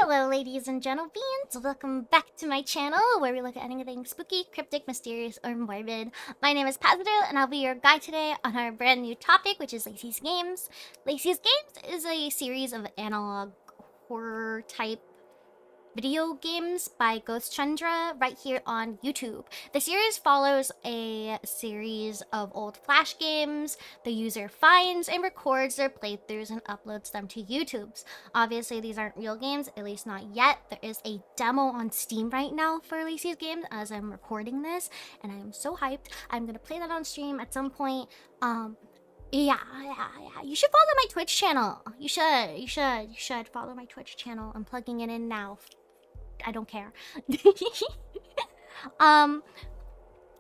Hello ladies and gentlemen, welcome back to my channel where we look at anything spooky, cryptic, mysterious, or morbid. My name is Pazuru and I'll be your guide today on our brand new topic, which is Lacey's Games. Lacey's Games is a series of analog horror type video games by Ghost Chandra right here on YouTube. The series follows a series of old Flash games. The user finds and records their playthroughs and uploads them to YouTube. Obviously, these aren't real games, at least not yet. There is a demo on Steam right now for Lacey's Games as I'm recording this, and I am so hyped. I'm gonna play that on stream at some point. Yeah. You should follow my Twitch channel. You should follow my Twitch channel. I'm plugging it in now. I don't care.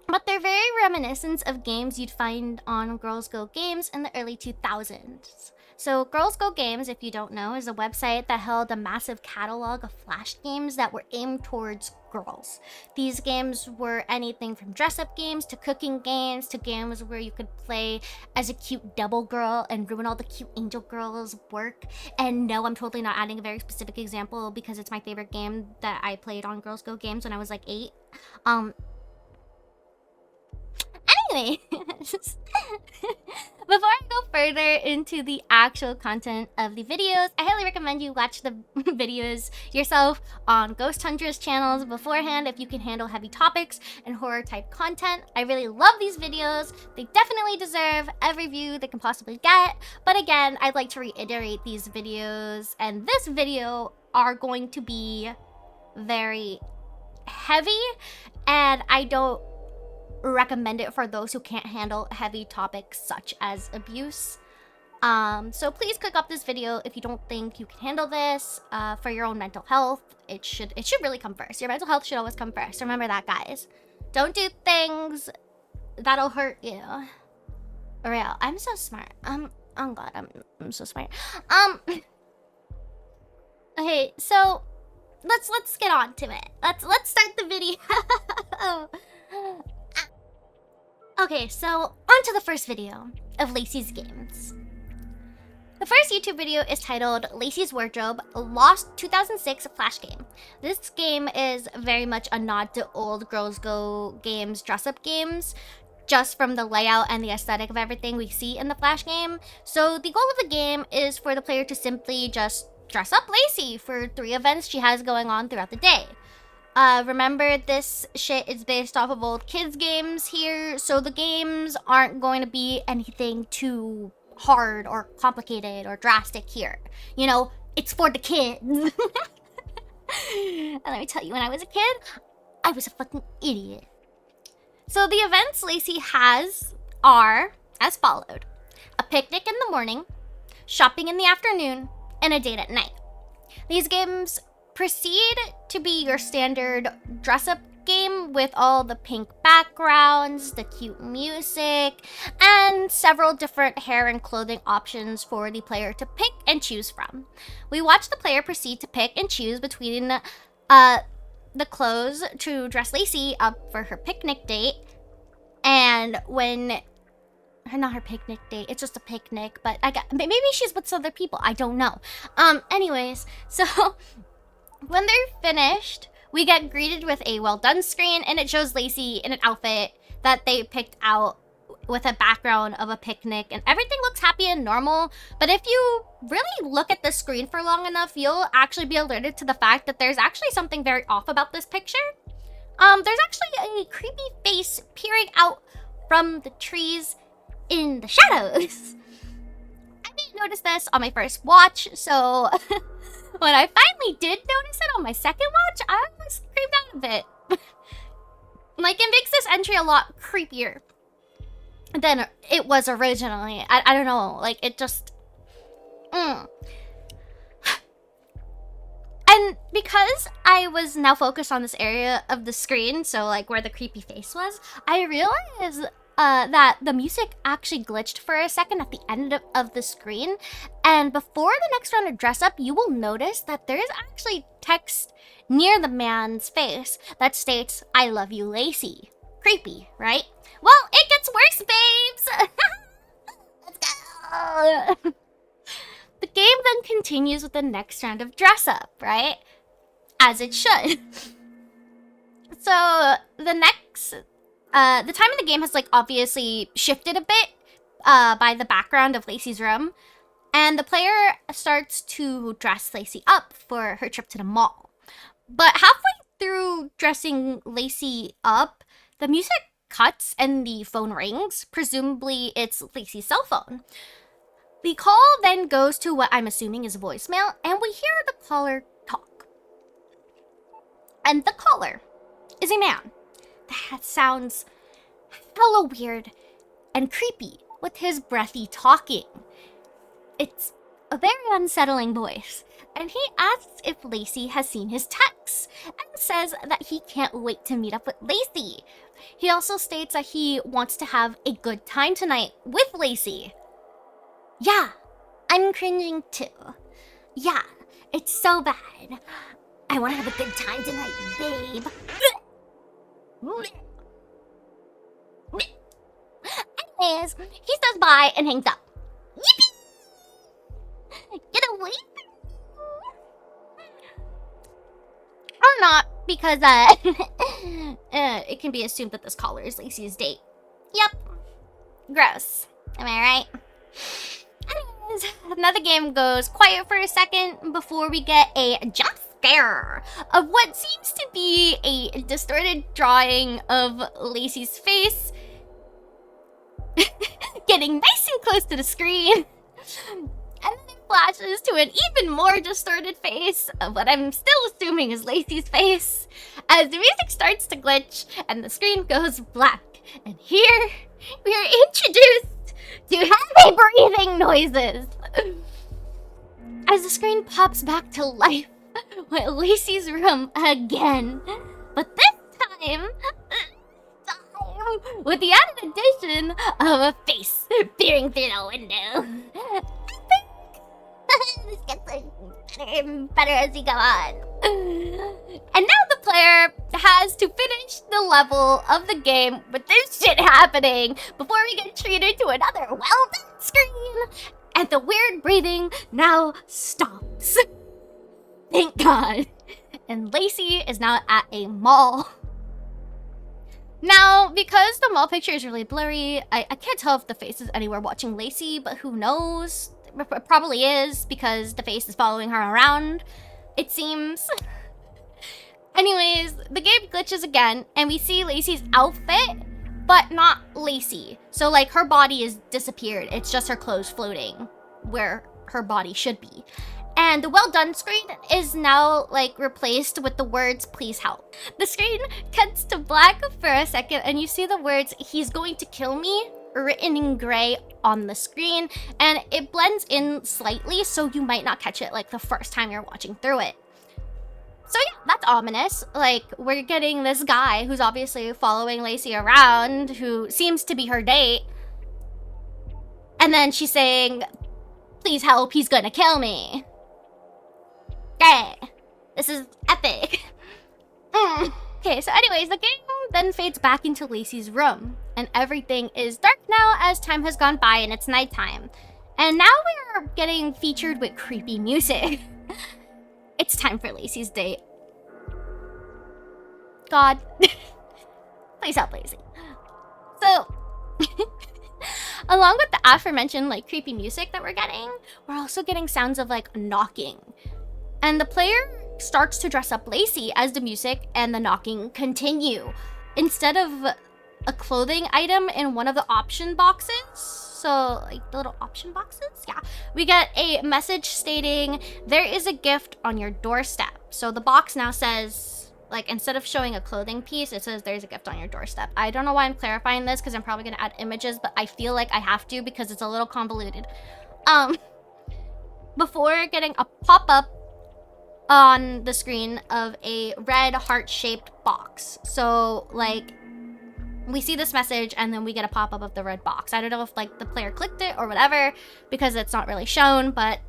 But they're very reminiscent of games you'd find on Girls Go Games in the early 2000s. So Girls Go Games, if you don't know, is a website that held a massive catalog of Flash games that were aimed towards girls. These games were anything from dress-up games to cooking games to games where you could play as a cute devil girl and ruin all the cute angel girls' work. And no, I'm totally not adding a very specific example because it's my favorite game that I played on Girls Go Games when I was like 8. Anyway, before I go further into the actual content of the videos, I highly recommend you watch the videos yourself on Ghost Chandra's channels beforehand if you can handle heavy topics and horror type content. I really love these videos. They definitely deserve every view they can possibly get. But again, I'd like to reiterate these videos and this video are going to be very heavy, and I don't recommend it for those who can't handle heavy topics such as abuse. So please click off this video if you don't think you can handle this for your own mental health. It should really come first. Your mental health should always come first. Remember that, guys. Don't do things that'll hurt you. Real. I'm so smart. Oh god, I'm so smart. Okay, so let's get on to it. Let's start the video. Okay, so on to the first video of Lacey's Games. The first YouTube video is titled Lacey's Wardrobe, Lost 2006 Flash Game. This game is very much a nod to old Girls Go Games dress-up games, just from the layout and the aesthetic of everything we see in the Flash game. So the goal of the game is for the player to simply just dress up Lacey for 3 events she has going on throughout the day. Remember, this shit is based off of old kids games here, so the games aren't going to be anything too hard or complicated or drastic here. You know, it's for the kids. And let me tell you, when I was a kid, I was a fucking idiot. So the events Lacey has are as followed: a picnic in the morning, shopping in the afternoon, and a date at night. These games proceed to be your standard dress-up game with all the pink backgrounds, the cute music, and several different hair and clothing options for the player to pick and choose from. We watch the player proceed to pick and choose between the clothes to dress Lacey up for her picnic date, and when not her picnic date, it's just a picnic, but maybe she's with other people, I don't know. Anyways, so when they're finished, we get greeted with a well done screen, and it shows Lacey in an outfit that they picked out with a background of a picnic, and everything looks happy and normal. But if you really look at the screen for long enough, you'll actually be alerted to the fact that there's actually something very off about this picture. There's actually a creepy face peering out from the trees in the shadows. I didn't notice this on my first watch, so when I finally did notice it on my second watch, I was creeped out a bit. Like, it makes this entry a lot creepier than it was originally. I don't know, like, it just... And because I was now focused on this area of the screen, so like where the creepy face was, I realized that the music actually glitched for a second at the end of the screen. And before the next round of dress up, you will notice that there is actually text near the man's face that states, "I love you, Lacey." Creepy, right? Well, it gets worse, babes! Let's go! The game then continues with the next round of dress up, right? as it should. So the time in the game has like obviously shifted a bit by the background of Lacey's room, and the player starts to dress Lacey up for her trip to the mall. But halfway through dressing Lacey up, the music cuts and the phone rings. Presumably it's Lacey's cell phone. The call then goes to what I'm assuming is voicemail, and we hear the caller talk. And the caller is a man. That sounds hella weird and creepy with his breathy talking. It's a very unsettling voice, and he asks if Lacey has seen his texts and says that he can't wait to meet up with Lacey. He also states that he wants to have a good time tonight with Lacey. Yeah, I'm cringing too. Yeah, it's so bad. I want to have a good time tonight, babe. Anyways, he says bye and hangs up. Yippee! Get away from me. Or not, because it can be assumed that this caller is Lacey's date. Yep. Gross. Am I right? Anyways, another game goes quiet for a second before we get a jump scare of what seems to be a distorted drawing of Lacey's face getting nice and close to the screen. And then it flashes to an even more distorted face of what I'm still assuming is Lacey's face as the music starts to glitch and the screen goes black. And here we are introduced to heavy breathing noises as the screen pops back to life with Lacey's room again. But this time with the added addition of a face peering through the window. This gets better and better as you go on. And now the player has to finish the level of the game with this shit happening before we get treated to another well-done screen. And the weird breathing now stops. Thank God. And Lacey is now at a mall. Now, because the mall picture is really blurry, I can't tell if the face is anywhere watching Lacey, but who knows? It probably is, because the face is following her around, it seems. Anyways, the game glitches again, and we see Lacey's outfit, but not Lacey. So, like, her body is disappeared. It's just her clothes floating where her body should be. And the well done screen is now like replaced with the words, please help. The screen cuts to black for a second and you see the words, he's going to kill me, written in gray on the screen. And it blends in slightly so you might not catch it like the first time you're watching through it. So yeah, that's ominous. Like, we're getting this guy who's obviously following Lacey around, who seems to be her date. And then she's saying, please help, he's gonna kill me. Okay, this is epic. Okay, so anyways, the game then fades back into Lacey's room, and everything is dark now as time has gone by and it's nighttime. And now we're getting featured with creepy music. It's time for Lacey's date. God, please help Lacey. So, along with the aforementioned like creepy music that we're getting, we're also getting sounds of like knocking. And the player starts to dress up Lacey as the music and the knocking continue. Instead of a clothing item in one of the option boxes, so like the little option boxes, yeah, we get a message stating there is a gift on your doorstep. So the box now says, like, instead of showing a clothing piece, it says there's a gift on your doorstep. I don't know why I'm clarifying this because I'm probably gonna add images, but I feel like I have to because it's a little convoluted. Before getting a pop-up on the screen of a red heart-shaped box. So, like, we see this message and then we get a pop-up of the red box. I don't know if, like, the player clicked it or whatever because it's not really shown, but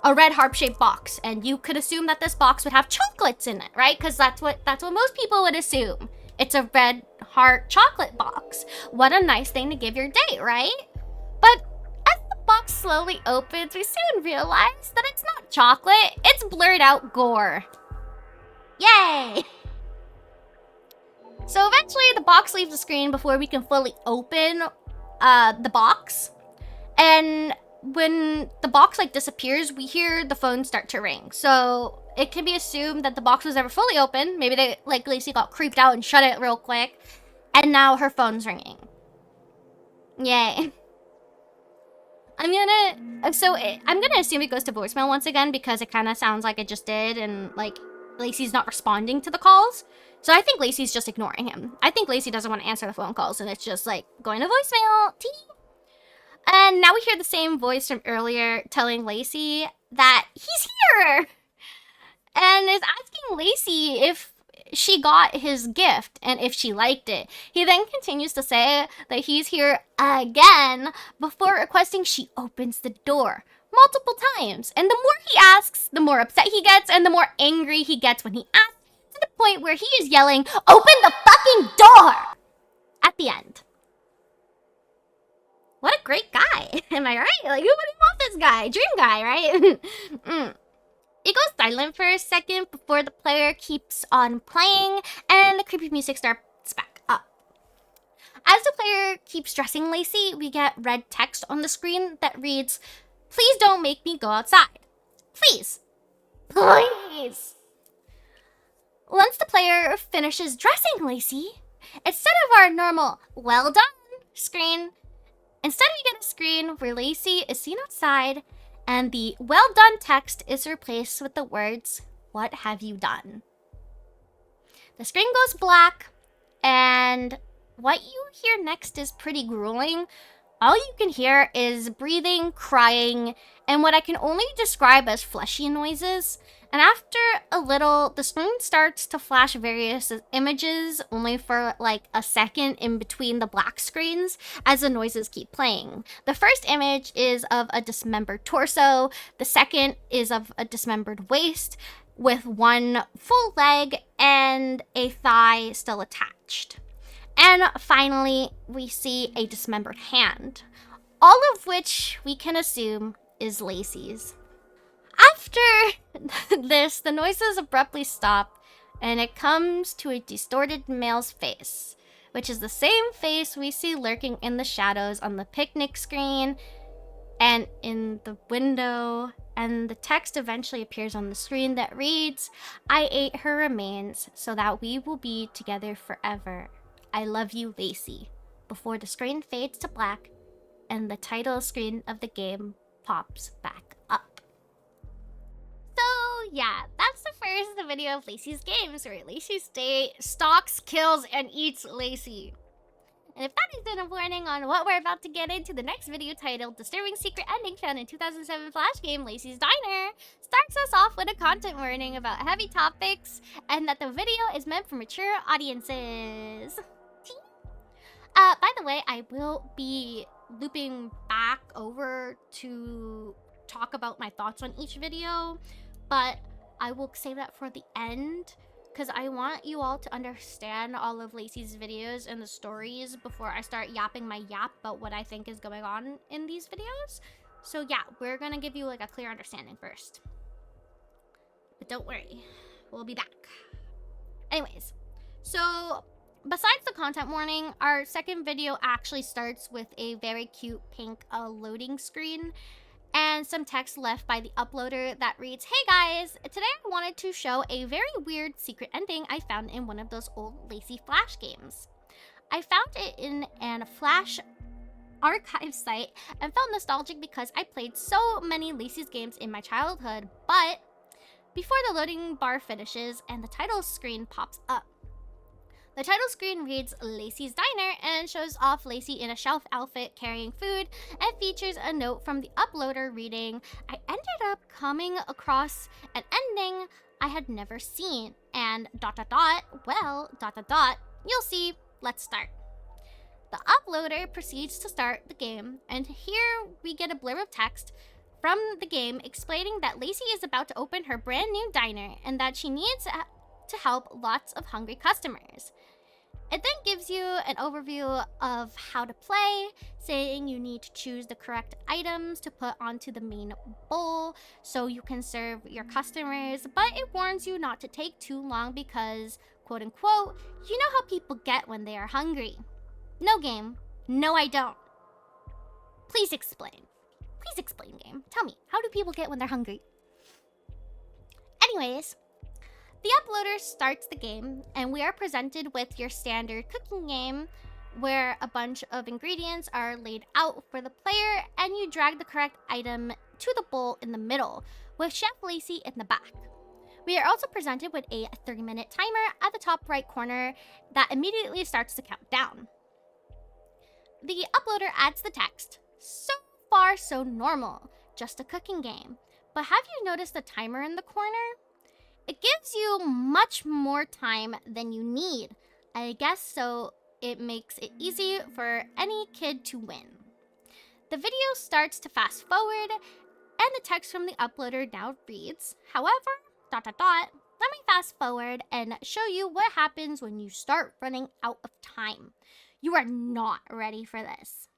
a red heart-shaped box. And you could assume that this box would have chocolates in it, right? Because that's what most people would assume. It's a red heart chocolate box. What a nice thing to give your date, right? But as the box slowly opens, we soon realize that it's not chocolate, it's blurred out gore. Yay! So eventually the box leaves the screen before we can fully open the box. And when the box like disappears, we hear the phone start to ring. So it can be assumed that the box was never fully open. Maybe they Lacey got creeped out and shut it real quick. And now her phone's ringing. Yay. I'm gonna assume it goes to voicemail once again because it kind of sounds like it just did, and like Lacey's not responding to the calls. So I think Lacey's just ignoring him. I think Lacey doesn't want to answer the phone calls, and it's just like going to voicemail. Tee. And now we hear the same voice from earlier telling Lacey that he's here, and is asking Lacey if she got his gift and if she liked it. He then continues to say that he's here again before requesting she opens the door multiple times. And the more he asks, the more upset he gets and the more angry he gets when he asks, to the point where he is yelling, "Open the fucking door!" at the end. What a great guy. Am I right? Like, who wouldn't want this guy? Dream guy, right? It goes silent for a second before the player keeps on playing and the creepy music starts back up. As the player keeps dressing Lacey, we get red text on the screen that reads, "Please don't make me go outside. Please. Please." Once the player finishes dressing Lacey, instead of our normal "well done" screen, instead we get a screen where Lacey is seen outside and the "well done" text is replaced with the words, "What have you done?" The screen goes black, and what you hear next is pretty grueling. All you can hear is breathing, crying, and what I can only describe as fleshy noises. And after a little, the screen starts to flash various images, only for like a second in between the black screens as the noises keep playing. The first image is of a dismembered torso. The second is of a dismembered waist with one full leg and a thigh still attached. And finally, we see a dismembered hand, all of which we can assume is Lacey's. After this, the noises abruptly stop, and it comes to a distorted male's face, which is the same face we see lurking in the shadows on the picnic screen and in the window, and the text eventually appears on the screen that reads, "I ate her remains so that we will be together forever. I love you, Lacey," before the screen fades to black and the title screen of the game pops back up. So yeah, that's the first video of Lacey's games, where Lacey stalks, kills, and eats Lacey. And if that isn't a warning on what we're about to get into, the next video titled "Disturbing Secret Ending Found in 2007 Flash Game Lacey's Diner" starts us off with a content warning about heavy topics and that the video is meant for mature audiences. By the way, I will be looping back over to talk about my thoughts on each video, but I will save that for the end because I want you all to understand all of Lacey's videos and the stories before I start yapping my yap about what I think is going on in these videos. So yeah, we're gonna give you like a clear understanding first. But don't worry, we'll be back. Anyways, so besides the content warning, our second video actually starts with a very cute pink loading screen and some text left by the uploader that reads, "Hey guys, today I wanted to show a very weird secret ending I found in one of those old Lacey Flash games. I found it in an Flash archive site and felt nostalgic because I played so many Lacey's games in my childhood, but before the loading bar finishes and the title screen pops up. The title screen reads Lacey's Diner and shows off Lacey in a shelf outfit carrying food and features a note from the uploader reading, I ended up coming across an ending I had never seen and ... well ... you'll see, let's start. The uploader proceeds to start the game, and here we get a blurb of text from the game explaining that Lacey is about to open her brand new diner and that she needs to help lots of hungry customers. It then gives you an overview of how to play, saying you need to choose the correct items to put onto the main bowl so you can serve your customers, but it warns you not to take too long because, quote unquote, you know how people get when they are hungry. No, game. No, I don't. Please explain. Please explain, game. Tell me, how do people get when they're hungry? Anyways, the uploader starts the game, and we are presented with your standard cooking game where a bunch of ingredients are laid out for the player, and you drag the correct item to the bowl in the middle, with Chef Lacey in the back. We are also presented with a 30-minute timer at the top right corner that immediately starts to count down. The uploader adds the text, "So far, so normal, just a cooking game. But have you noticed the timer in the corner? It gives you much more time than you need. I guess so it makes it easy for any kid to win." The video starts to fast forward, and the text from the uploader now reads, "However, ... let me fast forward and show you what happens when you start running out of time. You are not ready for this."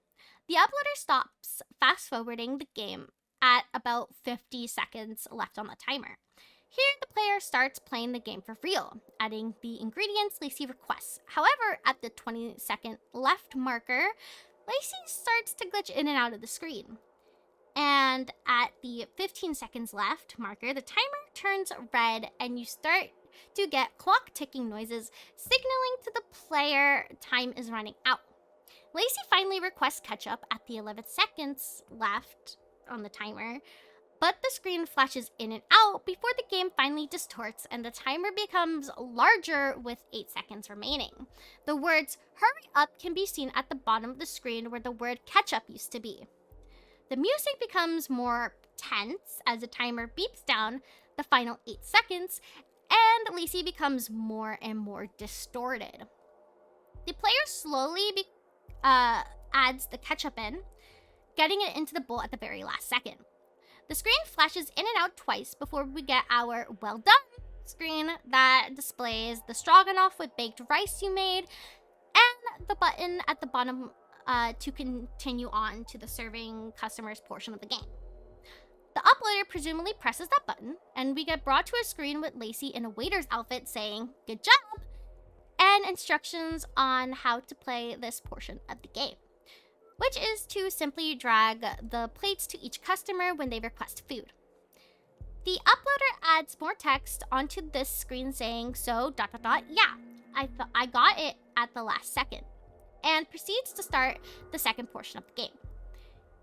The uploader stops fast forwarding the game at about 50 seconds left on the timer. Here, the player starts playing the game for real, adding the ingredients Lacey requests. However, at the 20-second left marker, Lacey starts to glitch in and out of the screen. And at the 15 seconds left marker, the timer turns red and you start to get clock ticking noises signaling to the player time is running out. Lacey finally requests ketchup at the 11 seconds left on the timer, but the screen flashes in and out before the game finally distorts and the timer becomes larger with 8 seconds remaining. The words "hurry up" can be seen at the bottom of the screen where the word ketchup used to be. The music becomes more tense as the timer beeps down the final 8 seconds, and Lacey becomes more and more distorted. The player slowly adds the ketchup in, getting it into the bowl at the very last second. The screen flashes in and out twice before we get our "well done" screen that displays the stroganoff with baked rice you made, and the button at the bottom to continue on to the serving customers portion of the game. The uploader presumably presses that button, and we get brought to a screen with Lacey in a waiter's outfit saying, "Good job," and instructions on how to play this portion of the game, which is to simply drag the plates to each customer when they request food. The uploader adds more text onto this screen saying, "So, ... yeah, I got it at the last second," and proceeds to start the second portion of the game.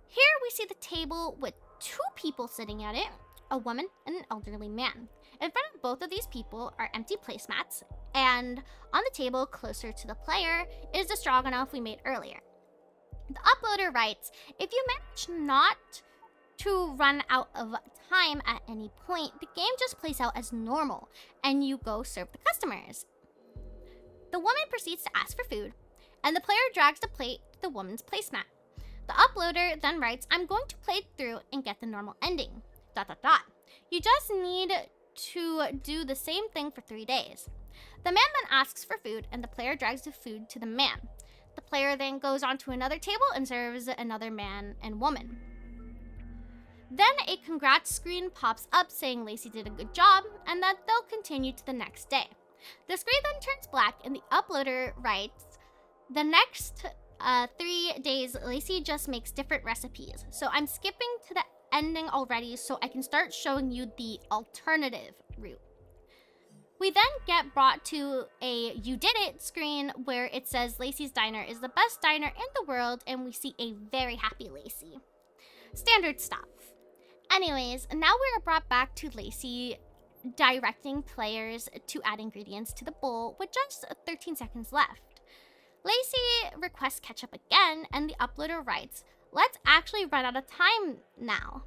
Here we see the table with 2 people sitting at it, a woman and an elderly man. In front of both of these people are empty placemats, and on the table closer to the player is the stroganoff we made earlier. The uploader writes, "If you manage not to run out of time at any point, the game just plays out as normal, and you go serve the customers." The woman proceeds to ask for food, and the player drags the plate to the woman's placemat. The uploader then writes, "I'm going to play through and get the normal ending. ... You just need to do the same thing for 3 days." The man then asks for food, and the player drags the food to the man. The player then goes on to another table and serves another man and woman. Then a congrats screen pops up saying Lacey did a good job and that they'll continue to the next day. The screen then turns black and the uploader writes, "The next 3 days, Lacey just makes different recipes. So I'm skipping to the ending already so I can start showing you the alternative route." We then get brought to a "you did it" screen where it says Lacey's Diner is the best diner in the world, and we see a very happy Lacey. Standard stuff. Anyways, now we are brought back to Lacey directing players to add ingredients to the bowl with just 13 seconds left. Lacey requests ketchup again, and the uploader writes, "Let's actually run out of time now."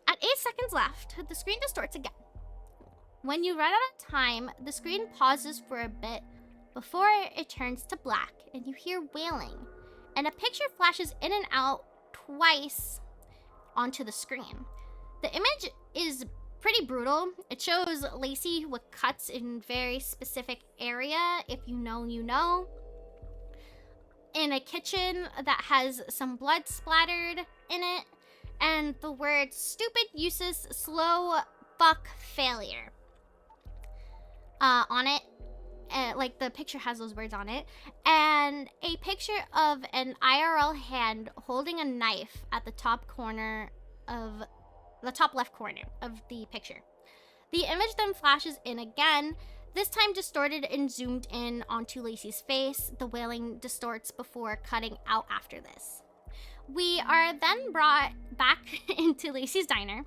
At 8 seconds left, the screen distorts again. When you run out of time, the screen pauses for a bit before it turns to black and you hear wailing, and a picture flashes in and out twice onto the screen. The image is pretty brutal. It shows Lacey with cuts in very specific area. If you know, you know. in a kitchen that has some blood splattered in it, and the words stupid, useless, slow, fuck, failure on it. Like the picture has those words on it, and a picture of an IRL hand holding a knife at the top corner of the top left corner of the picture. The image then flashes in again, this time distorted and zoomed in onto Lacey's face. The wailing distorts before cutting out after this. We are then brought back into Lacey's diner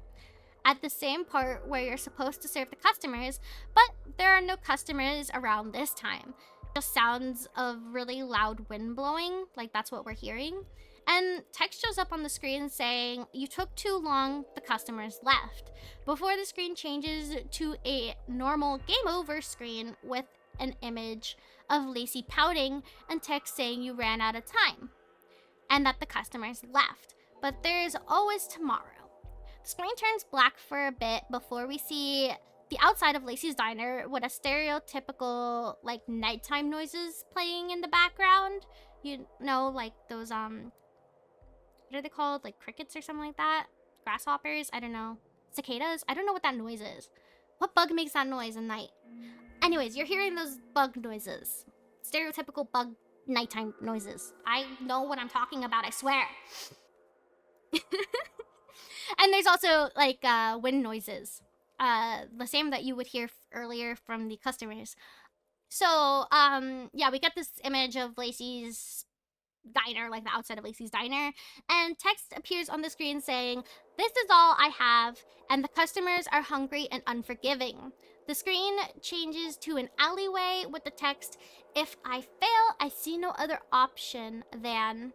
at the same part where you're supposed to serve the customers, but there are no customers around this time. Just sounds of really loud wind blowing, like that's what we're hearing. And text shows up on the screen saying, "You took too long, the customers left," before the screen changes to a normal game over screen with an image of Lacey pouting and text saying you ran out of time and that the customers left, but there's always tomorrow. The screen turns black for a bit before we see the outside of Lacey's diner with a stereotypical like nighttime noises playing in the background. You know, like those what are they called? Like crickets or something like that? Grasshoppers? I don't know. Cicadas? I don't know what that noise is. What bug makes that noise at night? Anyways, you're hearing those bug noises. Stereotypical bug nighttime noises. I know what I'm talking about, I swear. And there's also like wind noises. The same that you would hear earlier from the customers. So, yeah, we get this image of Lacey's diner, like the outside of Lacey's diner, and text appears on the screen saying, "This is all I have, and the customers are hungry and unforgiving." The screen changes to an alleyway with the text, "If I fail, I see no other option than."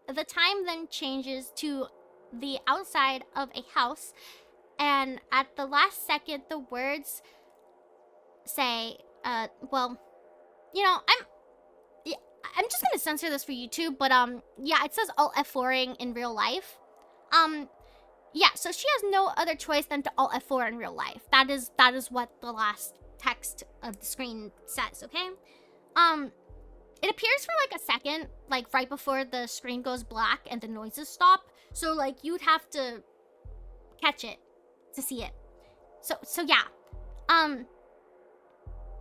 The time then changes to the outside of a house, and at the last second, the words say, well, you know, I'm just gonna censor this for YouTube, but yeah, it says Alt F4ing in real life. Yeah, so she has no other choice than to Alt F4 in real life. That is what the last text of the screen says, okay? It appears for like a second, like right before the screen goes black and the noises stop. So like you'd have to catch it to see it. So yeah.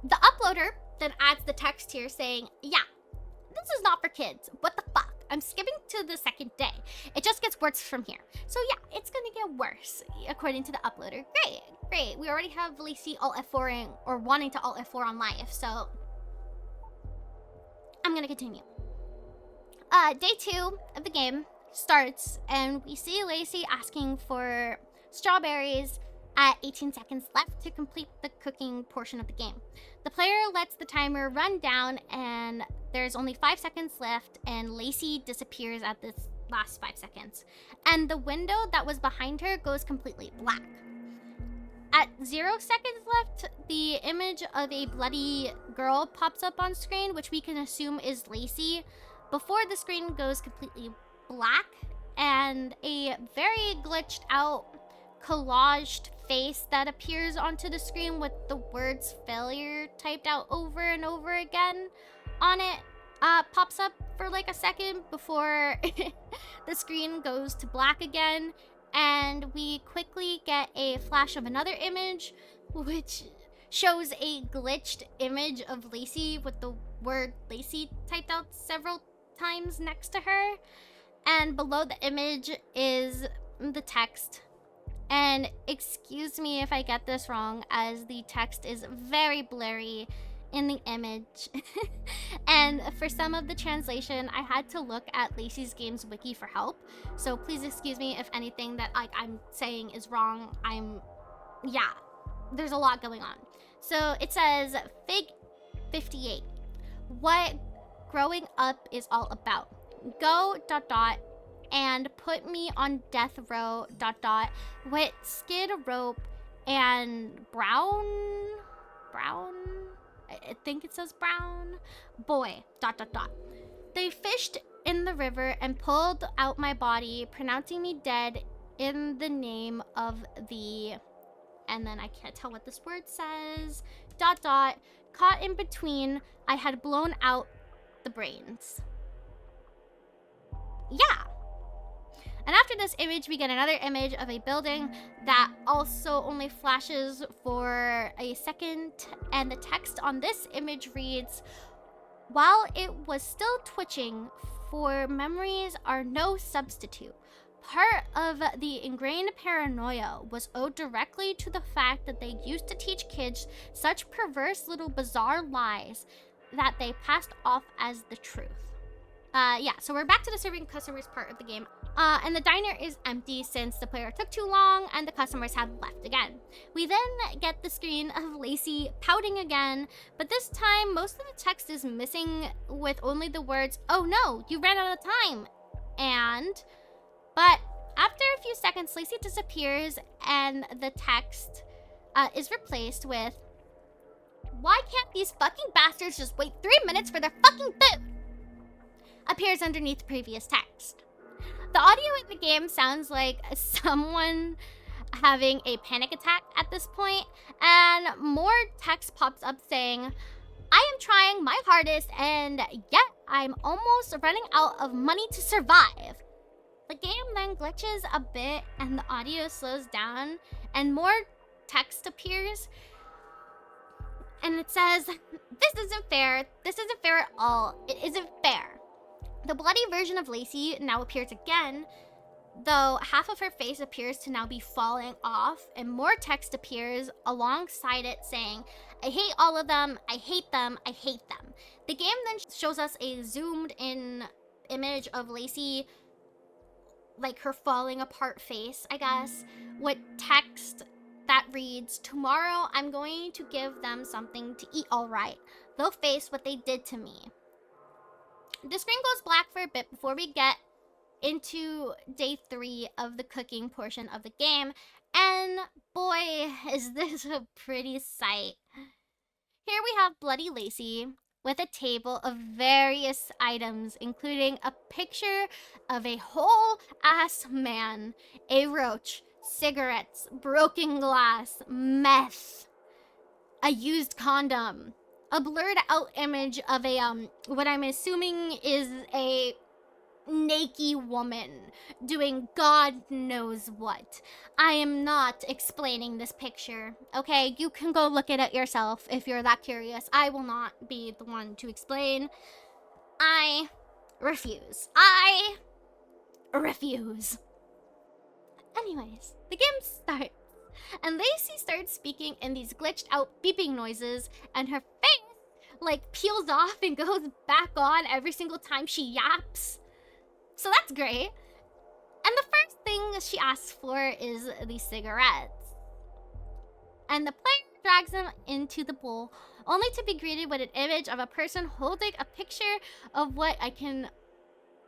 The uploader then adds the text here saying, "Yeah, this is not for kids. What the fuck? I'm skipping to the second day. It just gets worse from here." So yeah, it's gonna get worse, according to the uploader. Great. We already have Lacey Alt F4ing or wanting to Alt F4 on life, so I'm gonna continue. Day 2 of the game starts, and we see Lacey asking for strawberries at 18 seconds left to complete the cooking portion of the game. The player lets the timer run down, and there's only 5 seconds left, and Lacey disappears at this last 5 seconds. And the window that was behind her goes completely black. At 0 seconds left, the image of a bloody girl pops up on screen, which we can assume is Lacey, before the screen goes completely black, and a very glitched out collaged face that appears onto the screen with the words failure typed out over and over again on it pops up for like a second before the screen goes to black again, and we quickly get a flash of another image which shows a glitched image of Lacey with the word Lacey typed out several times next to her, and below the image is the text. And excuse me if I get this wrong, as the text is very blurry in the image. And for some of the translation, I had to look at Lacey's Games wiki for help. So please excuse me if anything that I'm saying is wrong. Yeah, there's a lot going on. So it says, Fig 58. What growing up is all about. Go ... and put me on death row ... with skid rope and brown, I think it says brown boy ... They fished in the river and pulled out my body, pronouncing me dead in the name of the, and then I can't tell what this word says ... Caught in between, I had blown out the brains. yeah. And after this image, we get another image of a building that also only flashes for a second. And the text on this image reads, "While it was still twitching, for memories are no substitute. Part of the ingrained paranoia was owed directly to the fact that they used to teach kids such perverse little bizarre lies that they passed off as the truth." So we're back to the serving customers part of the game. And the diner is empty since the player took too long and the customers had left again. We then get the screen of Lacey pouting again, but this time most of the text is missing with only the words, "Oh no, you ran out of time." But after a few seconds, Lacey disappears and the text is replaced with, "Why can't these fucking bastards just wait 3 minutes for their fucking food?" appears underneath previous text. The audio in the game sounds like someone having a panic attack at this point, and more text pops up saying, "I am trying my hardest and yet I'm almost running out of money to survive." The game then glitches a bit and the audio slows down and more text appears. And it says, "This isn't fair. This isn't fair at all. It isn't fair." The bloody version of Lacey now appears again, though half of her face appears to now be falling off, and more text appears alongside it saying, "I hate all of them, I hate them, I hate them." The game then shows us a zoomed in image of Lacey, like her falling apart face, I guess, with text that reads, "Tomorrow I'm going to give them something to eat all right. They'll face what they did to me." The screen goes black for a bit before we get into day 3 of the cooking portion of the game, and boy, is this a pretty sight. Here we have bloody Lacey with a table of various items, including a picture of a whole ass man, a roach, cigarettes, broken glass, meth, a used condom, a blurred out image of a what I'm assuming is a naked woman doing God knows what. I am not explaining this picture, okay? You can go look at it yourself if you're that curious. I will not be the one to explain. I refuse. I refuse. Anyways, the game starts. And Lacey starts speaking in these glitched out beeping noises, and her face peels off and goes back on every single time she yaps. So that's great. And the first thing she asks for is the cigarettes. And the player drags them into the bowl, only to be greeted with an image of a person holding a picture of what I can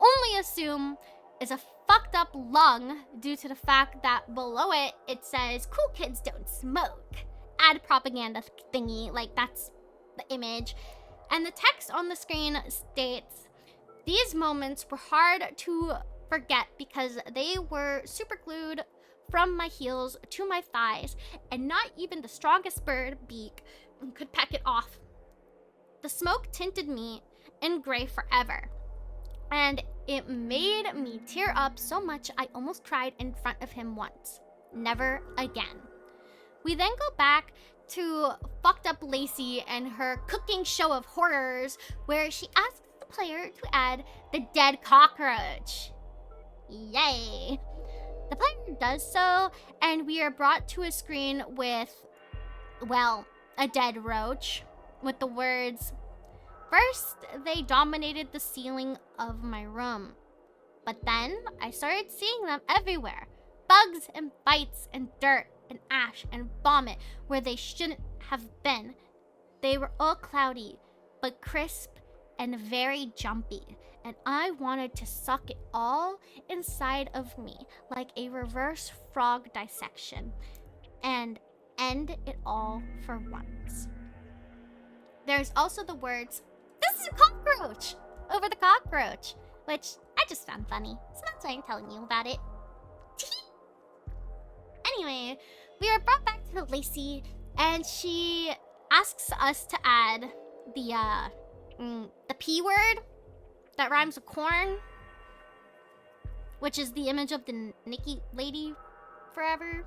only assume is a fucked up lung, due to the fact that below it, it says, "Cool kids don't smoke." Ad propaganda thingy, that's the image. And the text on the screen states, "These moments were hard to forget because they were super glued from my heels to my thighs, and not even the strongest bird beak could peck it off. The smoke tinted me in gray forever, and it made me tear up so much I almost cried in front of him once. Never again." We then go back to fucked up Lacey and her cooking show of horrors, where she asks the player to add the dead cockroach. Yay! The player does so, and we are brought to a screen with, a dead roach, with the words, "First, they dominated the ceiling of my room, but then I started seeing them everywhere. Bugs and bites and dirt and ash and vomit where they shouldn't have been. They were all cloudy, but crisp and very jumpy, and I wanted to suck it all inside of me like a reverse frog dissection and end it all for once." There's also the words, "This is a cockroach," over the cockroach, which I just found funny, so that's why I'm telling you about it. Anyway, we are brought back to Lacey, and she asks us to add the P word that rhymes with corn. which is the image of the Nikki lady forever.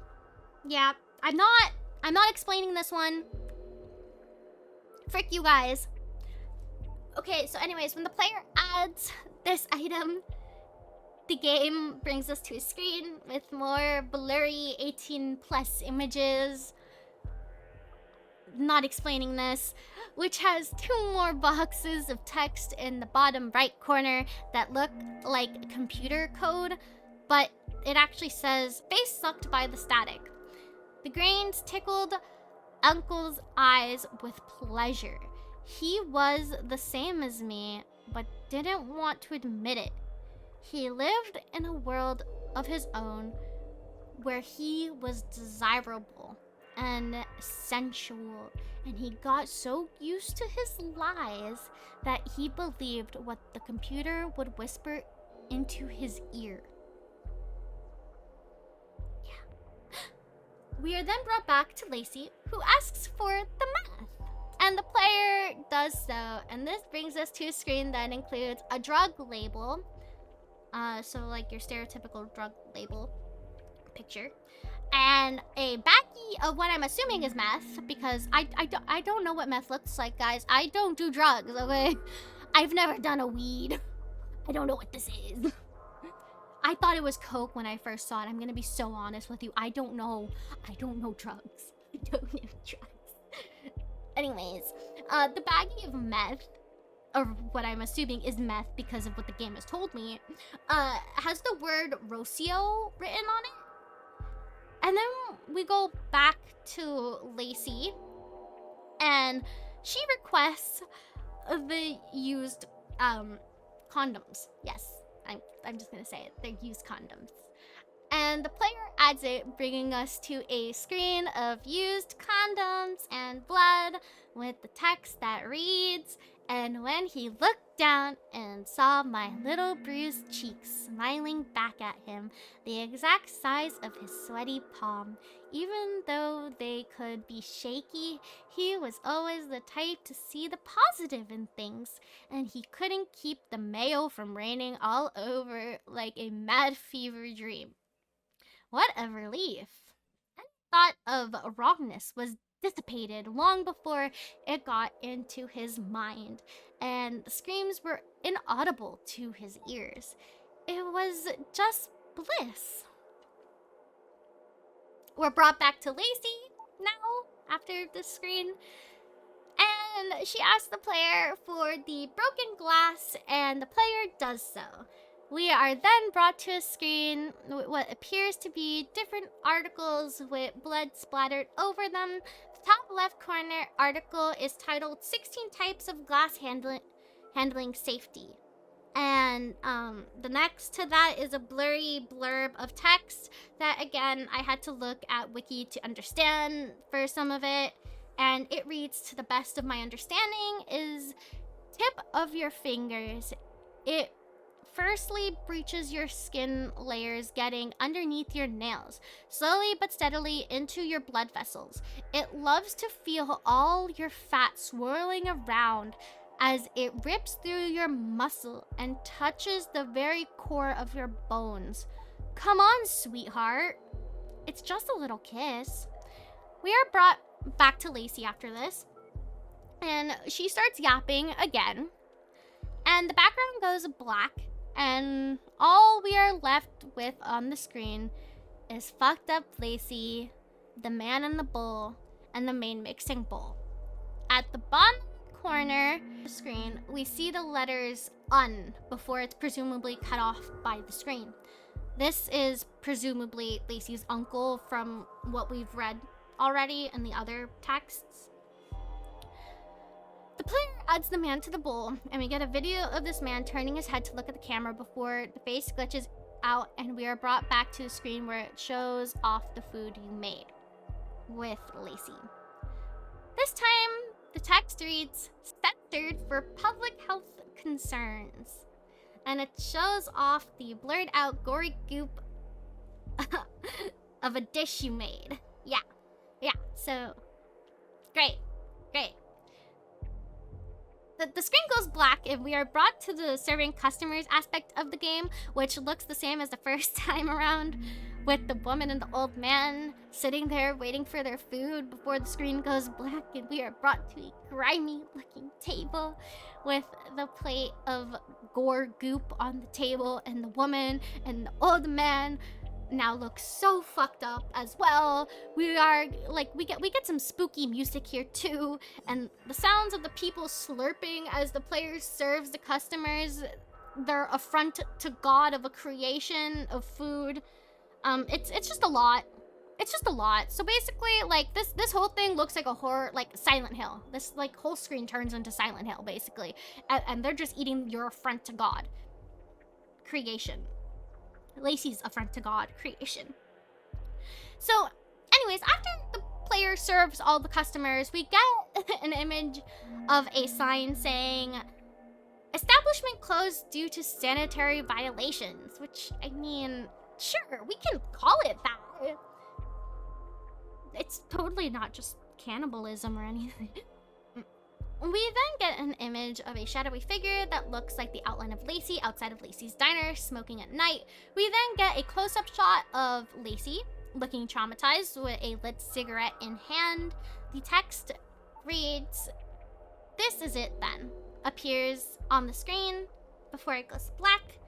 Yeah, I'm not explaining this one. Frick you guys. Okay, so anyways, when the player adds this item, the game brings us to a screen with more blurry 18 plus images. Not explaining this, which has 2 more boxes of text in the bottom right corner that look like computer code, but it actually says face sucked by the static. The grains tickled Uncle's eyes with pleasure. He was the same as me, but didn't want to admit it. He lived in a world of his own where he was desirable and sensual, and he got so used to his lies that he believed what the computer would whisper into his ear. Yeah. We are then brought back to Lacey, who asks for the math, and the player does so, and this brings us to a screen that includes a drug label, so like your stereotypical drug label picture, and a baggie of what I'm assuming is meth, because I don't know what meth looks like, guys. I don't do drugs, okay? I've never done a weed. I don't know what this is. I thought it was coke when I first saw it. I'm gonna be so honest with you. I don't know drugs. I don't know drugs. Anyways, the baggie of meth, or what I'm assuming is meth because of what the game has told me, has the word Rocio written on it. And then we go back to Lacey, and she requests the used condoms. Yes, I'm just gonna say it. They're used condoms. And the player adds it, bringing us to a screen of used condoms and blood with the text that reads, "And when he looked down and saw my little bruised cheeks smiling back at him, the exact size of his sweaty palm, even though they could be shaky, he was always the type to see the positive in things, and he couldn't keep the mayo from raining all over like a mad fever dream." What a relief. Any thought of wrongness was dissipated long before it got into his mind, and the screams were inaudible to his ears. It was just bliss. We're brought back to Lacey now after the screen, and she asks the player for the broken glass, and the player does so. We are then brought to a screen with what appears to be different articles with blood splattered over them. The top left corner article is titled 16 Types of Glass Handling Safety. And the next to that is a blurry blurb of text that, again, I had to look at Wiki to understand for some of it. And it reads, to the best of my understanding, is tip of your fingers. It firstly breaches your skin layers getting underneath your nails, slowly but steadily into your blood vessels. It loves to feel all your fat swirling around as it rips through your muscle and touches the very core of your bones. Come on, sweetheart. It's just a little kiss. We are brought back to Lacey after this, and she starts yapping again, and the background goes black, and all we are left with on the screen is fucked up Lacey, the man in the bowl, and the main mixing bowl. At the bottom corner of the screen, we see the letters UN before it's presumably cut off by the screen. This is presumably Lacey's uncle from what we've read already in the other texts. The player adds the man to the bowl, and we get a video of this man turning his head to look at the camera before the face glitches out, and we are brought back to a screen where it shows off the food you made with Lacey. This time, the text reads, censored for public health concerns, and it shows off the blurred out gory goop of a dish you made. Yeah, so great. the screen goes black and we are brought to the serving customers aspect of the game, which looks the same as the first time around, with the woman and the old man sitting there waiting for their food before the screen goes black, and we are brought to a grimy looking table with the plate of gore goop on the table, and the woman and the old man now look so fucked up as well. We are like, we get some spooky music here too, and the sounds of the people slurping as the player serves the customers their affront to God of a creation of food. It's just a lot. It's just a lot. So basically, like, this whole thing looks like a horror, like Silent Hill. This like whole screen turns into Silent Hill basically, and they're just eating your affront to God creation. Lacey's affront to God creation. So anyways, after the player serves all the customers, we get an image of a sign saying establishment closed due to sanitary violations, which, I mean, sure, we can call it that. It's totally not just cannibalism or anything. We then get an image of a shadowy figure that looks like the outline of Lacey outside of Lacey's diner, smoking at night. We then get a close-up shot of Lacey, looking traumatized with a lit cigarette in hand. The text reads, "This is it then," appears on the screen before it goes black.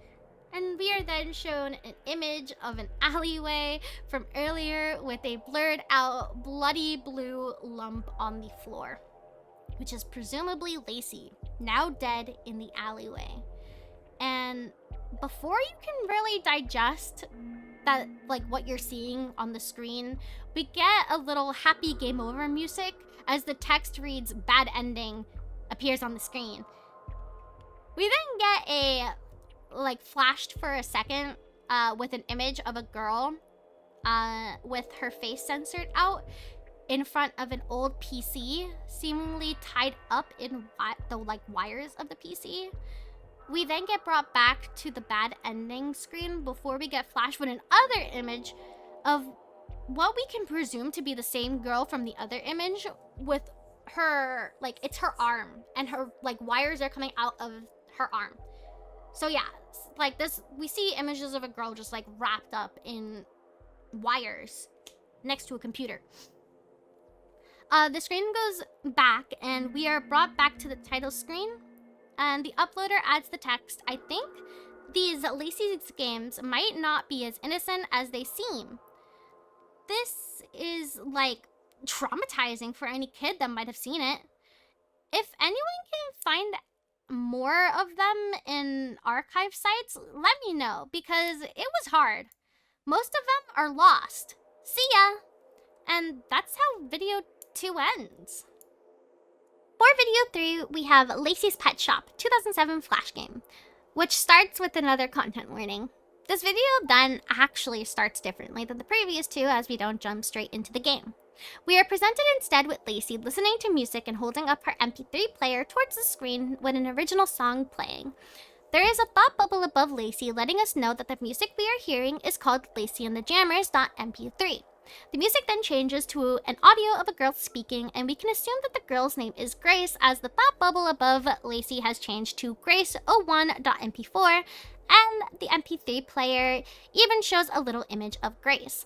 And we are then shown an image of an alleyway from earlier with a blurred out bloody blue lump on the floor, which is presumably Lacey, now dead in the alleyway. And before you can really digest that, like, what you're seeing on the screen, we get a little happy game over music as the text reads "bad ending" appears on the screen. We then get a, like, flashed for a second with an image of a girl with her face censored out in front of an old PC, seemingly tied up in the like wires of the PC. We then get brought back to the bad ending screen before we get flashed with another image of what we can presume to be the same girl from the other image, with her, like, it's her arm, and her, like, wires are coming out of her arm. So yeah, like, this, we see images of a girl just, like, wrapped up in wires next to a computer. The screen goes back, and we are brought back to the title screen, and the uploader adds the text, "I think these Lacey's games might not be as innocent as they seem." This is, like, traumatizing for any kid that might have seen it. If anyone can find more of them in archive sites, let me know, because it was hard. Most of them are lost. See ya! And that's how video 2 ends. For video 3, we have Lacey's Pet Shop 2007 Flash Game, which starts with another content warning. This video then actually starts differently than the previous 2, as we don't jump straight into the game. We are presented instead with Lacey listening to music and holding up her MP3 player towards the screen with an original song playing. There is a thought bubble above Lacey letting us know that the music we are hearing is called Lacey and the Jammers.mp3. The music then changes to an audio of a girl speaking, and we can assume that the girl's name is Grace, as the thought bubble above Lacey has changed to Grace01.mp4, and the MP3 player even shows a little image of Grace.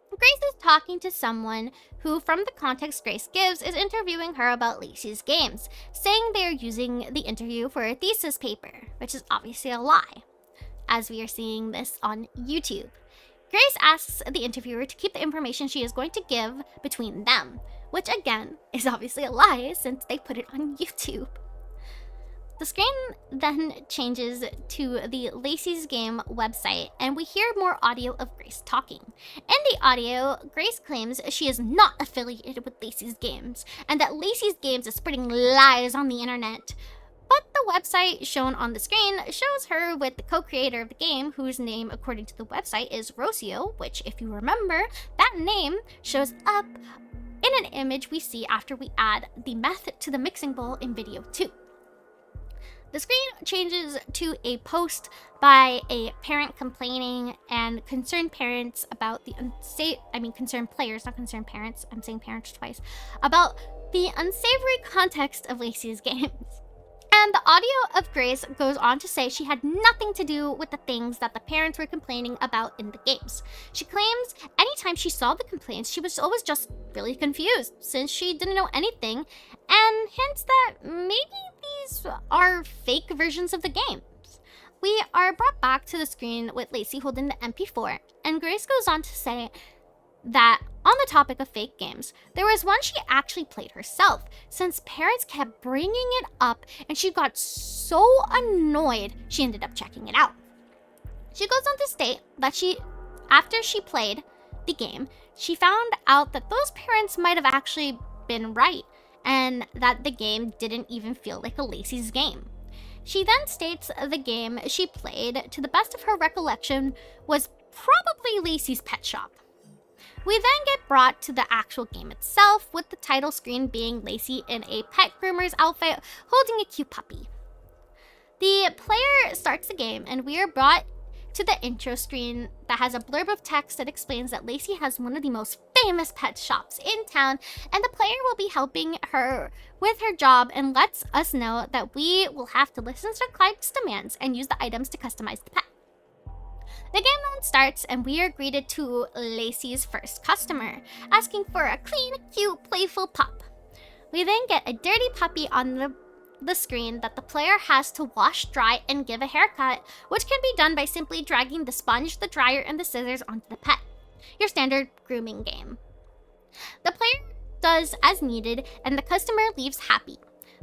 Grace is talking to someone who, from the context Grace gives, is interviewing her about Lacey's games, saying they are using the interview for a thesis paper, which is obviously a lie, as we are seeing this on YouTube. Grace asks the interviewer to keep the information she is going to give between them, which again is obviously a lie since they put it on YouTube. The screen then changes to the Lacey's Game website, and we hear more audio of Grace talking. In the audio, Grace claims she is not affiliated with Lacey's Games, and that Lacey's Games is spreading lies on the internet. But the website shown on the screen shows her with the co-creator of the game, whose name, according to the website, is Rocio, which, if you remember, that name shows up in an image we see after we add the meth to the mixing bowl in video 2. The screen changes to a post by a parent complaining and concerned parents about the concerned players, not concerned parents, I'm saying parents twice, about the unsavory context of Lacey's games. And the audio of Grace goes on to say she had nothing to do with the things that the parents were complaining about in the games. She claims anytime she saw the complaints, she was always just really confused since she didn't know anything, and hints that maybe these are fake versions of the games. We are brought back to the screen with Lacey holding the MP4, and Grace goes on to say that on the topic of fake games, there was one she actually played herself, since parents kept bringing it up and she got so annoyed she ended up checking it out. She goes on to state that after she played the game, she found out that those parents might have actually been right and that the game didn't even feel like a Lacey's game. She then states the game she played, to the best of her recollection, was probably Lacey's Pet Shop. We then get brought to the actual game itself, with the title screen being Lacey in a pet groomer's outfit holding a cute puppy. The player starts the game and we are brought to the intro screen that has a blurb of text that explains that Lacey has one of the most famous pet shops in town, and the player will be helping her with her job and lets us know that we will have to listen to the client's demands and use the items to customize the pet. The game then starts and we are greeted to Lacey's first customer, asking for a clean, cute, playful pup. We then get a dirty puppy on the screen that the player has to wash, dry, and give a haircut, which can be done by simply dragging the sponge, the dryer, and the scissors onto the pet. Your standard grooming game. The player does as needed and the customer leaves happy.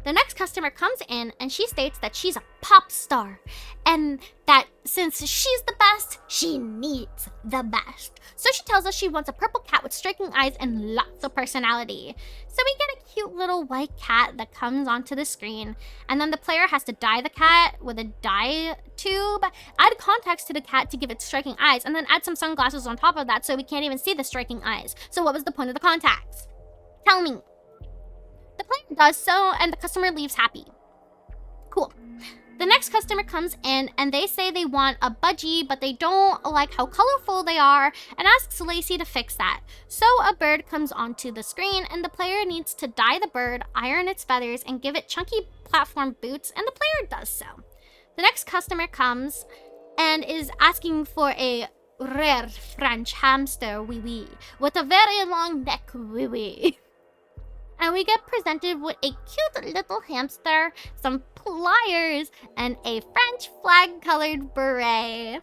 The next customer comes in and she states that she's a pop star and that since she's the best, she needs the best. So she tells us she wants a purple cat with striking eyes and lots of personality. So we get a cute little white cat that comes onto the screen, and then the player has to dye the cat with a dye tube, add context to the cat to give it striking eyes, and then add some sunglasses on top of that so we can't even see the striking eyes. So what was the point of the contacts? Tell me. The player does so, and the customer leaves happy. Cool. The next customer comes in, and they say they want a budgie, but they don't like how colorful they are, and asks Lacey to fix that. So a bird comes onto the screen, and the player needs to dye the bird, iron its feathers, and give it chunky platform boots, and the player does so. The next customer comes and is asking for a rare French hamster, with a very long neck, And we get presented with a cute little hamster, some pliers, and a French flag-colored beret.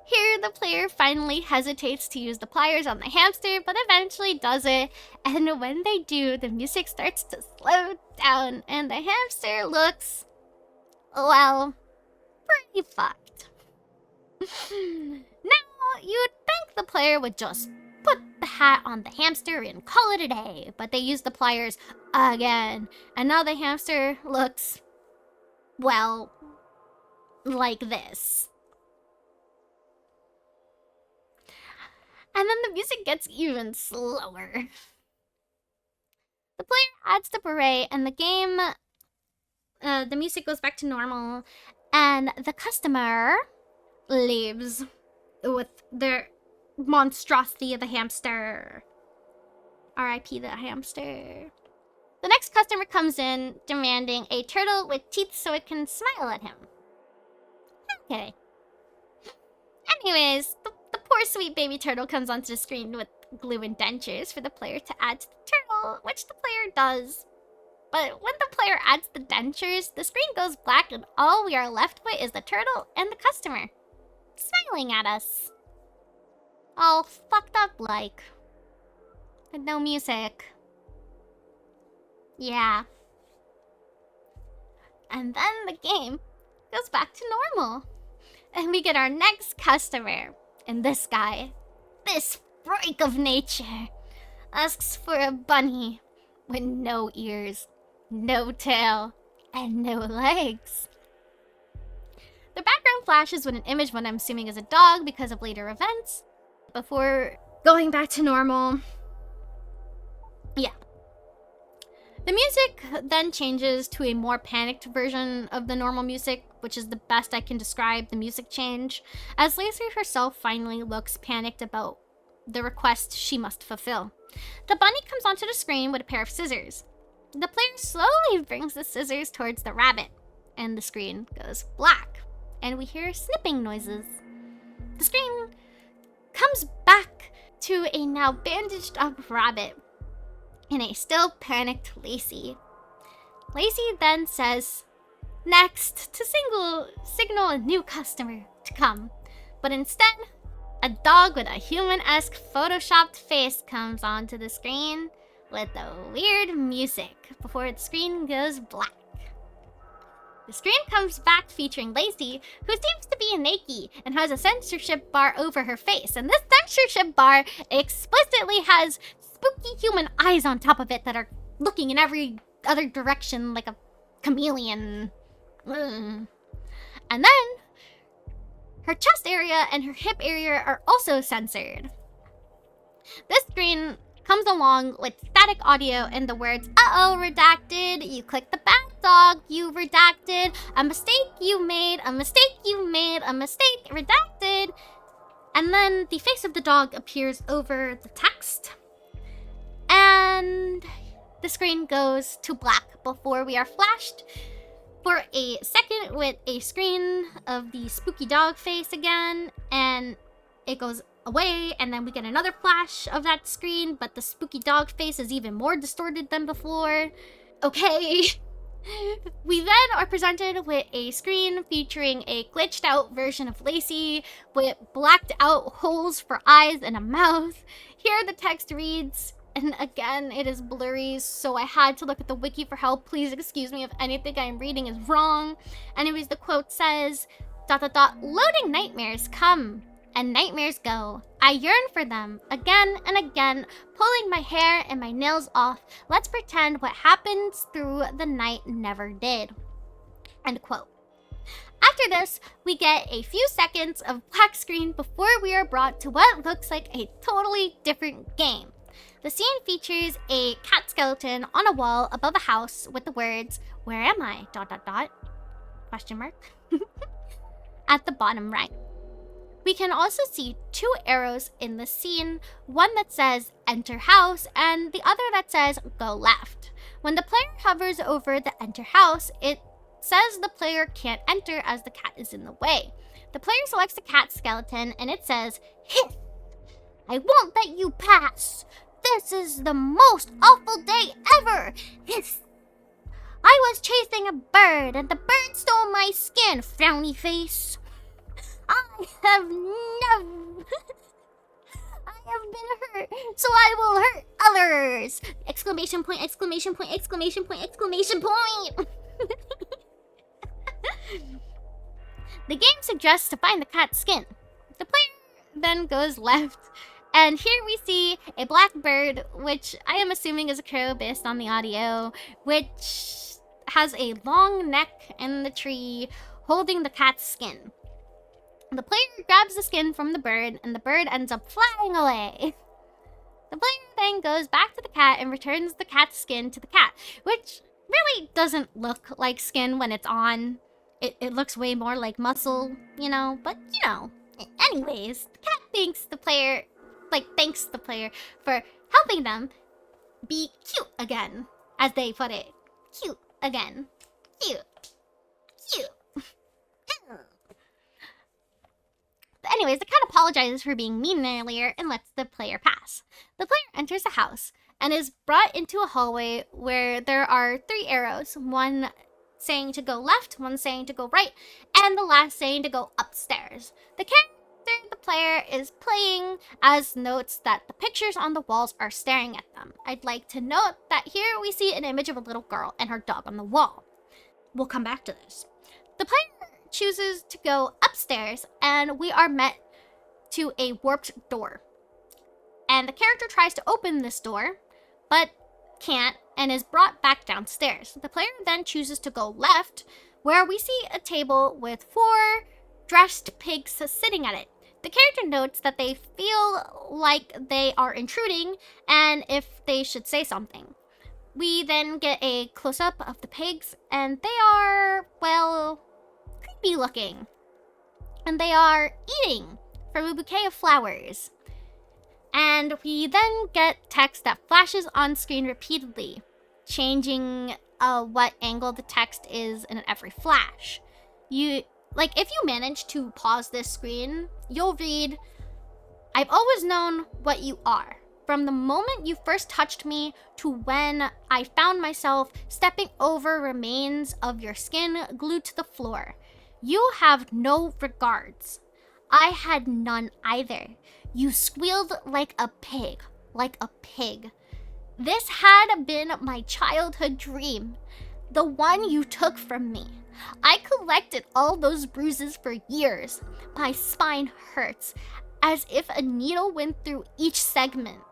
Here, the player finally hesitates to use the pliers on the hamster, but eventually does it. And when they do, the music starts to slow down, and the hamster looks, well, pretty fucked. Now, you'd think the player would just put the hat on the hamster and call it a day, but they use the pliers again, and now the hamster looks, well, like this. And then the music gets even slower. The player adds the beret, and the game, the music goes back to normal, and the customer leaves with their monstrosity of the hamster. R.I.P. the hamster. The next customer comes in demanding a turtle with teeth so it can smile at him. Okay. Anyways, the poor sweet baby turtle comes onto the screen with glue and dentures for the player to add to the turtle, which the player does. But when the player adds the dentures, the screen goes black and all we are left with is the turtle and the customer smiling at us. All fucked up like. And no music. Yeah. And then the game goes back to normal. And we get our next customer. And this guy, this freak of nature, asks for a bunny with no ears, no tail, and no legs. The background flashes with an image what I'm assuming is a dog because of later events. Before going back to normal. Yeah. The music then changes to a more panicked version of the normal music, which is the best I can describe the music change, as Lacey herself finally looks panicked about the request she must fulfill. The bunny comes onto the screen with a pair of scissors. The player slowly brings the scissors towards the rabbit, and the screen goes black, and we hear snipping noises. The screen comes back to a now bandaged up rabbit and a still panicked Lacey. Lacey then says, "Next, to signal a new customer to come." But instead, a dog with a human-esque photoshopped face comes onto the screen with the weird music before the screen goes black. The screen comes back featuring Lacey, who seems to be a Nakey and has a censorship bar over her face. And this censorship bar explicitly has spooky human eyes on top of it that are looking in every other direction like a chameleon. Ugh. And then her chest area and her hip area are also censored. This screen comes along with static audio and the words, "Uh-oh, redacted, you clicked the bad dog, you redacted, a mistake you made, a mistake you made, a mistake, redacted." And then the face of the dog appears over the text. And the screen goes to black before we are flashed for a second with a screen of the spooky dog face again, and it goes away, and then we get another flash of that screen, but the spooky dog face is even more distorted than before. Okay. We then are presented with a screen featuring a glitched out version of Lacey with blacked out holes for eyes and a mouth. Here the text reads, and again, it is blurry, so I had to look at the wiki for help. Please excuse me if anything I'm reading is wrong. Anyways, the quote says, ... loading nightmares come and nightmares go. I yearn for them again and again, pulling my hair and my nails off. Let's pretend what happens through the night never did. End quote. After this, we get a few seconds of black screen before we are brought to what looks like a totally different game. The scene features a cat skeleton on a wall above a house with the words, "Where am I? ... Question mark. At the bottom right. We can also see two arrows in the scene, one that says enter house and the other that says go left. When the player hovers over the enter house, it says the player can't enter as the cat is in the way. The player selects the cat skeleton and it says, "Hiss! I won't let you pass. This is the most awful day ever. Hiss! I was chasing a bird and the bird stole my skin, frowny face. I have been hurt, so I will hurt others! Exclamation point, exclamation point, exclamation point, exclamation point!" The game suggests to find the cat's skin. The player then goes left, and here we see a black bird, which I am assuming is a crow based on the audio, which has a long neck in the tree holding the cat's skin. The player grabs the skin from the bird, and the bird ends up flying away. The player then goes back to the cat and returns the cat's skin to the cat, which really doesn't look like skin when it's on. It looks way more like muscle, you know, but you know. Anyways, the cat thanks the player for helping them be cute again, as they put it. Cute again. Cute. Cute. Anyways, the cat apologizes for being mean earlier and lets the player pass. The player enters the house and is brought into a hallway where there are 3 arrows, one saying to go left, one saying to go right, and the last saying to go upstairs. The character the player is playing as notes that the pictures on the walls are staring at them. I'd like to note that here we see an image of a little girl and her dog on the wall. We'll come back to this. The player chooses to go upstairs and we are met to a warped door. And the character tries to open this door, but can't and is brought back downstairs. The player then chooses to go left, where we see a table with 4 dressed pigs sitting at it. The character notes that they feel like they are intruding and if they should say something. We then get a close-up of the pigs and they are, well, creepy looking. And they are eating from a bouquet of flowers. And we then get text that flashes on screen repeatedly. changing what angle the text is in every flash. If you manage to pause this screen, you'll read, "I've always known what you are. From the moment you first touched me to when I found myself stepping over remains of your skin glued to the floor. You have no regards. I had none either. You squealed like a pig, like a pig. This had been my childhood dream, the one you took from me. I collected all those bruises for years. My spine hurts, as if a needle went through each segment.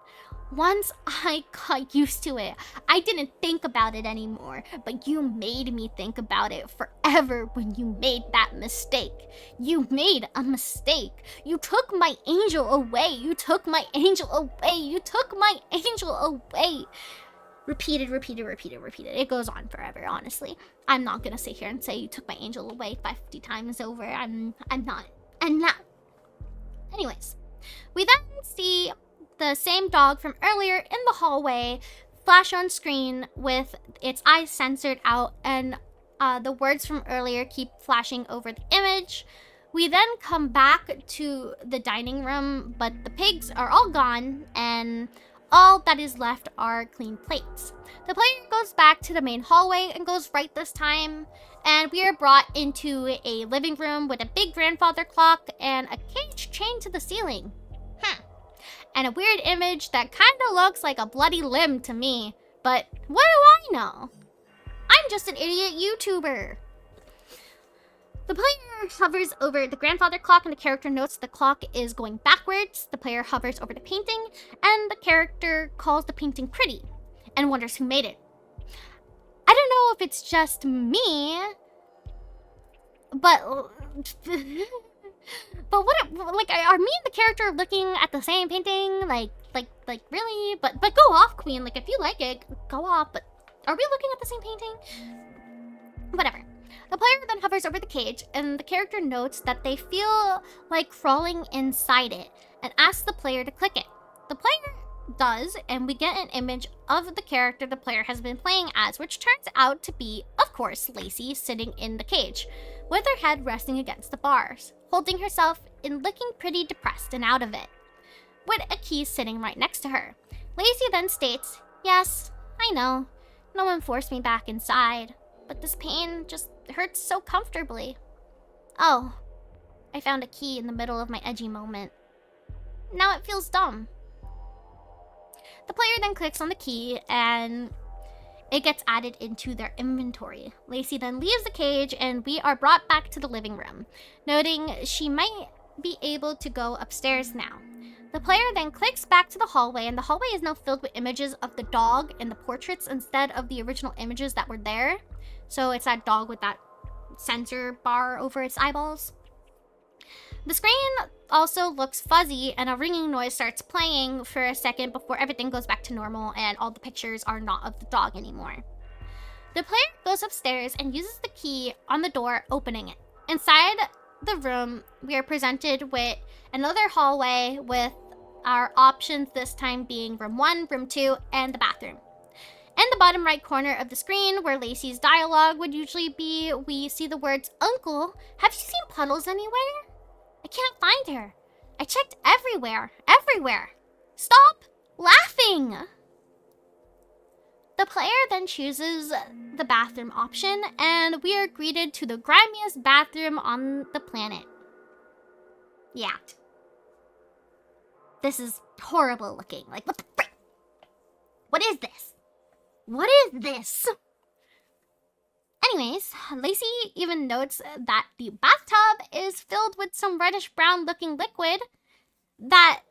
Once I got used to it, I didn't think about it anymore, but you made me think about it forever when you made that mistake. You made a mistake. You took my angel away. You took my angel away. You took my angel away." Repeated. It goes on forever, honestly. I'm not gonna sit here and say you took my angel away 50 times over. I'm not. Anyways, we then see the same dog from earlier in the hallway flash on screen with its eyes censored out, and the words from earlier keep flashing over the image. We then come back to the dining room, but the pigs are all gone, and all that is left are clean plates. The player goes back to the main hallway and goes right this time, and we are brought into a living room with a big grandfather clock and a cage chained to the ceiling. And a weird image that kind of looks like a bloody limb to me, but what do I know? I'm just an idiot YouTuber. The player hovers over the grandfather clock and the character notes the clock is going backwards. The player hovers over the painting and the character calls the painting pretty and wonders who made it. I don't know if it's just me, but what, are me and the character looking at the same painting? Like really? But go off, Queen. Like, if you like it, go off. But are we looking at the same painting? Whatever. The player then hovers over the cage, and the character notes that they feel like crawling inside it, and asks the player to click it. The player does, and we get an image of the character the player has been playing as, which turns out to be, of course, Lacey sitting in the cage, with her head resting against the bars, holding herself and looking pretty depressed and out of it, with a key sitting right next to her. Lacey then states, "Yes, I know. No one forced me back inside, but this pain just hurts so comfortably. Oh, I found a key in the middle of my edgy moment. Now it feels dumb." The player then clicks on the key and it gets added into their inventory. Lacey then leaves the cage and we are brought back to the living room, noting she might be able to go upstairs now. The player then clicks back to the hallway, and the hallway is now filled with images of the dog and the portraits instead of the original images that were there. So it's that dog with that sensor bar over its eyeballs. The screen also looks fuzzy, and a ringing noise starts playing for a second before everything goes back to normal and all the pictures are not of the dog anymore. The player goes upstairs and uses the key on the door, opening it. Inside the room, we are presented with another hallway with our options this time being room 1, room 2, and the bathroom. In the bottom right corner of the screen, where Lacey's dialogue would usually be, we see the words, "Uncle, have you seen Puddles anywhere? I can't find her. I checked everywhere. Stop laughing!" The player then chooses the bathroom option, and we are greeted to the grimiest bathroom on the planet. Yeah. This is horrible looking. Like, what the frick? What is this? What is this? Anyways, Lacey even notes that the bathtub is filled with some reddish-brown looking liquid that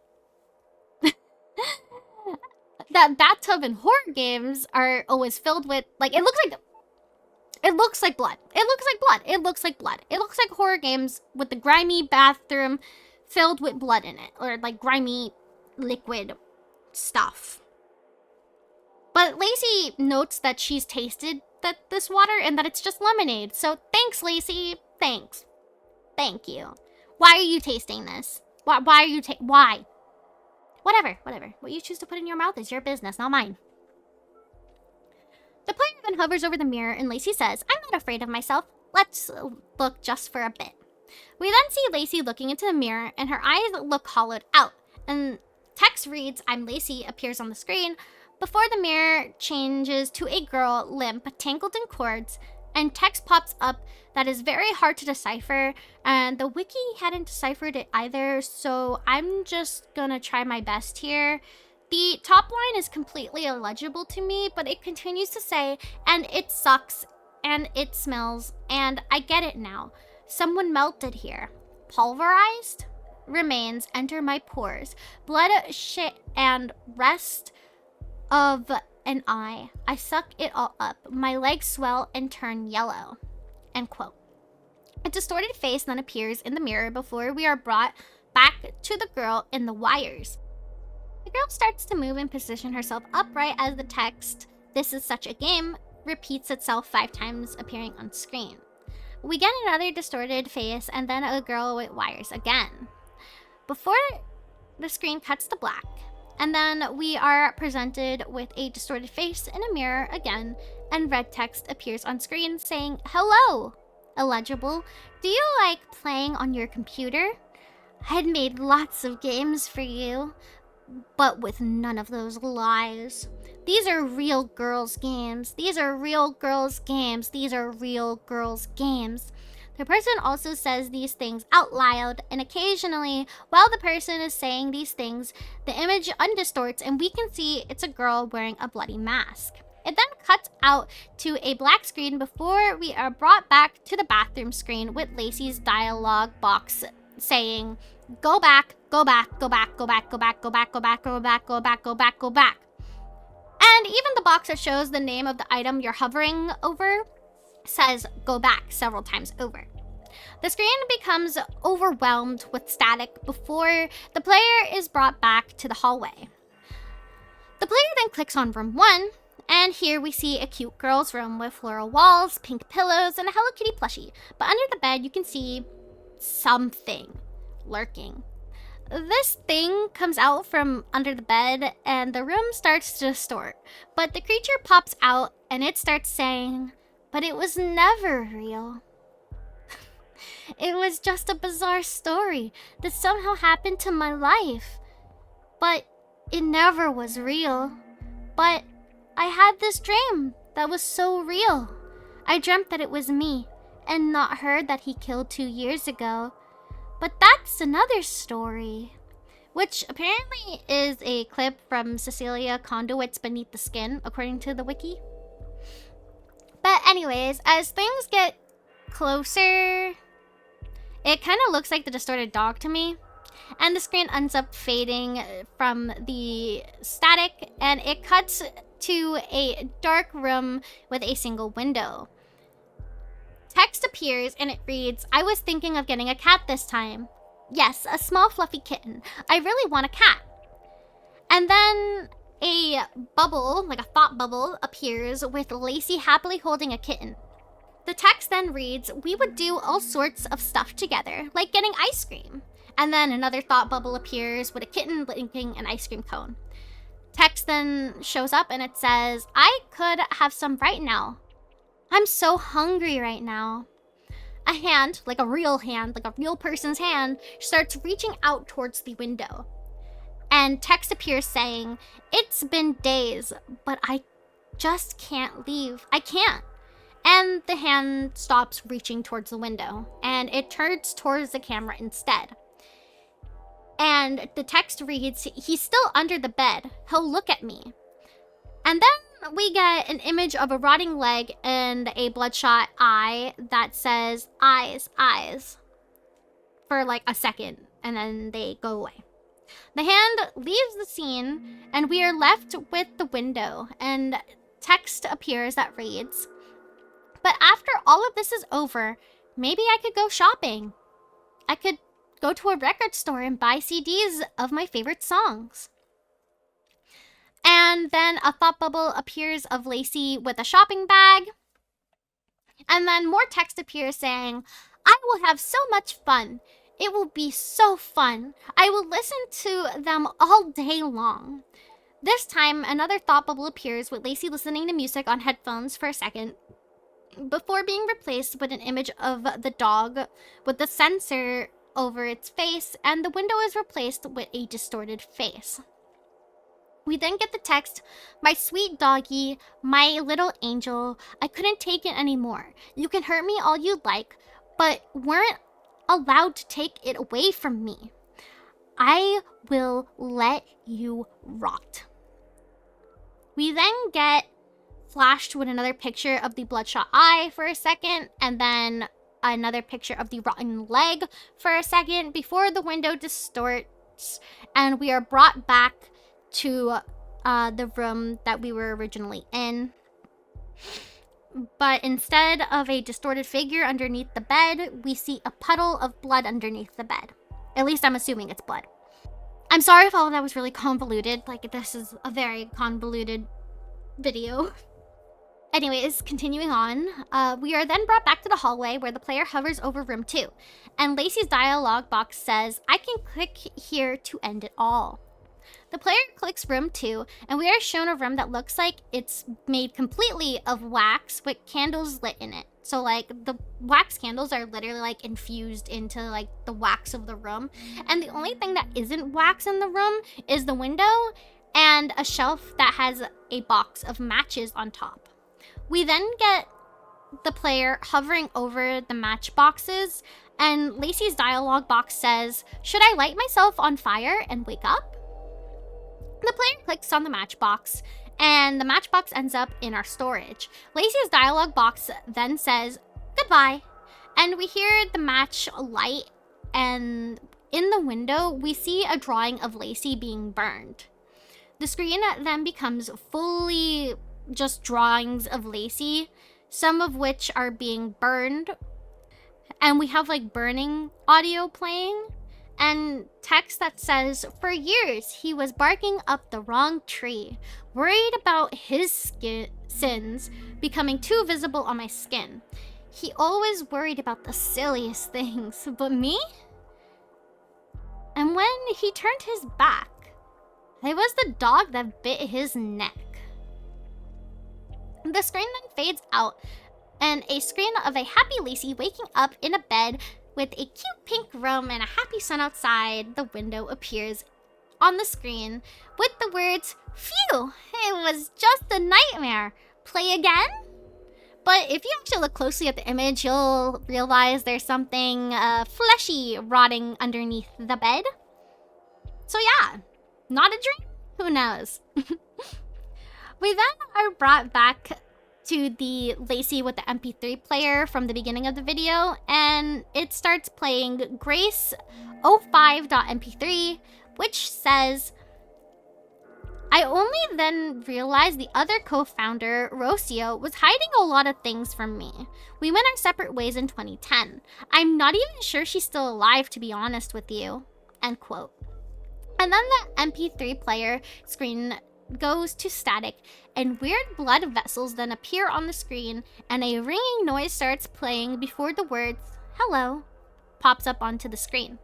that bathtub in horror games are always filled with. Like, it looks like blood. It looks like horror games with the grimy bathroom filled with blood in it, or like grimy liquid stuff. But Lacey notes that she's tasted this water and that it's just lemonade. So thanks, Lacey. Thanks. Thank you. Why are you tasting this? Why are you why? Whatever. What you choose to put in your mouth is your business, not mine. then hovers over the mirror and Lacey says, I'm not afraid of myself. Let's look just for a bit. We then see Lacey looking into the mirror and her eyes look hollowed out. And text reads, I'm Lacey, appears on the screen before the mirror changes to a girl limp, tangled in cords, and text pops up that is very hard to decipher, and the wiki hadn't deciphered it either, so I'm just gonna try my best here. The top line is completely illegible to me, but it continues to say, and it sucks, and it smells, and I get it now. Someone melted here. Pulverized? Remains enter my pores. Blood, shit, and rest of an eye. I suck it all up. My legs swell and turn yellow. End quote. A distorted face then appears in the mirror before we are brought back to the girl in the wires. The girl starts to move and position herself upright as the text, "This is such a game," repeats itself 5 times, appearing on screen. We get another distorted face and then a girl with wires again. Before the screen cuts to black, and then we are presented with a distorted face in a mirror again, and red text appears on screen saying, "Hello, illegible. Do you like playing on your computer? I'd made lots of games for you, but with none of those lies. These are real girls' games. These are real girls' games. These are real girls' games." The person also says these things out loud, and occasionally, while the person is saying these things, the image undistorts and we can see it's a girl wearing a bloody mask. It then cuts out to a black screen before we are brought back to the bathroom screen with Lacey's dialogue box saying, "Go back, go back, go back, go back, go back, go back, go back, go back, go back, go back, go back." And even the box that shows the name of the item you're hovering over says "go back" several times over. The screen becomes overwhelmed with static before the player is brought back to the hallway. The player then clicks on room 1, and here we see a cute girl's room with floral walls, pink pillows, and a Hello Kitty plushie. But under the bed, you can see something lurking. This thing comes out from under the bed, and the room starts to distort. But the creature pops out, and it starts saying, "But it was never real. It was just a bizarre story that somehow happened to my life. But it never was real. But I had this dream that was so real. I dreamt that it was me, and not her that he killed 2 years ago. But that's another story." Which apparently is a clip from Cecilia Conduit's Beneath the Skin, according to the wiki. But anyways, as things get closer, it kind of looks like the distorted dog to me. And the screen ends up fading from the static, and it cuts to a dark room with a single window. Text appears and it reads, "I was thinking of getting a cat this time. Yes, a small fluffy kitten. I really want a cat." And then a bubble, like a thought bubble, appears with Lacey happily holding a kitten. The text then reads, "We would do all sorts of stuff together, like getting ice cream." And then another thought bubble appears with a kitten licking an ice cream cone. Text then shows up and it says, "I could have some right now. I'm so hungry right now." A hand, like a real person's hand, starts reaching out towards the window. And text appears saying, "It's been days, but I just can't leave. I can't." And the hand stops reaching towards the window, and it turns towards the camera instead. And the text reads, "He's still under the bed. He'll look at me." And then we get an image of a rotting leg and a bloodshot eye that says, "Eyes, eyes," for like a second, and then they go away. The hand leaves the scene, and we are left with the window, and text appears that reads, "But after all of this is over, maybe I could go shopping. I could go to a record store and buy CDs of my favorite songs." And then a thought bubble appears of Lacey with a shopping bag. And then more text appears saying, "I will have so much fun. It will be so fun. I will listen to them all day long. This time, another thought bubble appears with Lacey listening to music on headphones for a second, before being replaced with an image of the dog with the sensor over its face, and the window is replaced with a distorted face. We then get the text, "My sweet doggy, my little angel, I couldn't take it anymore. You can hurt me all you like, but weren't allowed to take it away from me. I will let you rot." We then get flashed with another picture of the bloodshot eye for a second, and then another picture of the rotten leg for a second before the window distorts and we are brought back to the room that we were originally in. But instead of a distorted figure underneath the bed, we see a puddle of blood underneath the bed. At least I'm assuming it's blood. I'm sorry if all of that was really convoluted. Like, this is a very convoluted video. Anyways, continuing on, we are then brought back to the hallway where the player hovers over room 2. And Lacey's dialogue box says, "I can click here to end it all." The player clicks room 2, and we are shown a room that looks like it's made completely of wax with candles lit in it. So, like, the wax candles are literally, like, infused into, like, the wax of the room. And the only thing that isn't wax in the room is the window and a shelf that has a box of matches on top. We then get the player hovering over the match boxes, and Lacey's dialogue box says, "Should I light myself on fire and wake up?" The player clicks on the matchbox, and the matchbox ends up in our storage. Lacey's dialogue box then says, "Goodbye," and we hear the match light, and in the window, we see a drawing of Lacey being burned. The screen then becomes fully just drawings of Lacey, some of which are being burned, and we have like burning audio playing and text that says, "For years he was barking up the wrong tree, worried about his sins becoming too visible on my skin. He always worried about the silliest things, but me? And when he turned his back, it was the dog that bit his neck." The screen then fades out, and a screen of a happy Lacey waking up in a bed with a cute pink room and a happy sun outside the window appears on the screen with the words, "Phew, it was just a nightmare. Play again?" But if you actually look closely at the image, you'll realize there's something fleshy rotting underneath the bed. So yeah, not a dream? Who knows? We then are brought back to the Lacey with the MP3 player from the beginning of the video, and it starts playing Grace 05.mp3, which says, "I only then realized the other co-founder, Rocio, was hiding a lot of things from me. We went our separate ways in 2010. I'm not even sure she's still alive, to be honest with you." End quote. And then the MP3 player screen goes to static, and weird blood vessels then appear on the screen, and a ringing noise starts playing before the words, "Hello," pops up onto the screen,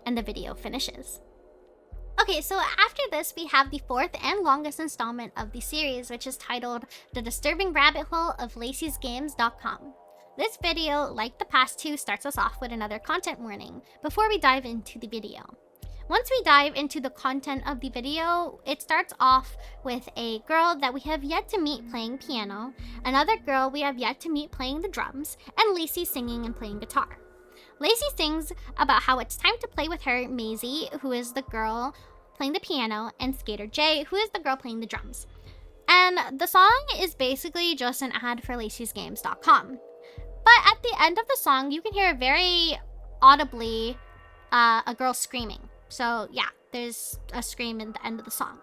and the video finishes. Okay, so after this, we have the 4th and longest installment of the series, which is titled The Disturbing Rabbit Hole of Lacey'sGames.com. This video, like the past 2, starts us off with another content warning before we dive into the video. Once we dive into the content of the video, it starts off with a girl that we have yet to meet playing piano, another girl we have yet to meet playing the drums, and Lacey singing and playing guitar. Lacey sings about how it's time to play with her, Maisie, who is the girl playing the piano, and Skater J, who is the girl playing the drums. And the song is basically just an ad for Lacey'sGames.com. But at the end of the song, you can hear very audibly a girl screaming. So yeah, there's a scream at the end of the song.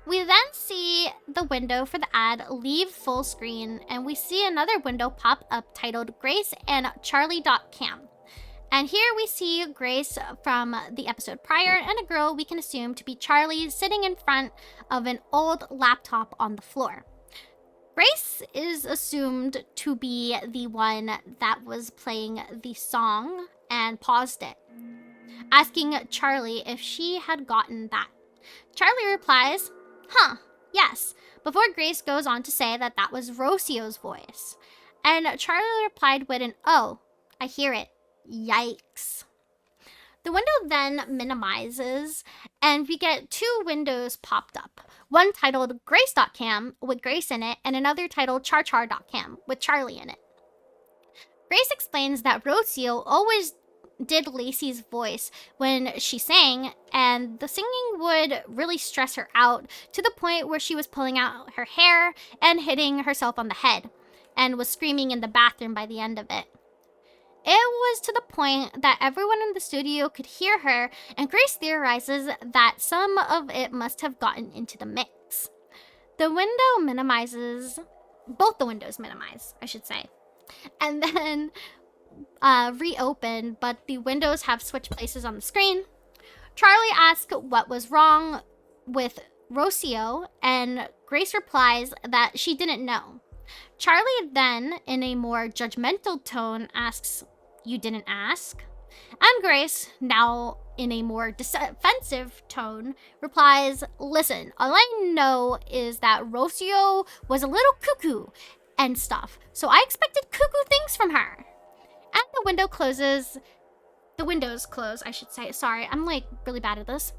We then see the window for the ad leave full screen, and we see another window pop up titled Grace and Charlie.cam. And here we see Grace from the episode prior, and a girl we can assume to be Charlie sitting in front of an old laptop on the floor. Grace is assumed to be the one that was playing the song and paused it, asking Charlie if she had gotten that. Charlie replies, Huh, yes, before Grace goes on to say that that was Rocio's voice. And Charlie replied with an, "Oh, I hear it. Yikes." The window then minimizes, and we get two windows popped up. One titled Grace.cam with Grace in it, and another titled Charchar.cam with Charlie in it. Grace explains that Rocio always did Lacey's voice when she sang, and the singing would really stress her out to the point where she was pulling out her hair and hitting herself on the head, and was screaming in the bathroom by the end of it. It was to the point that everyone in the studio could hear her, and Grace theorizes that some of it must have gotten into the mix. The window minimizes, both the windows minimize, I should say, and then reopen, but the windows have switched places on the screen. Charlie asks what was wrong with Rocio, and Grace replies that she didn't know. Charlie then, in a more judgmental tone, asks, "You didn't ask?" And Grace, now in a more defensive tone, replies, "Listen, all I know is that Rocio was a little cuckoo and stuff, so I expected cuckoo things from her." And the window closes. The windows close, I should say. Sorry, I'm like really bad at this.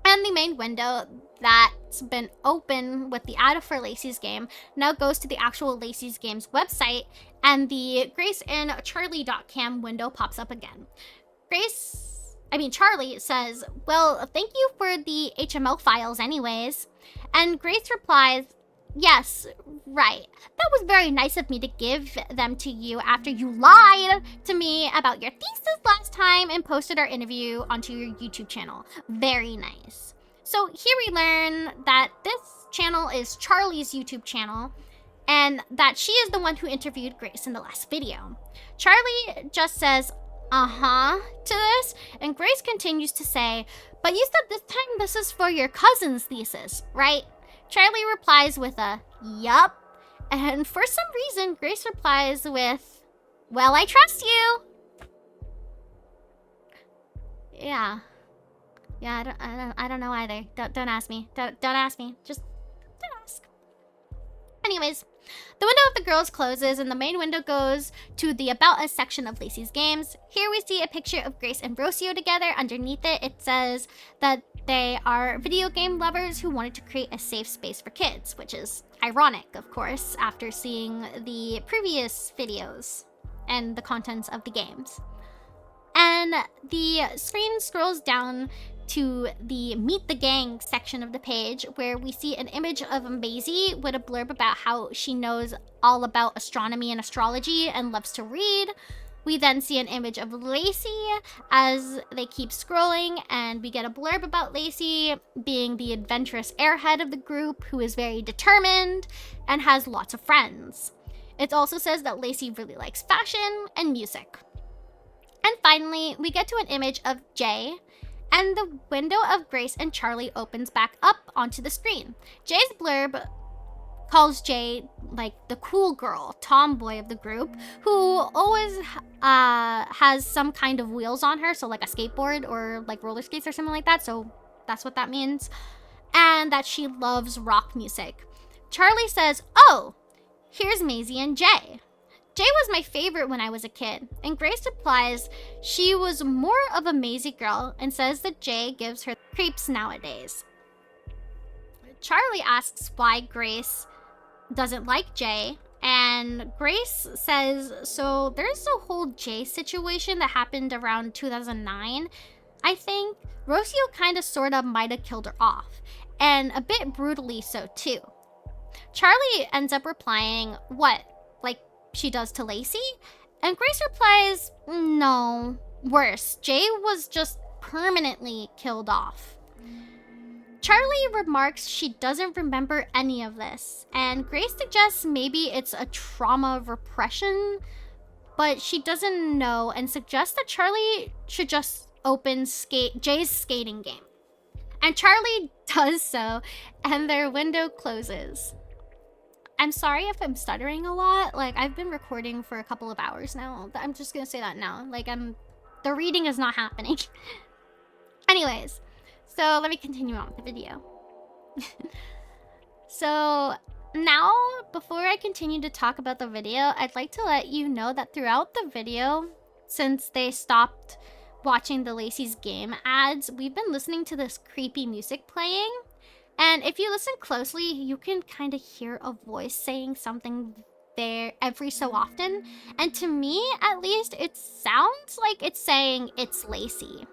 And the main window that's been open with the ad for Lacey's game now goes to the actual Lacey's game's website, and the Grace and Charlie.cam window pops up again. Charlie says, "Well, thank you for the HTML files anyways." And Grace replies, "Yes, right. That was very nice of me to give them to you after you lied to me about your thesis last time and posted our interview onto your YouTube channel. Very nice." So here we learn that this channel is Charlie's YouTube channel, and that she is the one who interviewed Grace in the last video. Charlie just says, "Uh-huh," to this, and Grace continues to say, "But you said this time this is for your cousin's thesis, right?" Charlie replies with a, "Yup." And for some reason, Grace replies with, "Well, I trust you." Yeah, I don't know either. Don't ask me. Don't ask me. Just don't ask. Anyways, the window of the girls closes, and the main window goes to the About Us section of Lacey's games. Here we see a picture of Grace and Rocio together. Underneath it, it says that they are video game lovers who wanted to create a safe space for kids, which is ironic, of course, after seeing the previous videos and the contents of the games. And the screen scrolls down to the Meet the Gang section of the page, where we see an image of Maisie with a blurb about how she knows all about astronomy and astrology and loves to read. We then see an image of Lacey as they keep scrolling, and we get a blurb about Lacey being the adventurous airhead of the group who is very determined and has lots of friends. It also says that Lacey really likes fashion and music. And finally, we get to an image of Jay, and the window of Grace and Charlie opens back up onto the screen. Jay's blurb calls Jay like the cool girl, tomboy of the group, who always has some kind of wheels on her, so like a skateboard or like roller skates or something like that, so that's what that means, and that she loves rock music. Charlie says, "Oh, here's Maisie and Jay. Jay was my favorite when I was a kid." And Grace replies she was more of a Maisie girl and says that Jay gives her creeps nowadays. Charlie asks why Grace doesn't like Jay, and Grace says, so there's a whole Jay situation that happened around 2009. I think Rocio kind of sort of might have killed her off, and a bit brutally so too. Charlie ends up replying, "What, like she does to Lacey?" And Grace replies, "No, worse. Jay was just permanently killed off." Charlie remarks she doesn't remember any of this, and Grace suggests maybe it's a trauma repression, but she doesn't know and suggests that Charlie should just open Jay's skating game. And Charlie does so, and their window closes. I'm sorry if I'm stuttering a lot. Like, I've been recording for a couple of hours now. I'm just gonna say that now. Like, the reading is not happening. Anyways, so let me continue on with the video. So now, before I continue to talk about the video, I'd like to let you know that throughout the video, since they stopped watching the Lacey's game ads, we've been listening to this creepy music playing. And if you listen closely, you can kind of hear a voice saying something there every so often. And to me, at least, it sounds like it's saying it's Lacey.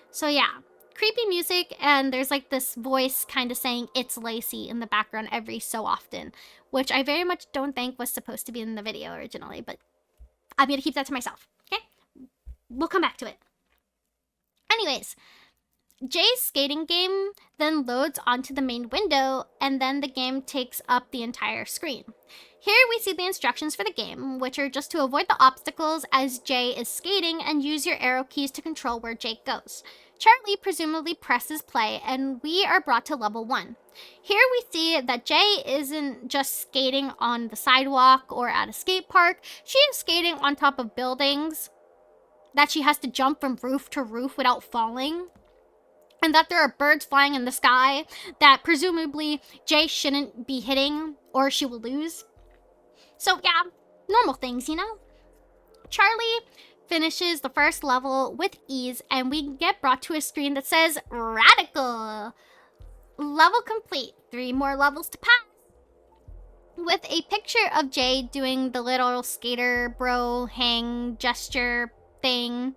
So yeah, creepy music, and there's like this voice kind of saying it's Lacey in the background every so often, which I very much don't think was supposed to be in the video originally, but I'm gonna keep that to myself, okay? We'll come back to it. Anyways, Jay's skating game then loads onto the main window, and then the game takes up the entire screen. Here we see the instructions for the game, which are just to avoid the obstacles as Jay is skating and use your arrow keys to control where Jay goes. Charlie presumably presses play, and we are brought to level 1. Here we see that Jay isn't just skating on the sidewalk or at a skate park, she is skating on top of buildings that she has to jump from roof to roof without falling. And that there are birds flying in the sky that presumably Jay shouldn't be hitting or she will lose. So yeah, normal things, you know? Charlie finishes the first level with ease, and we get brought to a screen that says Radical. Level complete. 3 more levels to pass. With a picture of Jay doing the little skater bro hang gesture thing.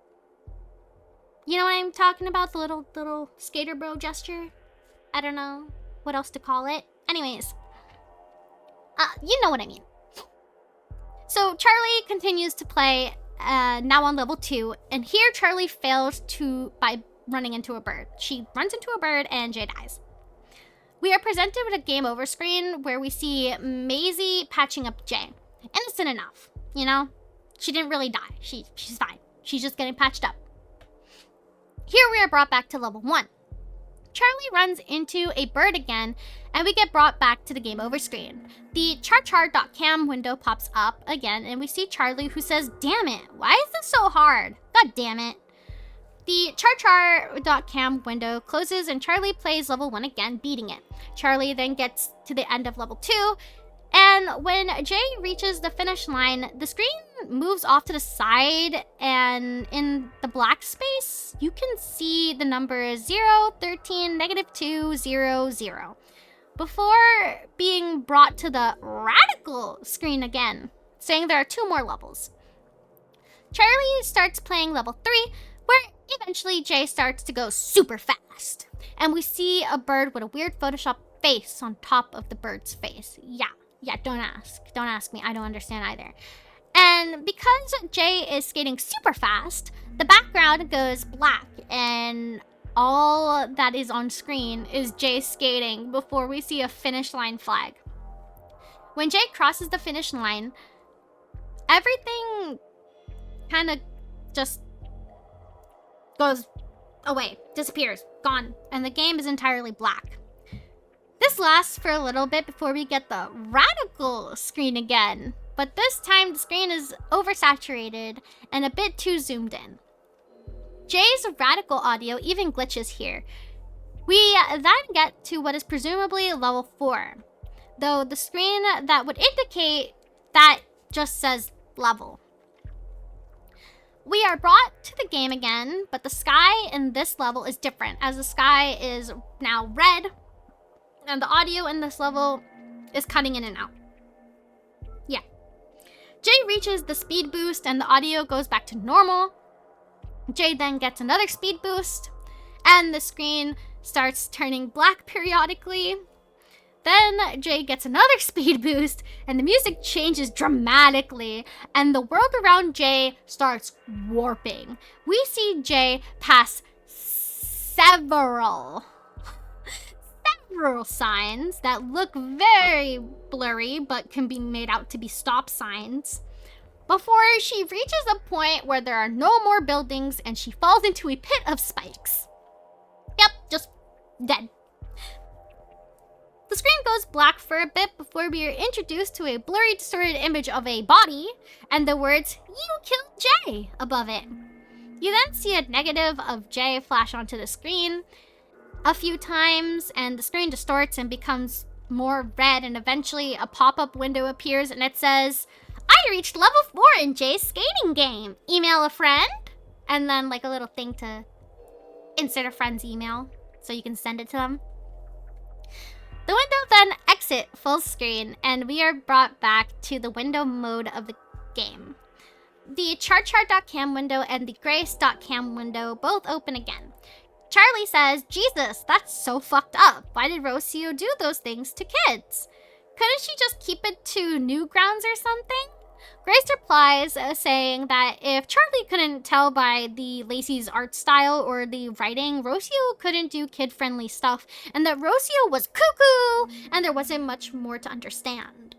You know what I'm talking about? The little skater bro gesture? I don't know what else to call it. Anyways, you know what I mean. So Charlie continues to play, now on level 2, and here Charlie fails by running into a bird. She runs into a bird and Jay dies. We are presented with a game over screen where we see Maisie patching up Jay. Innocent enough, you know? She didn't really die. She's fine. She's just getting patched up. Here we are brought back to level 1. Charlie runs into a bird again, and we get brought back to the game over screen. The charchar.cam window pops up again, and we see Charlie, who says, "Damn it, why is this so hard? God damn it." The charchar.cam window closes, and Charlie plays level 1 again, beating it. Charlie then gets to the end of level 2, and when Jay reaches the finish line, the screen moves off to the side, and in the black space, you can see the numbers 0, 13, -2, 0, 0. Before being brought to the Radical screen again, saying there are 2 more levels. Charlie starts playing level 3, where eventually Jay starts to go super fast. And we see a bird with a weird Photoshop face on top of the bird's face. Yeah, don't ask. Don't ask me. I don't understand either. And because Jay is skating super fast, the background goes black, and all that is on screen is Jay skating before we see a finish line flag. When Jay crosses the finish line, everything kind of just goes away, disappears, gone, and the game is entirely black. This lasts for a little bit before we get the Radical screen again, but this time the screen is oversaturated and a bit too zoomed in. Jay's Radical audio even glitches here. We then get to what is presumably level 4, though the screen that would indicate that just says level. We are brought to the game again, but the sky in this level is different, as the sky is now red, and the audio in this level is cutting in and out. Yeah. Jay reaches the speed boost, and the audio goes back to normal. Jay then gets another speed boost, and the screen starts turning black periodically. Then Jay gets another speed boost, and the music changes dramatically, and the world around Jay starts warping. We see Jay pass several signs that look very blurry but can be made out to be stop signs, before she reaches a point where there are no more buildings and she falls into a pit of spikes. Yep, just dead. The screen goes black for a bit before we are introduced to a blurry, distorted image of a body and the words, "You killed Jay," above it. You then see a negative of Jay flash onto the screen a few times, and the screen distorts and becomes more red, and eventually a pop-up window appears and it says, I reached level 4 in Jay's skating game. Email a friend? And then like a little thing to insert a friend's email so you can send it to them. The window then exit full screen and we are brought back to the window mode of the game. The chart.cam window and the grace.cam window both open again. Charlie says, Jesus, that's so fucked up. Why did Rocio do those things to kids? Couldn't she just keep it to Newgrounds or something? Grace replies saying that if Charlie couldn't tell by the Lacey's art style or the writing, Rocio couldn't do kid-friendly stuff, and that Rocio was cuckoo, and there wasn't much more to understand.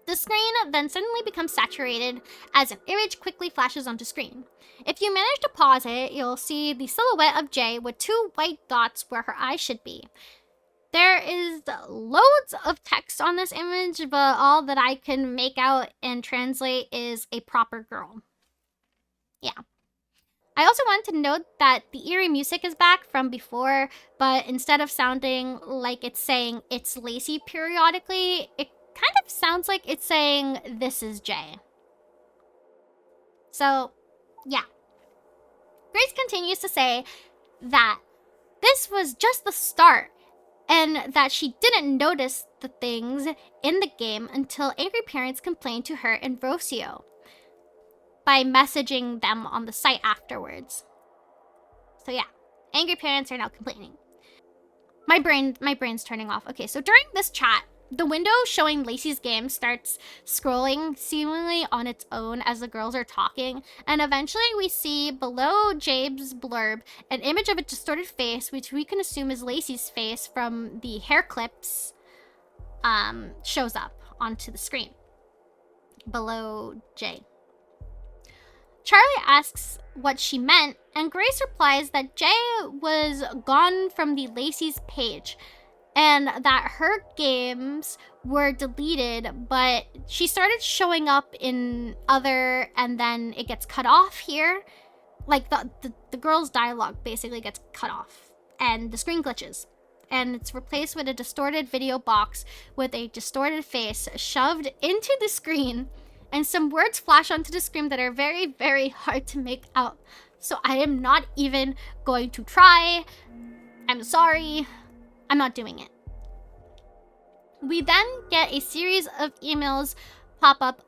The screen then suddenly becomes saturated as an image quickly flashes onto screen. If you manage to pause it, you'll see the silhouette of Jay with 2 white dots where her eyes should be. There is loads of text on this image, but all that I can make out and translate is a proper girl. Yeah. I also want to note that the eerie music is back from before, but instead of sounding like it's saying it's Lacey periodically, it kind of sounds like it's saying this is Jay. So, yeah. Grace continues to say that this was just the start and that she didn't notice the things in the game until angry parents complained to her and Rocio by messaging them on the site afterwards. So yeah, angry parents are now complaining. My brain's turning off. Okay, so during this chat, the window showing Lacey's game starts scrolling seemingly on its own as the girls are talking, and eventually we see below Jabe's blurb an image of a distorted face, which we can assume is Lacey's face from the hair clips, shows up onto the screen below Jay. Charlie asks what she meant, and Grace replies that Jay was gone from the Lacey's page, and that her games were deleted, but she started showing up in other, and then it gets cut off here. Like, the girl's dialogue basically gets cut off, and the screen glitches. And it's replaced with a distorted video box with a distorted face shoved into the screen, and some words flash onto the screen that are very, very hard to make out. So I am not even going to try. I'm sorry. I'm not doing it. We then get a series of emails pop up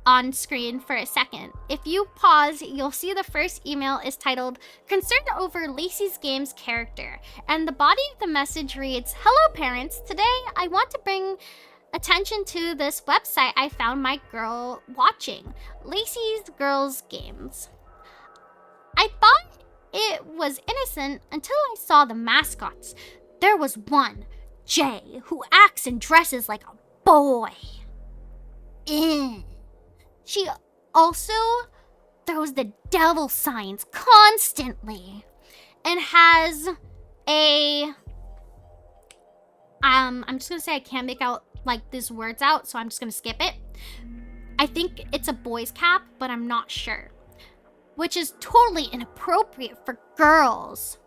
on screen for a second. If you pause, you'll see the first email is titled, Concerned over Lacey's Game's character. And the body of the message reads, Hello parents, today I want to bring attention to this website I found my girl watching, Lacey's Girls Games. I thought it was innocent until I saw the mascots. There was one, Jay, who acts and dresses like a boy. She also throws the devil signs constantly and has a I'm just gonna say I can't make out like these words out, so I'm just gonna skip it. I think it's a boy's cap, but I'm not sure, which is totally inappropriate for girls.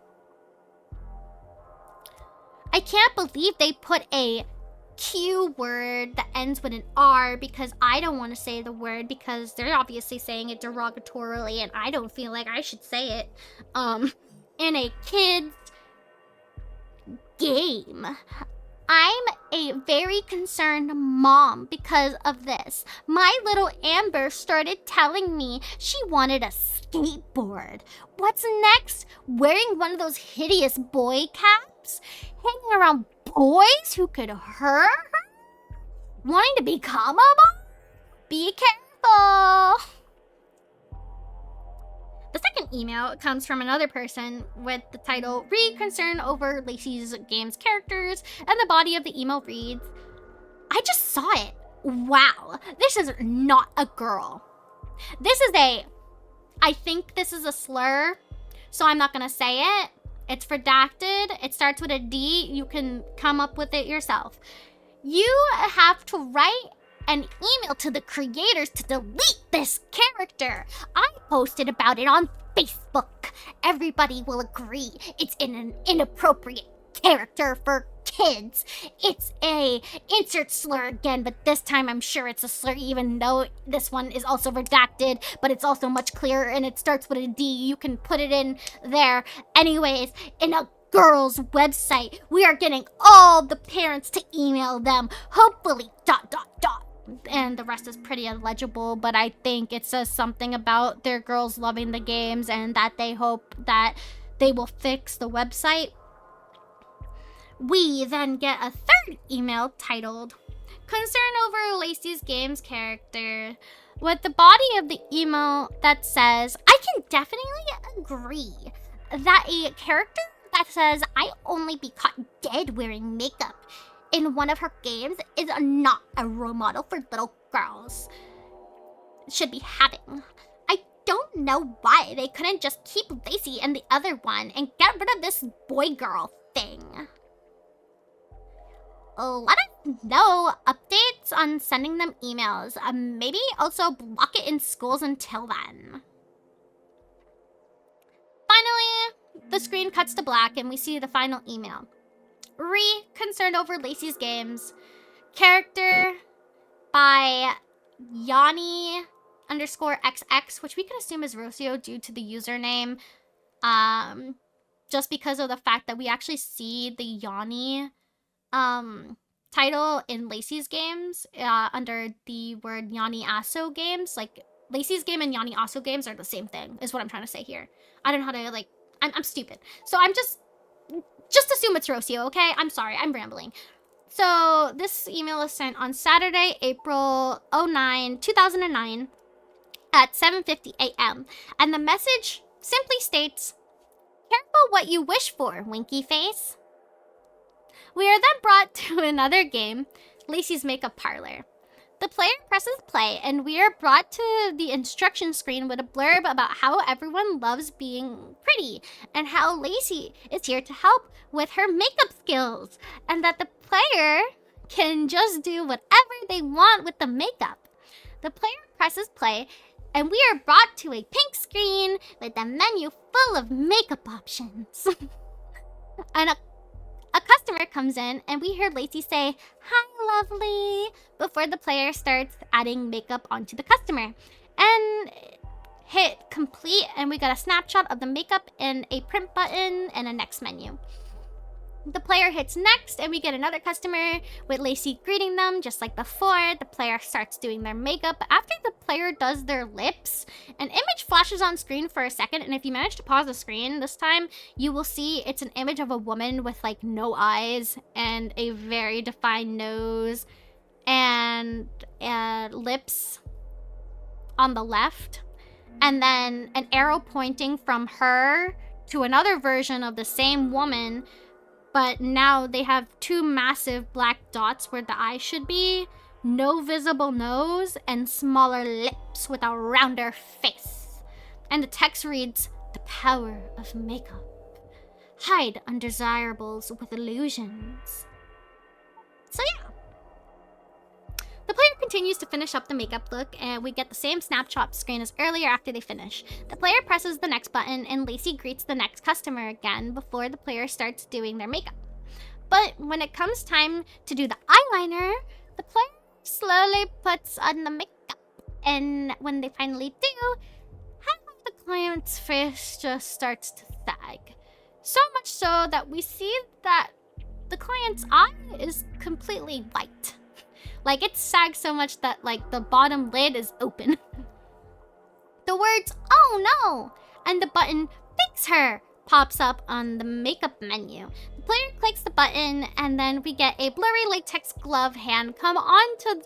I can't believe they put a Q word that ends with an R because I don't want to say the word because they're obviously saying it derogatorily and I don't feel like I should say it in a kid's game. I'm a very concerned mom because of this. My little Amber started telling me she wanted a skateboard. What's next? Wearing one of those hideous boy caps? Hanging around boys who could hurt her? Wanting to become a mom? Be careful! The second email comes from another person with the title, Read Concern Over Lacey's Game's Characters, and the body of the email reads, I just saw it. Wow, this is not a girl. This is I think this is a slur, so I'm not gonna say it. It's redacted. It starts with a D. You can come up with it yourself. You have to write an email to the creators to delete this character. I posted about it on Facebook. Everybody will agree it's an inappropriate character for kids. It's a insert slur again, but this time I'm sure it's a slur, even though this one is also redacted, but it's also much clearer and it starts with a D. You can put it in there. Anyways, in a girl's website, we are getting all the parents to email them, hopefully, ... And the rest is pretty illegible, but I think it says something about their girls loving the games and that they hope that they will fix the website. We then get a third email titled Concern over Lacey's Games character, with the body of the email that says, I can definitely agree that a character that says I only be caught dead wearing makeup in one of her games is not a role model for little girls should be having. I don't know why they couldn't just keep Lacey and the other one and get rid of this boy-girl thing. Let us know updates on sending them emails. Maybe also block it in schools until then. Finally, the screen cuts to black and we see the final email. Concerned over Lacey's games. Character by Yanni_XX, which we can assume is Rocio due to the username. Just because of the fact that we actually see the Yanni title in Lacey's games under the word Yanni Aso games. Like, Lacey's game and Yanni Aso games are the same thing, is what I'm trying to say here. I don't know how to, like, I'm stupid. So I'm just assume it's Rocio, okay? I'm sorry, I'm rambling. So this email is sent on Saturday, April 9, 2009 at 7:50 a.m. And the message simply states, careful what you wish for, winky face. We are then brought to another game, Lacey's Makeup Parlor. The player presses play, and we are brought to the instruction screen with a blurb about how everyone loves being pretty, and how Lacey is here to help with her makeup skills, and that the player can just do whatever they want with the makeup. The player presses play, and we are brought to a pink screen with a menu full of makeup options. And a customer comes in, and we hear Lacey say, "Hi, lovely," before the player starts adding makeup onto the customer. And hit complete, and we got a snapshot of the makeup and a print button and a next menu. The player hits next, and we get another customer with Lacey greeting them just like before. The player starts doing their makeup. After the player does their lips, an image flashes on screen for a second, and if you manage to pause the screen this time, you will see it's an image of a woman with like no eyes and a very defined nose and lips on the left, and then an arrow pointing from her to another version of the same woman. But now they have two massive black dots where the eyes should be, no visible nose, and smaller lips with a rounder face. And the text reads, "The power of makeup. Hide undesirables with illusions." So yeah. The player continues to finish up the makeup look, and we get the same snapshot screen as earlier after they finish. The player presses the next button, and Lacey greets the next customer again before the player starts doing their makeup. But when it comes time to do the eyeliner, the player slowly puts on the makeup, and when they finally do, half of the client's face just starts to sag. So much so that we see that the client's eye is completely white. Like, it sags so much that, like, the bottom lid is open. The words, "Oh no," and the button, "Fix her," pops up on the makeup menu. The player clicks the button, and then we get a blurry latex glove hand come onto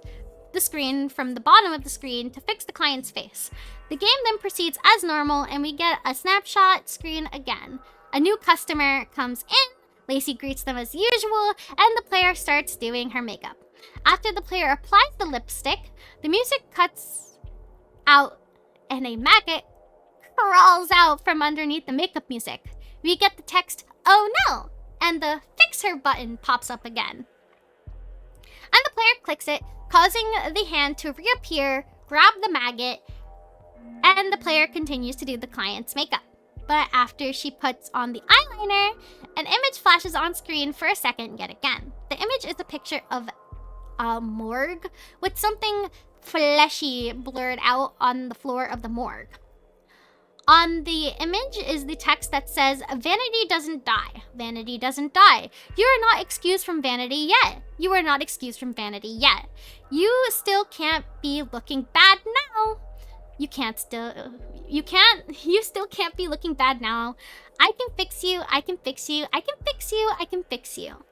the screen from the bottom of the screen to fix the client's face. The game then proceeds as normal, and we get a snapshot screen again. A new customer comes in, Lacey greets them as usual, and the player starts doing her makeup. After the player applies the lipstick, the music cuts out and a maggot crawls out from underneath the makeup music. We get the text, "Oh no," and the "Fix her" button pops up again. And the player clicks it, causing the hand to reappear, grab the maggot, and the player continues to do the client's makeup. But after she puts on the eyeliner, an image flashes on screen for a second yet again. The image is a picture of a morgue with something fleshy blurred out on the floor of the morgue. On the image is the text that says, "Vanity doesn't die. Vanity doesn't die. You are not excused from vanity yet. You are not excused from vanity yet. You still can't be looking bad now. You still can't be looking bad now. I can fix you. I can fix you. I can fix you. I can fix you."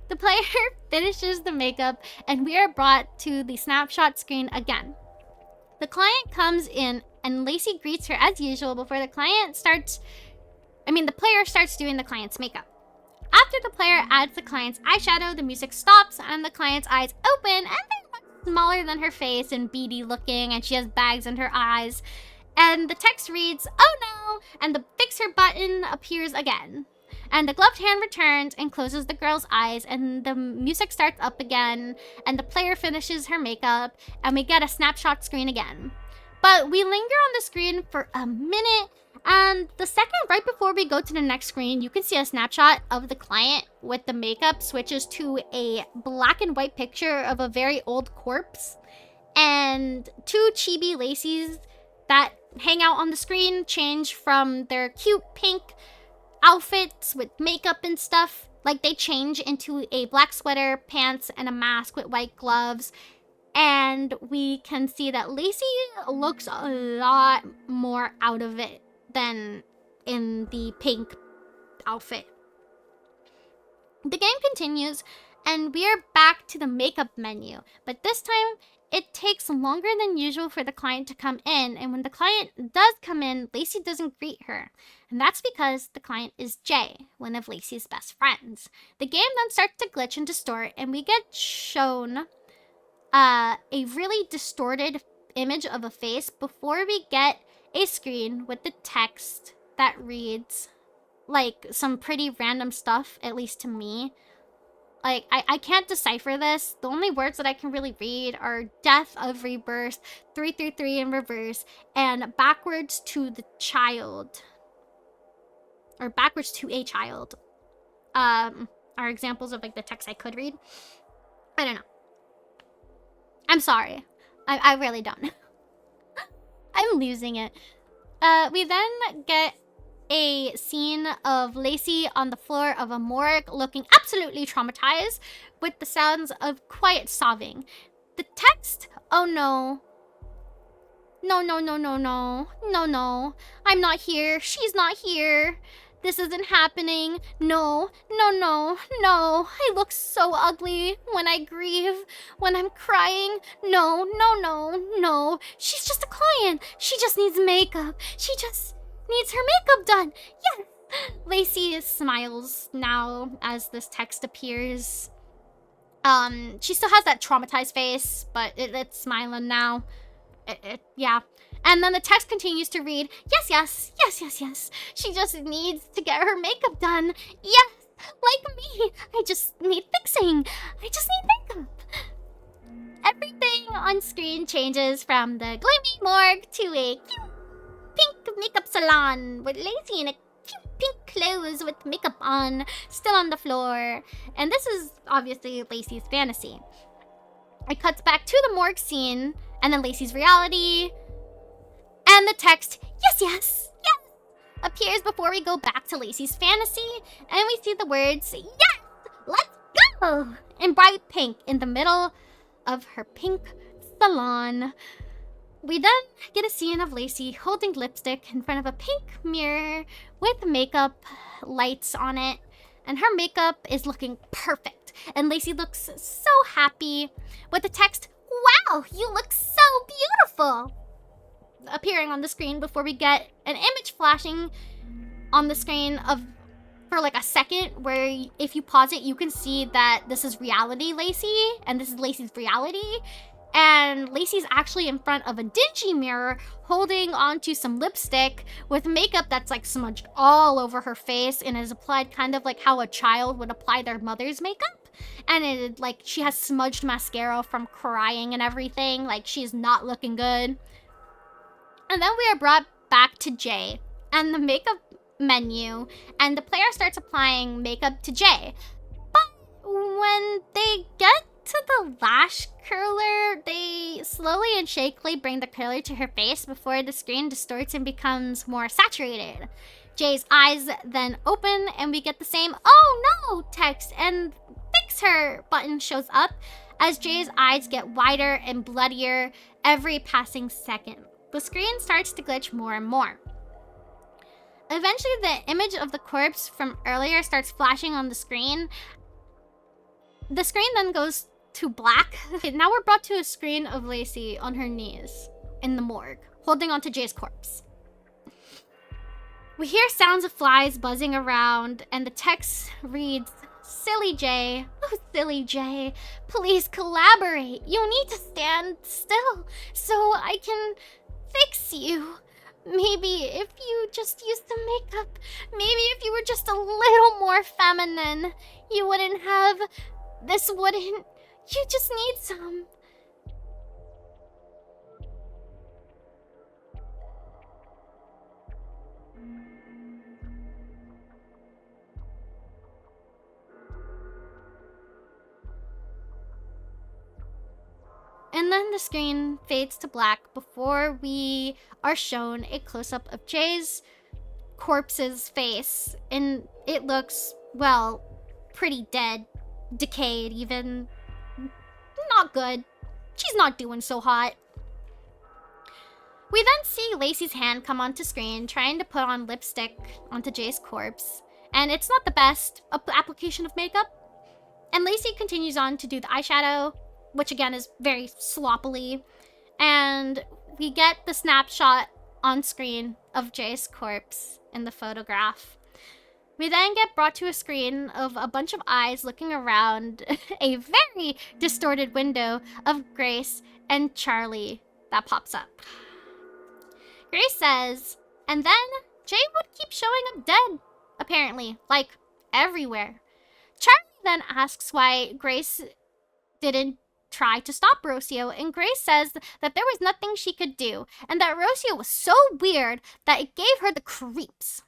The player finishes the makeup and we are brought to the snapshot screen again. The client comes in and Lacey greets her as usual before the player starts doing the client's makeup. After the player adds the client's eyeshadow, the music stops and the client's eyes open and they're much smaller than her face and beady looking, and she has bags in her eyes. And the text reads, "Oh no," and the fix her button appears again. And the gloved hand returns and closes the girl's eyes, and the music starts up again, and the player finishes her makeup, and we get a snapshot screen again. But we linger on the screen for a minute, and the second right before we go to the next screen, you can see a snapshot of the client with the makeup switches to a black and white picture of a very old corpse, and two chibi Lacey's that hang out on the screen change from their cute pink outfits with makeup and stuff. Like, they change into a black sweater, pants, and a mask with white gloves. And we can see that Lacey looks a lot more out of it than in the pink outfit. The game continues, and we are back to the makeup menu. But this time, it takes longer than usual for the client to come in. And when the client does come in, Lacey doesn't greet her. And that's because the client is Jay, one of Lacey's best friends. The game then starts to glitch and distort, and we get shown a really distorted image of a face before we get a screen with the text that reads like some pretty random stuff, at least to me. Like, I can't decipher this. The only words that I can really read are "death of rebirth," 333 in reverse, and "backwards to the child." Or "backwards to a child." Are examples of like the text I could read. I don't know. I'm sorry. I really don't know. I'm losing it. We then get a scene of Lacey on the floor of a morgue looking absolutely traumatized with the sounds of quiet sobbing. The text, "Oh no. No, no, no, no, no. No, no. I'm not here. She's not here. This isn't happening. No, no, no, no. I look so ugly when I grieve, when I'm crying. No, no, no, no. She's just a client. She just needs makeup. She just needs her makeup done. Yes." Lacey smiles now as this text appears. She still has that traumatized face, but it's smiling now. Yeah. And then the text continues to read, "Yes, yes, yes, yes, yes. She just needs to get her makeup done. Yes, like me. I just need fixing. I just need makeup." Everything on screen changes from the gloomy morgue to a cute pink makeup salon with Lacey in a cute pink clothes with makeup on, still on the floor. And this is obviously Lacey's fantasy. It cuts back to the morgue scene, and then Lacey's reality. And the text, "Yes, yes, yes," appears before we go back to Lacey's fantasy, and we see the words, "Yes, let's go," in bright pink in the middle of her pink salon. We then get a scene of Lacey holding lipstick in front of a pink mirror with makeup lights on it, and her makeup is looking perfect, and Lacey looks so happy with the text, "Wow, you look so beautiful," appearing on the screen before we get an image flashing on the screen for like a second, where if you pause it, you can see that this is reality Lacey, and this is Lacey's reality. And Lacey's actually in front of a dingy mirror holding onto some lipstick with makeup that's like smudged all over her face and is applied kind of like how a child would apply their mother's makeup. And it like she has smudged mascara from crying and everything. Like, she's not looking good. And then we are brought back to Jay and the makeup menu, and the player starts applying makeup to Jay. But when they get to the lash curler, they slowly and shakily bring the curler to her face before the screen distorts and becomes more saturated. Jay's eyes then open and we get the same "oh no" text, and "fix her" button shows up as Jay's eyes get wider and bloodier every passing second. The screen starts to glitch more and more. Eventually, the image of the corpse from earlier starts flashing on the screen. The screen then goes to black. Now we're brought to a screen of Lacey on her knees in the morgue, holding onto Jay's corpse. We hear sounds of flies buzzing around, and the text reads, "Silly Jay, oh silly Jay, please collaborate. You need to stand still so I can fix you. Maybe if you just used some makeup, maybe if you were just a little more feminine, you wouldn't have, this wouldn't, you just need some." And then the screen fades to black before we are shown a close-up of Jay's corpse's face. And it looks, well, pretty dead, decayed even. Not good. She's not doing so hot. We then see Lacey's hand come onto screen, trying to put on lipstick onto Jay's corpse. And it's not the best application of makeup. And Lacey continues on to do the eyeshadow, which again is very sloppily. And we get the snapshot on screen of Jay's corpse in the photograph. We then get brought to a screen of a bunch of eyes looking around a very distorted window of Grace and Charlie that pops up. Grace says, and then Jay would keep showing up dead, apparently, like everywhere. Charlie then asks why Grace didn't try to stop Rocio, and Grace says that there was nothing she could do, and that Rocio was so weird that it gave her the creeps.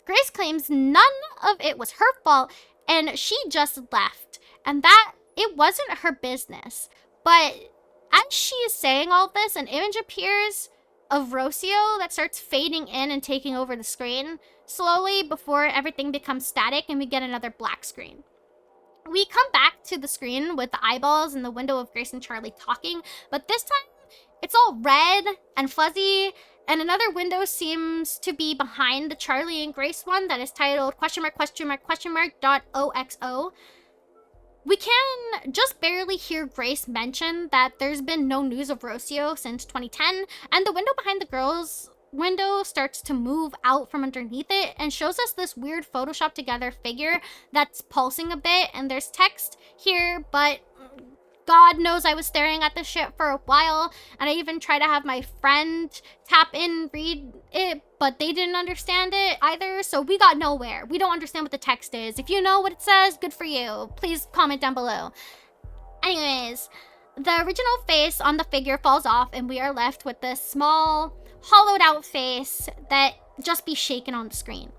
Grace claims none of it was her fault, and she just left, and that it wasn't her business. But as she is saying all this, an image appears of Rocio that starts fading in and taking over the screen slowly before everything becomes static and we get another black screen. We come back to the screen with the eyeballs and the window of Grace and Charlie talking, but this time it's all red and fuzzy, and another window seems to be behind the Charlie and Grace one that is titled .oxo. We can just barely hear Grace mention that there's been no news of Rocio since 2010, and the window behind the girls' window starts to move out from underneath it and shows us this weird Photoshop together figure that's pulsing a bit, and there's text here, but God knows I was staring at this shit for a while, and I even tried to have my friend tap in, read it, but they didn't understand it either, so we got nowhere. We don't understand what the text is. If you know what it says, good for you. Please comment down below. Anyways, the original face on the figure falls off, and we are left with this small, hollowed out face that just be shaken on the screen.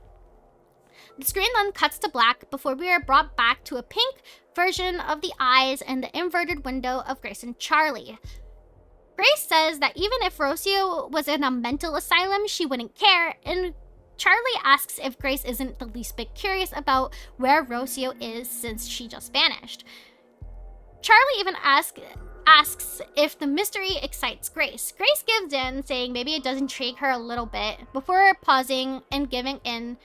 The screen then cuts to black before we are brought back to a pink version of the eyes and the inverted window of Grace and Charlie. Grace says that even if Rocio was in a mental asylum, she wouldn't care, and Charlie asks if Grace isn't the least bit curious about where Rocio is since she just vanished. Charlie even asks if the mystery excites Grace. Grace gives in, saying maybe it does intrigue her a little bit, before pausing and giving in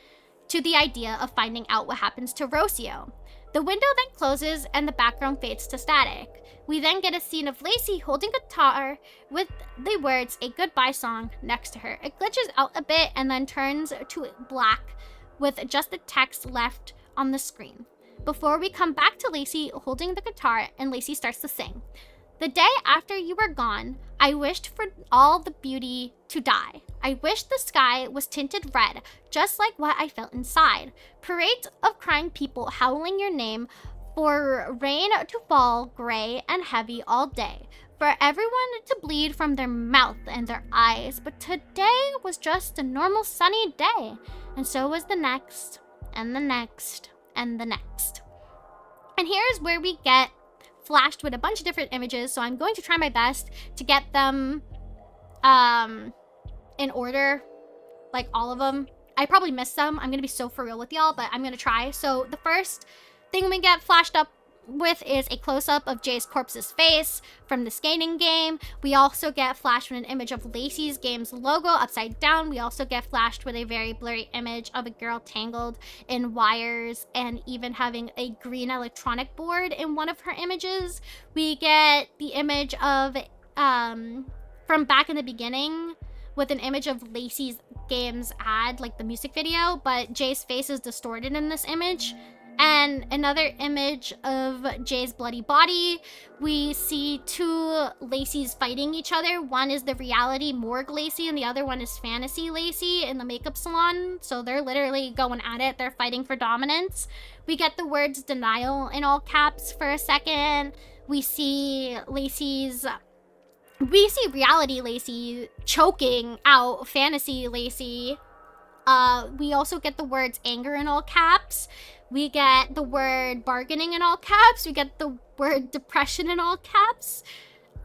to the idea of finding out what happens to Rocio. The window then closes and the background fades to static. We then get a scene of Lacey holding a guitar with the words "A Goodbye Song" next to her. It glitches out a bit and then turns to black with just the text left on the screen. Before we come back to Lacey holding the guitar, and Lacey starts to sing. "The day after you were gone, I wished for all the beauty to die. I wished the sky was tinted red, just like what I felt inside. Parades of crying people howling your name, for rain to fall gray and heavy all day. for everyone to bleed from their mouth and their eyes, but today was just a normal sunny day, and so was the next, and the next, and the next. And here's where we get flashed with a bunch of different images, so I'm going to try my best to get them in order, like all of them. I probably missed some. I'm gonna be so for real with y'all, but I'm gonna try. So the first thing we get flashed up with is a close-up of Jay's corpse's face from the skating game. We also get flashed with an image of Lacey's game's logo upside down. We also get flashed with a very blurry image of a girl tangled in wires and even having a green electronic board in one of her images. We get the image of from back in the beginning with an image of Lacey's game's ad, like the music video, but Jay's face is distorted in this image. And another image of Jay's bloody body. We see two Lacey's fighting each other. One is the reality morgue Lacey and the other one is fantasy Lacey in the makeup salon. So they're literally going at it. They're fighting for dominance. We get the words denial in all caps for a second. We see reality Lacey choking out fantasy Lacey. We also get the words anger in all caps. We get the word bargaining in all caps. We get the word depression in all caps.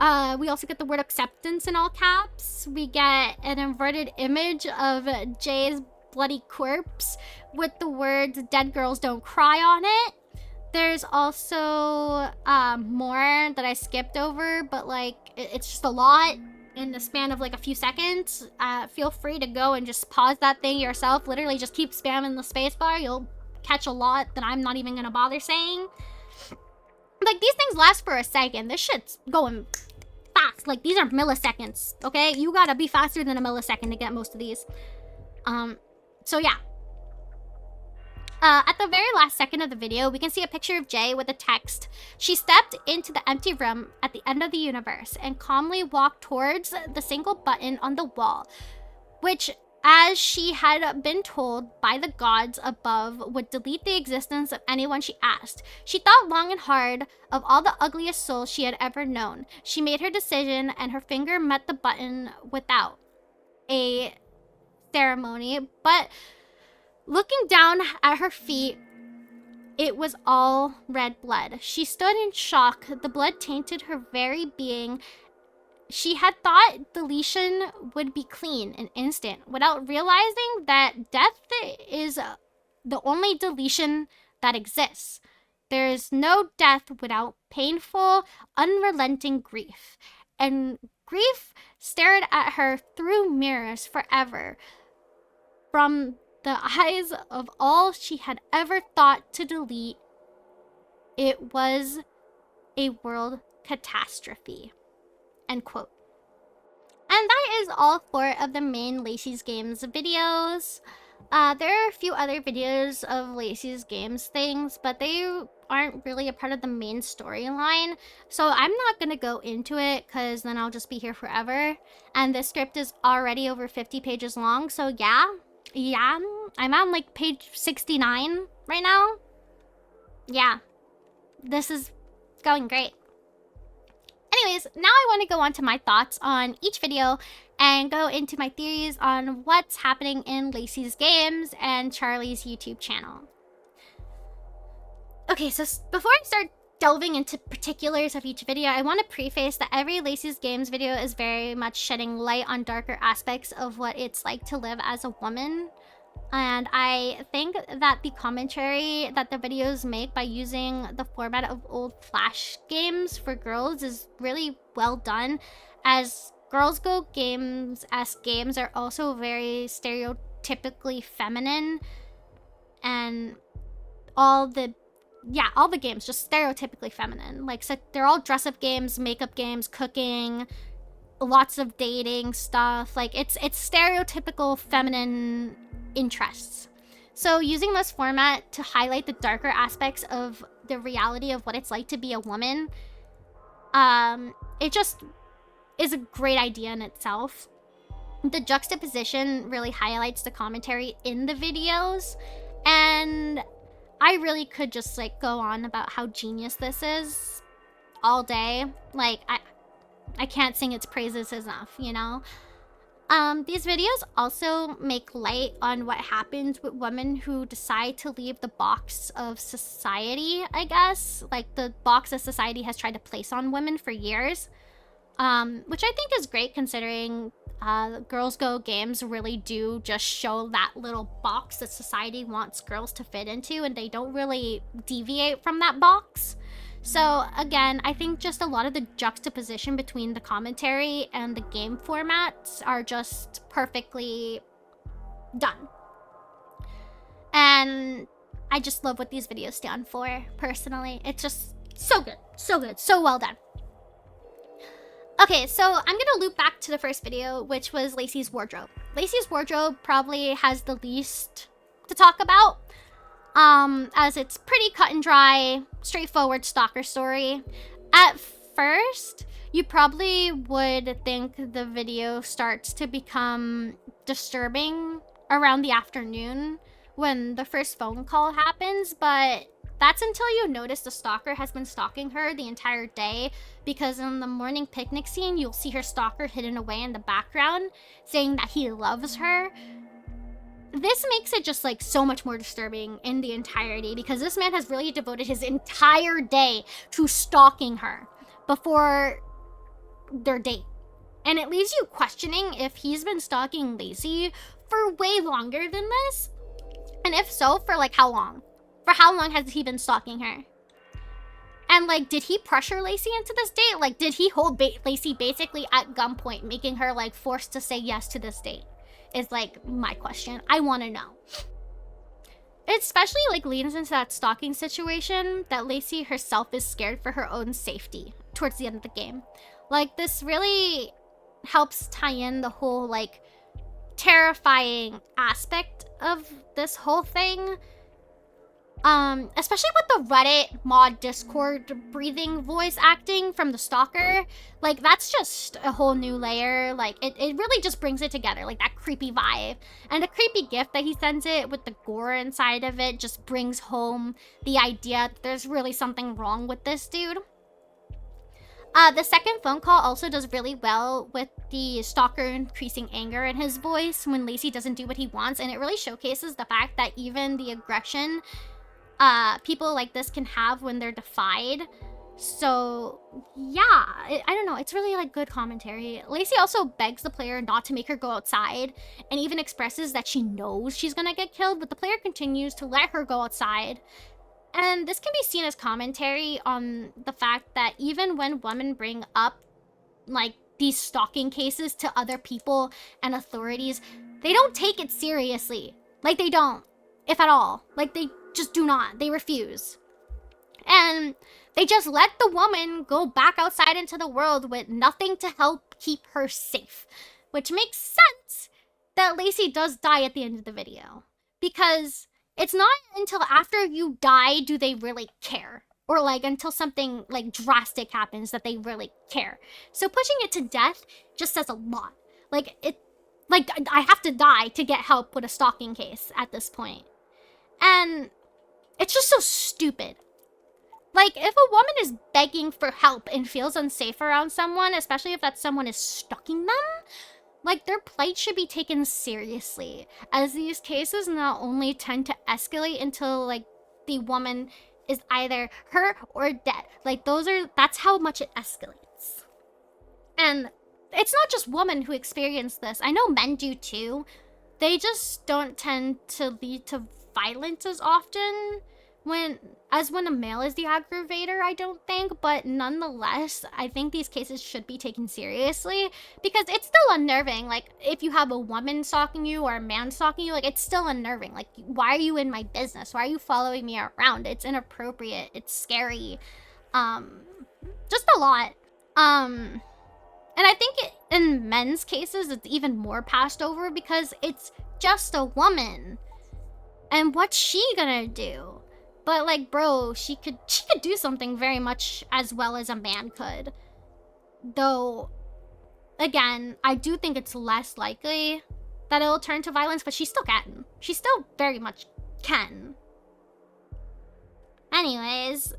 We also get the word acceptance in all caps. We get an inverted image of Jay's bloody corpse with the words dead girls don't cry on it. There's also more that I skipped over, but like it's just a lot in the span of like a few seconds. Feel free to go and just pause that thing yourself. Literally just keep spamming the spacebar. You'll catch a lot that I'm not even gonna bother saying. Like, these things last for a second. This shit's going fast. Like, these are milliseconds, okay? You gotta be faster than a millisecond to get most of these. So yeah. At the very last second of the video, we can see a picture of Jay with a text. She stepped into the empty room at the end of the universe and calmly walked towards the single button on the wall, which, as she had been told by the gods above, would delete the existence of anyone she asked. She thought long and hard of all the ugliest souls she had ever known. She made her decision, and her finger met the button without a ceremony. But looking down at her feet, it was all red blood. She stood in shock. The blood tainted her very being. She had thought deletion would be clean and instant, without realizing that death is the only deletion that exists. There is no death without painful, unrelenting grief. And grief stared at her through mirrors forever, from the eyes of all she had ever thought to delete. It was a world catastrophe. End quote. And that is all 4 of the main Lacey's Games videos. There are a few other videos of Lacey's Games things, but they aren't really a part of the main storyline. So I'm not going to go into it because then I'll just be here forever. And the script is already over 50 pages long. So yeah, I'm on like page 69 right now. Yeah, this is going great. Anyways, now I want to go on to my thoughts on each video and go into my theories on what's happening in Lacey's Games and Charlie's YouTube channel. Okay, so before I start delving into particulars of each video, I want to preface that every Lacey's Games video is very much shedding light on darker aspects of what it's like to live as a woman. And I think that the commentary that the videos make by using the format of old Flash games for girls is really well done, as Girls Go Games-esque games are also very stereotypically feminine, and all the games just stereotypically feminine. Like, so they're all dress-up games, makeup games, cooking, lots of dating stuff. Like, it's stereotypical feminine interests. So using this format to highlight the darker aspects of the reality of what it's like to be a woman, it just is a great idea in itself. The juxtaposition really highlights the commentary in the videos, and I really could just like go on about how genius this is all day. Like, I can't sing its praises enough, you know? These videos also make light on what happens with women who decide to leave the box of society, I guess. Like the box that society has tried to place on women for years. Which I think is great considering Girls Go games really do just show that little box that society wants girls to fit into, and they don't really deviate from that box. So again, I think just a lot of the juxtaposition between the commentary and the game formats are just perfectly done. And I just love what these videos stand for, personally. It's just so good, so well done. Okay, so I'm gonna loop back to the first video, which was Lacey's wardrobe. Lacey's wardrobe probably has the least to talk about, as it's pretty cut and dry, straightforward stalker story. At first, you probably would think the video starts to become disturbing around the afternoon when the first phone call happens, but that's until you notice the stalker has been stalking her the entire day, because in the morning picnic scene, you'll see her stalker hidden away in the background, saying that he loves her. This makes it just like so much more disturbing in the entirety, because this man has really devoted his entire day to stalking her before their date. And it leaves you questioning if he's been stalking Lacey for way longer than this. And if so, for like how long? For how long has he been stalking her? And like, did he pressure Lacey into this date? Like, did he hold Lacey basically at gunpoint, making her like forced to say yes to this date? Is like my question. I want to know. It especially like leans into that stalking situation that Lacey herself is scared for her own safety towards the end of the game. Like, this really helps tie in the whole like terrifying aspect of this whole thing. Especially with the Reddit mod Discord breathing voice acting from the stalker. Like, that's just a whole new layer. Like, it really just brings it together, like that creepy vibe. And the creepy gift that he sends it with the gore inside of it just brings home the idea that there's really something wrong with this dude. The second phone call also does really well with the stalker increasing anger in his voice when Lacey doesn't do what he wants, and it really showcases the fact that even the aggression people like this can have when they're defied. So yeah, I don't know, it's really like good commentary. Lacey also begs the player not to make her go outside, and even expresses that she knows she's gonna get killed, but the player continues to let her go outside. And this can be seen as commentary on the fact that even when women bring up like these stalking cases to other people and authorities, they don't take it seriously. Like, they don't, if at all. Like, they just do not. They refuse. And they just let the woman go back outside into the world with nothing to help keep her safe. Which makes sense that Lacey does die at the end of the video. Because it's not until after you die do they really care. Or like until something like drastic happens that they really care. So pushing it to death just says a lot. Like, I have to die to get help with a stalking case at this point. And it's just so stupid. Like, if a woman is begging for help and feels unsafe around someone, especially if that someone is stalking them, like, their plight should be taken seriously, as these cases not only tend to escalate until like the woman is either hurt or dead. Like, that's how much it escalates. And it's not just women who experience this. I know men do too. They just don't tend to lead to violence as often when a male is the aggravator, I don't think. But nonetheless, I think these cases should be taken seriously, because it's still unnerving. Like, if you have a woman stalking you or a man stalking you, like, it's still unnerving. Like, why are you in my business? Why are you following me around? It's inappropriate. It's scary. Just a lot. And I think in men's cases, it's even more passed over because it's just a woman. And what's she gonna do? But like, bro, she could do something very much as well as a man could. Though, again, I do think it's less likely that it'll turn to violence, but she still can. She still very much can. Anyways,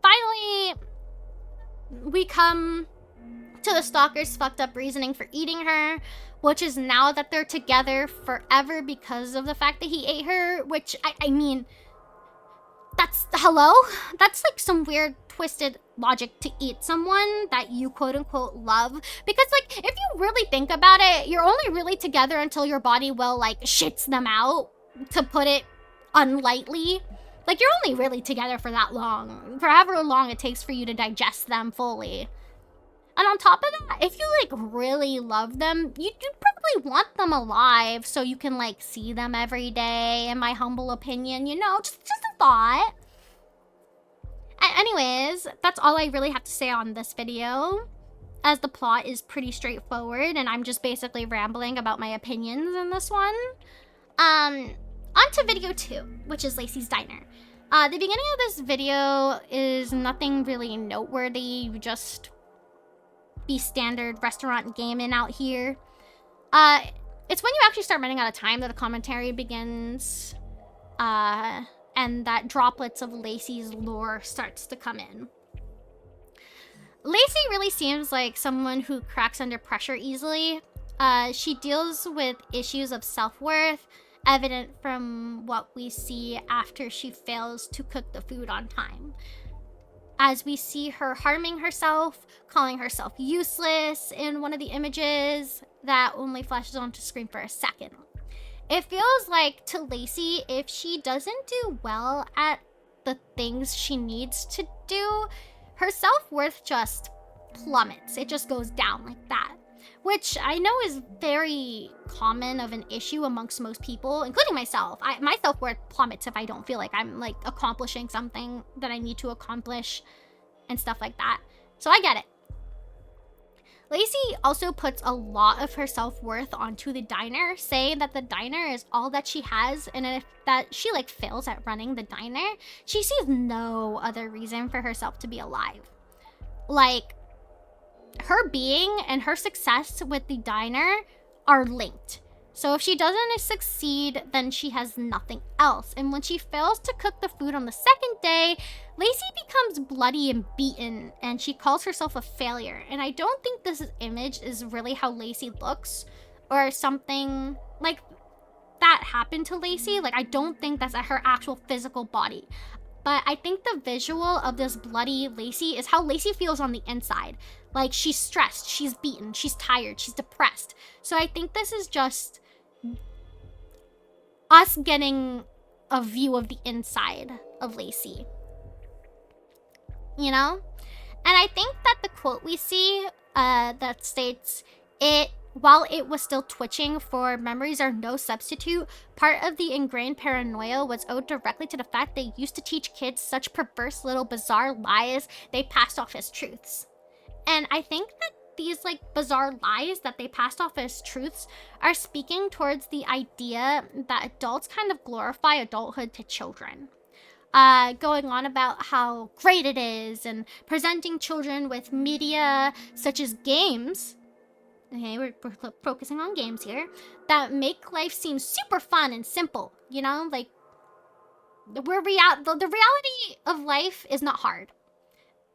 finally, we come to the stalker's fucked up reasoning for eating her, which is now that they're together forever because of the fact that he ate her, which, I mean, hello? That's like some weird twisted logic to eat someone that you quote unquote love. Because like, if you really think about it, you're only really together until your body will like shits them out, to put it unlightly. Like, you're only really together for that long, for however long it takes for you to digest them fully. And on top of that, if you like really love them, you'd probably want them alive so you can like see them every day, in my humble opinion, you know, just a thought. Anyways, that's all I really have to say on this video, as the plot is pretty straightforward and I'm just basically rambling about my opinions in this one. On to video 2, which is Lacey's Diner. The beginning of this video is nothing really noteworthy. You just be standard restaurant gaming out here. It's when you actually start running out of time that the commentary begins, and that droplets of Lacey's lore starts to come in. Lacey really seems like someone who cracks under pressure easily. She deals with issues of self-worth, evident from what we see after she fails to cook the food on time. As we see her harming herself, calling herself useless in one of the images that only flashes onto screen for a second. It feels like to Lacey, if she doesn't do well at the things she needs to do, her self-worth just plummets. It just goes down like that. Which I know is very common of an issue amongst most people, including myself. My self-worth plummets if I don't feel like I'm like accomplishing something that I need to accomplish and stuff like that. So I get it. Lacey also puts a lot of her self-worth onto the diner, saying that the diner is all that she has, and if that she like fails at running the diner, she sees no other reason for herself to be alive. Like, her being and her success with the diner are linked. So if she doesn't succeed, then she has nothing else. And when she fails to cook the food on the second day, Lacey becomes bloody and beaten, and she calls herself a failure. And I don't think this image is really how Lacey looks, or something like that happened to Lacey. Like, I don't think that's her actual physical body. But I think the visual of this bloody Lacey is how Lacey feels on the inside. Like, she's stressed, she's beaten, she's tired, she's depressed. So I think this is just us getting a view of the inside of Lacey. You know? And I think that the quote we see that states, while it was still twitching for memories are no substitute, part of the ingrained paranoia was owed directly to the fact they used to teach kids such perverse little bizarre lies they passed off as truths. And I think that these like bizarre lies that they passed off as truths are speaking towards the idea that adults kind of glorify adulthood to children. Going on about how great it is and presenting children with media such as games. Okay, we're focusing on games here that make life seem super fun and simple, you know, like the reality of life is not hard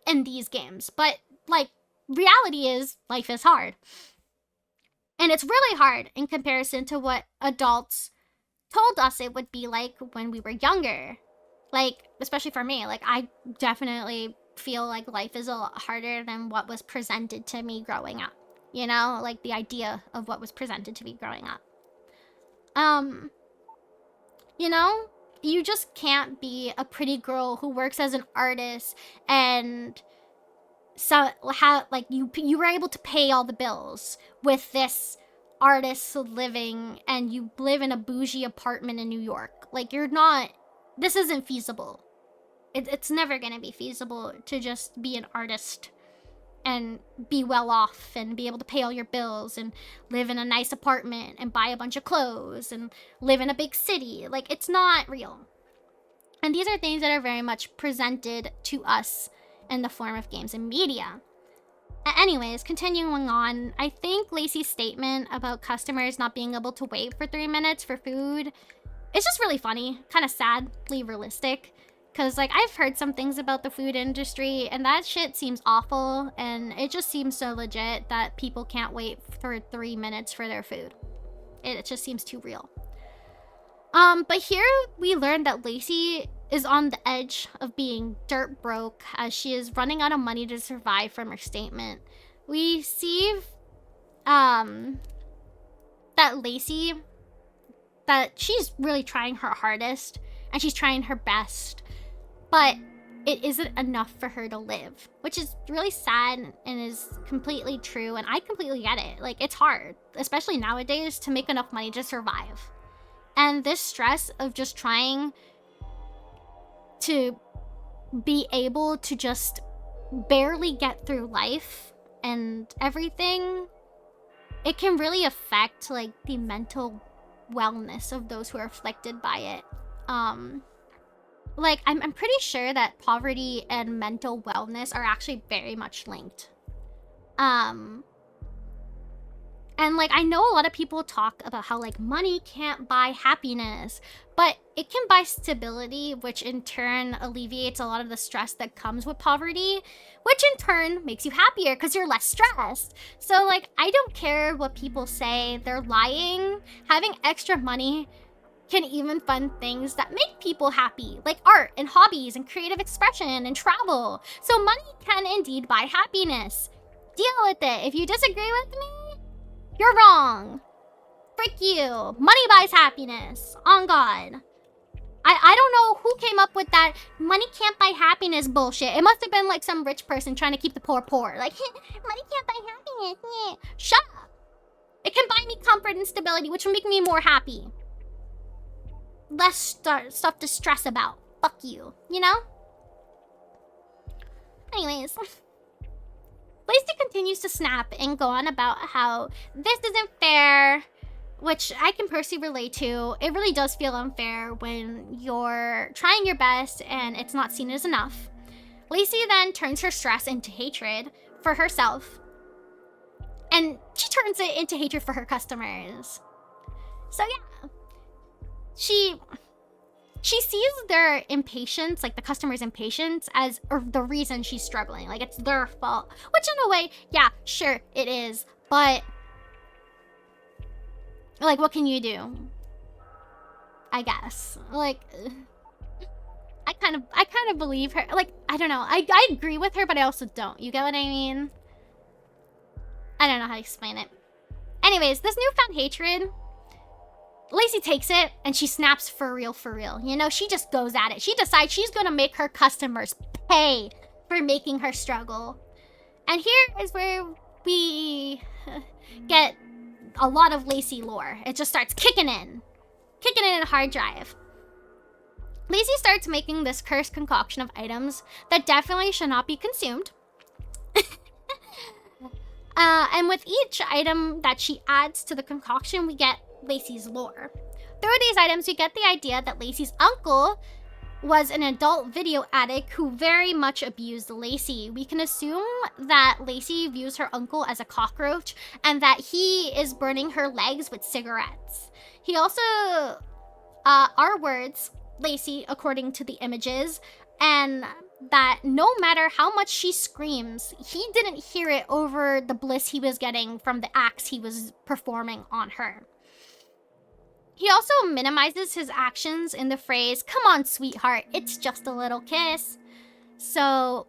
in these games, but like reality is life is hard. And it's really hard in comparison to what adults told us it would be like when we were younger. Like, especially for me, like I definitely feel like life is a lot harder than what was presented to me growing up. You know, like the idea of what was presented to me growing up. You know, you just can't be a pretty girl who works as an artist and so like you were able to pay all the bills with this artist's living, and you live in a bougie apartment in New York. Like, this isn't feasible. It's never gonna be feasible to just be an artist and be well off and be able to pay all your bills and live in a nice apartment and buy a bunch of clothes and live in a big city. Like, it's not real. And these are things that are very much presented to us in the form of games and media. Anyways, continuing on, I think Lacey's statement about customers not being able to wait for 3 minutes for food is just really funny, kind of sadly realistic. Because, like, I've heard some things about the food industry, and that shit seems awful, and it just seems so legit that people can't wait for 3 minutes for their food. It just seems too real. But here we learn that Lacey is on the edge of being dirt broke as she is running out of money to survive from her statement. We see, that Lacey, that she's really trying her hardest, and she's trying her best, but it isn't enough for her to live, which is really sad and is completely true, and I completely get it. Like, it's hard, especially nowadays, to make enough money to survive. And this stress of just trying to be able to just barely get through life and everything, it can really affect, like, the mental wellness of those who are afflicted by it. Like, I'm pretty sure that poverty and mental wellness are actually very much linked. And, like, I know a lot of people talk about how, like, money can't buy happiness, but it can buy stability, which in turn alleviates a lot of the stress that comes with poverty, which in turn makes you happier because you're less stressed. So, like, I don't care what people say. They're lying. Having extra money can even fund things that make people happy, like art and hobbies and creative expression and travel. So money can indeed buy happiness. Deal with it. If you disagree with me, you're wrong. Frick you. Money buys happiness. On God. I don't know who came up with that money can't buy happiness bullshit. It must have been like some rich person trying to keep the poor poor. Like, money can't buy happiness. Shut up. It can buy me comfort and stability, which will make me more happy. Less stuff to stress about. Fuck you. You know? Anyways. Lacey continues to snap and go on about how this isn't fair, which I can personally relate to. It really does feel unfair when you're trying your best and it's not seen as enough. Lacey then turns her stress into hatred for herself, and she turns it into hatred for her customers. So yeah, she sees their impatience, like the customer's impatience, as the reason she's struggling. Like, it's their fault. Which in a way, yeah, sure, it is. But, like, what can you do? I guess. Like, I kind of believe her. Like, I don't know. I agree with her, but I also don't. You get what I mean? I don't know how to explain it. Anyways, this newfound hatred, Lacey takes it and she snaps for real, for real. You know, she just goes at it. She decides she's gonna make her customers pay for making her struggle. And here is where we get a lot of Lacey lore. It just starts kicking in a hard drive. Lacey starts making this cursed concoction of items that definitely should not be consumed. And with each item that she adds to the concoction, we get Lacey's lore. Through these items, we get the idea that Lacey's uncle was an adult video addict who very much abused Lacey. We can assume that Lacey views her uncle as a cockroach and that he is burning her legs with cigarettes. He also, our words, Lacey, according to the images, and that no matter how much she screams, he didn't hear it over the bliss he was getting from the acts he was performing on her. He also minimizes his actions in the phrase, "Come on, sweetheart, it's just a little kiss." So,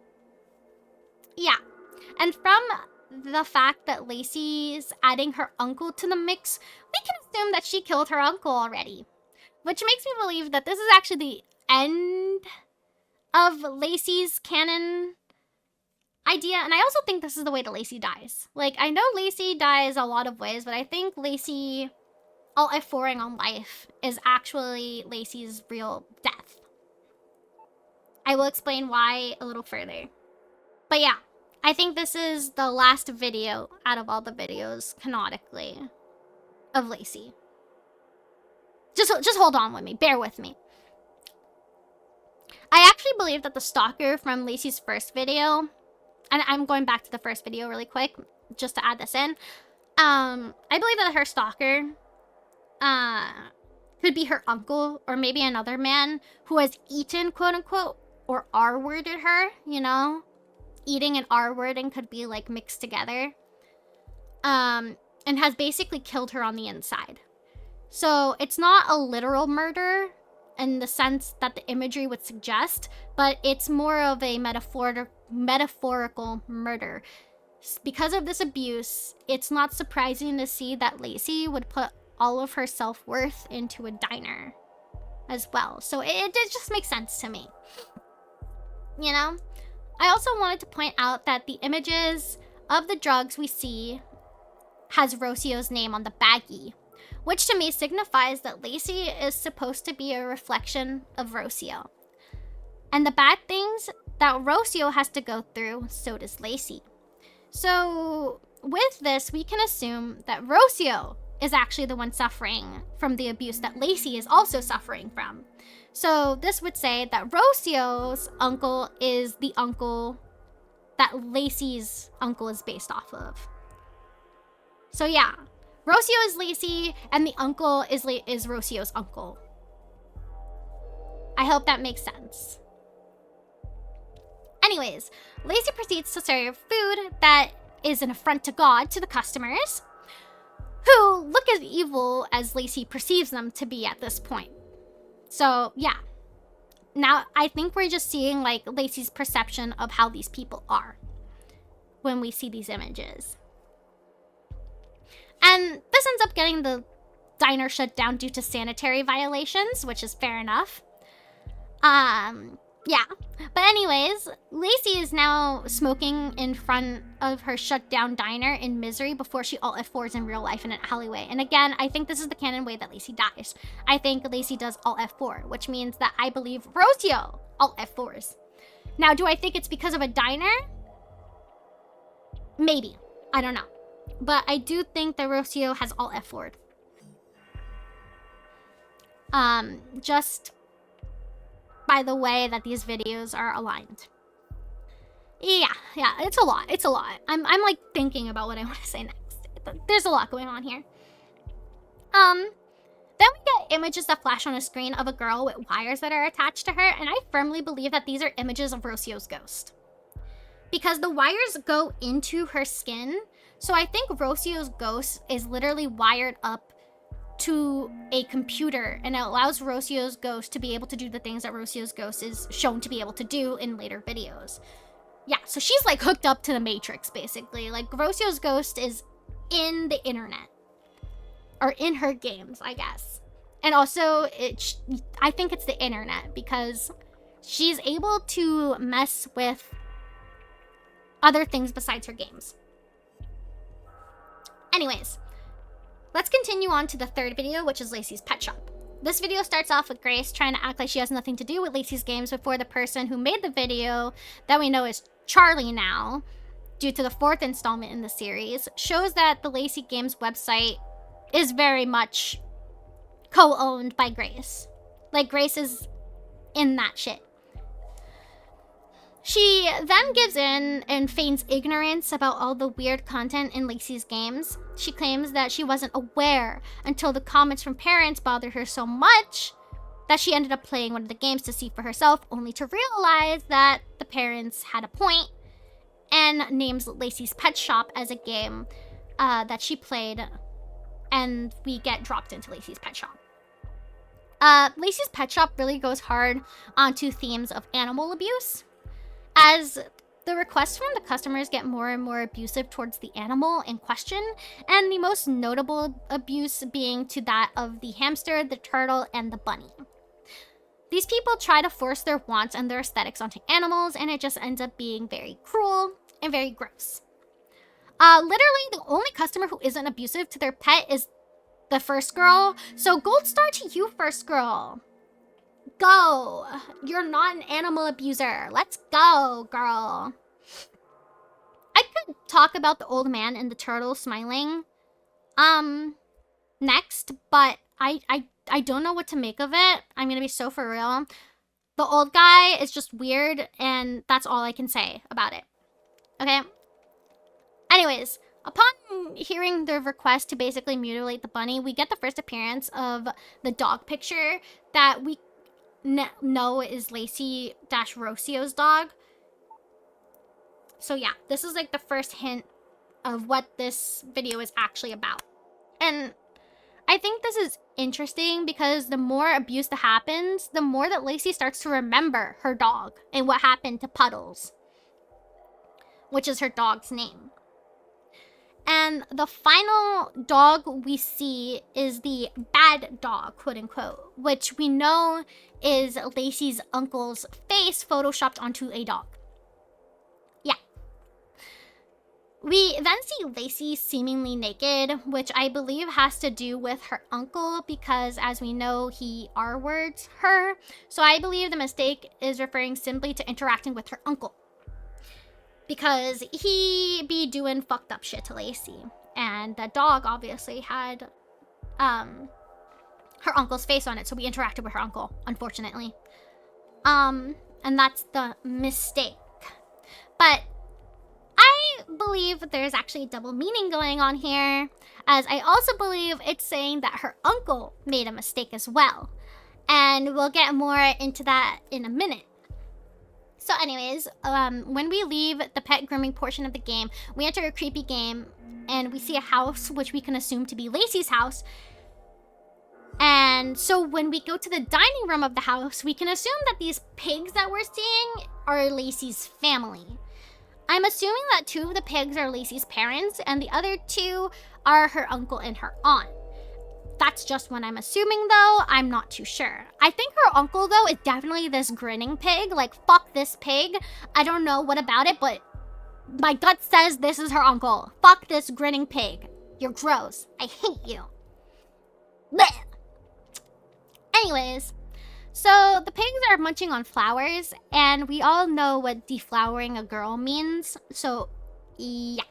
yeah. And from the fact that Lacey's adding her uncle to the mix, we can assume that she killed her uncle already. Which makes me believe that this is actually the end of Lacey's canon idea. And I also think this is the way that Lacey dies. Like, I know Lacey dies a lot of ways, but I think Lacey, all F4ing on life, is actually Lacey's real death. I will explain why a little further. But yeah, I think this is the last video out of all the videos, canonically, of Lacey. Just hold on with me. Bear with me. I actually believe that the stalker from Lacey's first video, and I'm going back to the first video really quick, just to add this in. I believe that her stalker could be her uncle or maybe another man who has eaten, quote unquote, or R-worded her, you know? Eating and R-wording could be like mixed together. And has basically killed her on the inside. So it's not a literal murder in the sense that the imagery would suggest, but it's more of a metaphorical murder. Because of this abuse, it's not surprising to see that Lacey would put all of her self-worth into a diner as well. So it just makes sense to me. You know? I also wanted to point out that the images of the drugs we see has Rocio's name on the baggie, which to me signifies that Lacey is supposed to be a reflection of Rocio. And the bad things that Rocio has to go through, so does Lacey. So with this, we can assume that Rocio is actually the one suffering from the abuse that Lacey is also suffering from. So this would say that Rocio's uncle is the uncle that Lacey's uncle is based off of. So yeah, Rocio is Lacey, and the uncle is Rocio's uncle. I hope that makes sense. Anyways, Lacey proceeds to serve food that is an affront to God to the customers, who look as evil as Lacey perceives them to be at this point. So yeah, now I think we're just seeing like Lacey's perception of how these people are when we see these images. And this ends up getting the diner shut down due to sanitary violations, which is fair enough. Yeah. But anyways, Lacey is now smoking in front of her shut down diner in misery before she alt F4s in real life in an alleyway. And again, I think this is the canon way that Lacey dies. I think Lacey does alt F4, which means that I believe Rocio alt F4s. Now, do I think it's because of a diner? Maybe. I don't know. But I do think that Rocio has alt F4'd. Just by the way that these videos are aligned. Yeah, it's a lot. It's a lot. I'm like thinking about what I want to say next. There's a lot going on here. Then we get images that flash on a screen of a girl with wires that are attached to her, and I firmly believe that these are images of Rocio's ghost. Because the wires go into her skin, so I think Rocio's ghost is literally wired up to a computer, and it allows Rocio's ghost to be able to do the things that Rocio's ghost is shown to be able to do in later videos. Yeah, so she's like hooked up to the Matrix, basically. Like, Rocio's ghost is in the internet. Or in her games, I guess. And also, I think it's the internet, because she's able to mess with other things besides her games. Anyways, let's continue on to the third video, which is Lacey's pet shop. This video starts off with Grace trying to act like she has nothing to do with Lacey's games before the person who made the video, that we know is Charlie now, due to the fourth installment in the series, shows that the Lacey Games website is very much co-owned by Grace. Like, Grace is in that shit. She then gives in and feigns ignorance about all the weird content in Lacey's games. She claims that she wasn't aware until the comments from parents bothered her so much that she ended up playing one of the games to see for herself, only to realize that the parents had a point, and names Lacey's Pet Shop as a game that she played, and we get dropped into Lacey's Pet Shop. Lacey's Pet Shop really goes hard onto themes of animal abuse, as the requests from the customers get more and more abusive towards the animal in question, and the most notable abuse being to that of the hamster, the turtle, and the bunny. These people try to force their wants and their aesthetics onto animals, and it just ends up being very cruel and very gross. Literally, the only customer who isn't abusive to their pet is the first girl, so gold star to you, first girl. Go! You're not an animal abuser. Let's go, girl. I could talk about the old man and the turtle smiling next, but I don't know what to make of it. I'm gonna be so for real. The old guy is just weird, and that's all I can say about it. Okay? Anyways, Upon hearing the request to basically mutilate the bunny, we get the first appearance of the dog picture that we know is Lacey-Rocio's dog. So yeah, this is like the first hint of what this video is actually about. And I think this is interesting because the more abuse that happens, the more that Lacey starts to remember her dog and what happened to Puddles, which is her dog's name. And the final dog we see is the bad dog, quote unquote, which we know is Lacey's uncle's face photoshopped onto a dog. Yeah. We then see Lacey seemingly naked, which I believe has to do with her uncle because, as we know, he R-words her. So I believe the mistake is referring simply to interacting with her uncle, because he be doing fucked up shit to Lacey. And the dog obviously had her uncle's face on it, so we interacted with her uncle, unfortunately. And that's the mistake. But I believe there's actually a double meaning going on here, as I also believe it's saying that her uncle made a mistake as well. And we'll get more into that in a minute. So anyways, when we leave the pet grooming portion of the game, we enter a creepy game and we see a house, which we can assume to be Lacey's house. And so when we go to the dining room of the house, we can assume that these pigs that we're seeing are Lacey's family. I'm assuming that 2 of the pigs are Lacey's parents and the other 2 are her uncle and her aunt. That's just what I'm assuming, though. I'm not too sure. I think her uncle, though, is definitely this grinning pig. Like, fuck this pig. I don't know what about it, but my gut says this is her uncle. Fuck this grinning pig. You're gross. I hate you. Blech. Anyways, so the pigs are munching on flowers, and we all know what deflowering a girl means. So, yeah.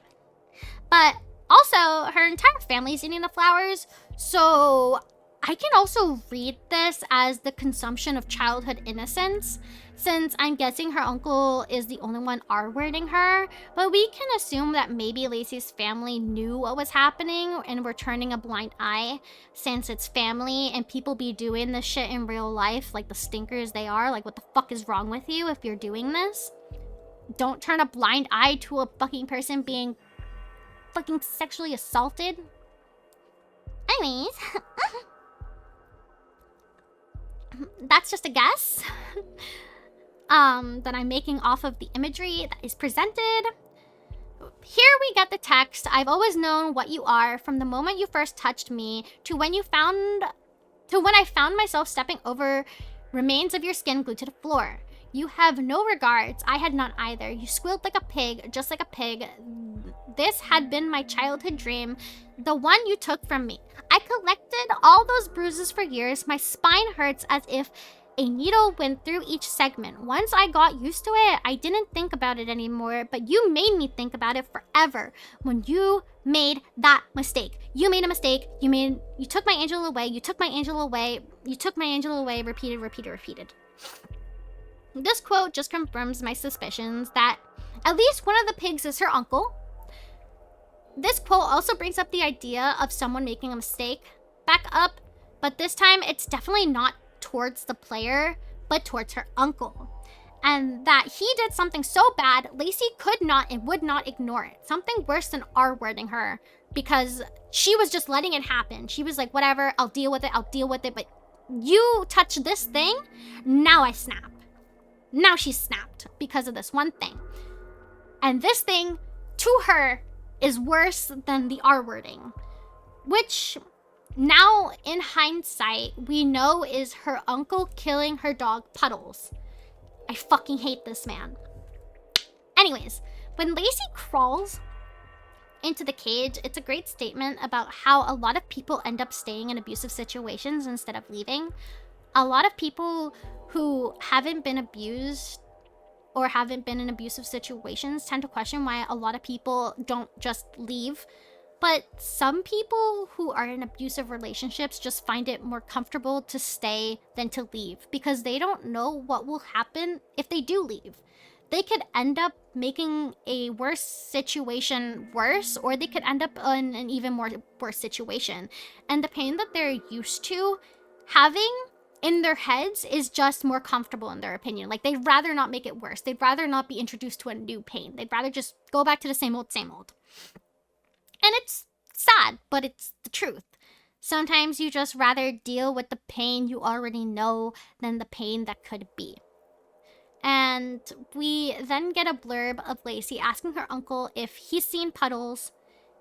But also, her entire family's eating the flowers. So I can also read this as the consumption of childhood innocence, since I'm guessing her uncle is the only one R-wording her. But we can assume that maybe Lacey's family knew what was happening and were turning a blind eye, since it's family and people be doing this shit in real life like the stinkers they are. Like, what the fuck is wrong with you if you're doing this? Don't turn a blind eye to a fucking person being fucking sexually assaulted. Anyways, that's just a guess that I'm making off of the imagery that is presented. Here we get the text. I've always known what you are from the moment you first touched me to when I found myself stepping over remains of your skin glued to the floor. You have no regards. I had none either. You squealed like a pig, just like a pig. This had been my childhood dream, the one you took from me. I collected all those bruises for years. My spine hurts as if a needle went through each segment. Once I got used to it, I didn't think about it anymore, but you made me think about it forever when you made that mistake. You made a mistake. You took my angel away. You took my angel away. You took my angel away. Repeated, repeated, repeated. This quote just confirms my suspicions that at least one of the pigs is her uncle. This quote also brings up the idea of someone making a mistake back up, but this time it's definitely not towards the player, but towards her uncle. And that he did something so bad, Lacey could not and would not ignore it. Something worse than R-wording her, because she was just letting it happen. She was like, whatever, I'll deal with it, but you touch this thing, now I snap. Now she's snapped because of this one thing. And this thing, to her, is worse than the R-wording, which now in hindsight we know is her uncle killing her dog Puddles. I fucking hate this man. Anyways, when Lacey crawls into the cage, it's a great statement about how a lot of people end up staying in abusive situations instead of leaving. A lot of people who haven't been abused or haven't been in abusive situations tend to question why a lot of people don't just leave. But some people who are in abusive relationships just find it more comfortable to stay than to leave because they don't know what will happen if they do leave. they could end up making a worse situation worse, or they could end up in an even more worse situation. And the pain that they're used to having in their heads is just more comfortable in their opinion. Like, they'd rather not make it worse. They'd rather not be introduced to a new pain. They'd rather just go back to the same old, same old. And it's sad, but it's the truth. Sometimes you just rather deal with the pain you already know than the pain that could be. And we then get a blurb of Lacey asking her uncle if he's seen Puddles,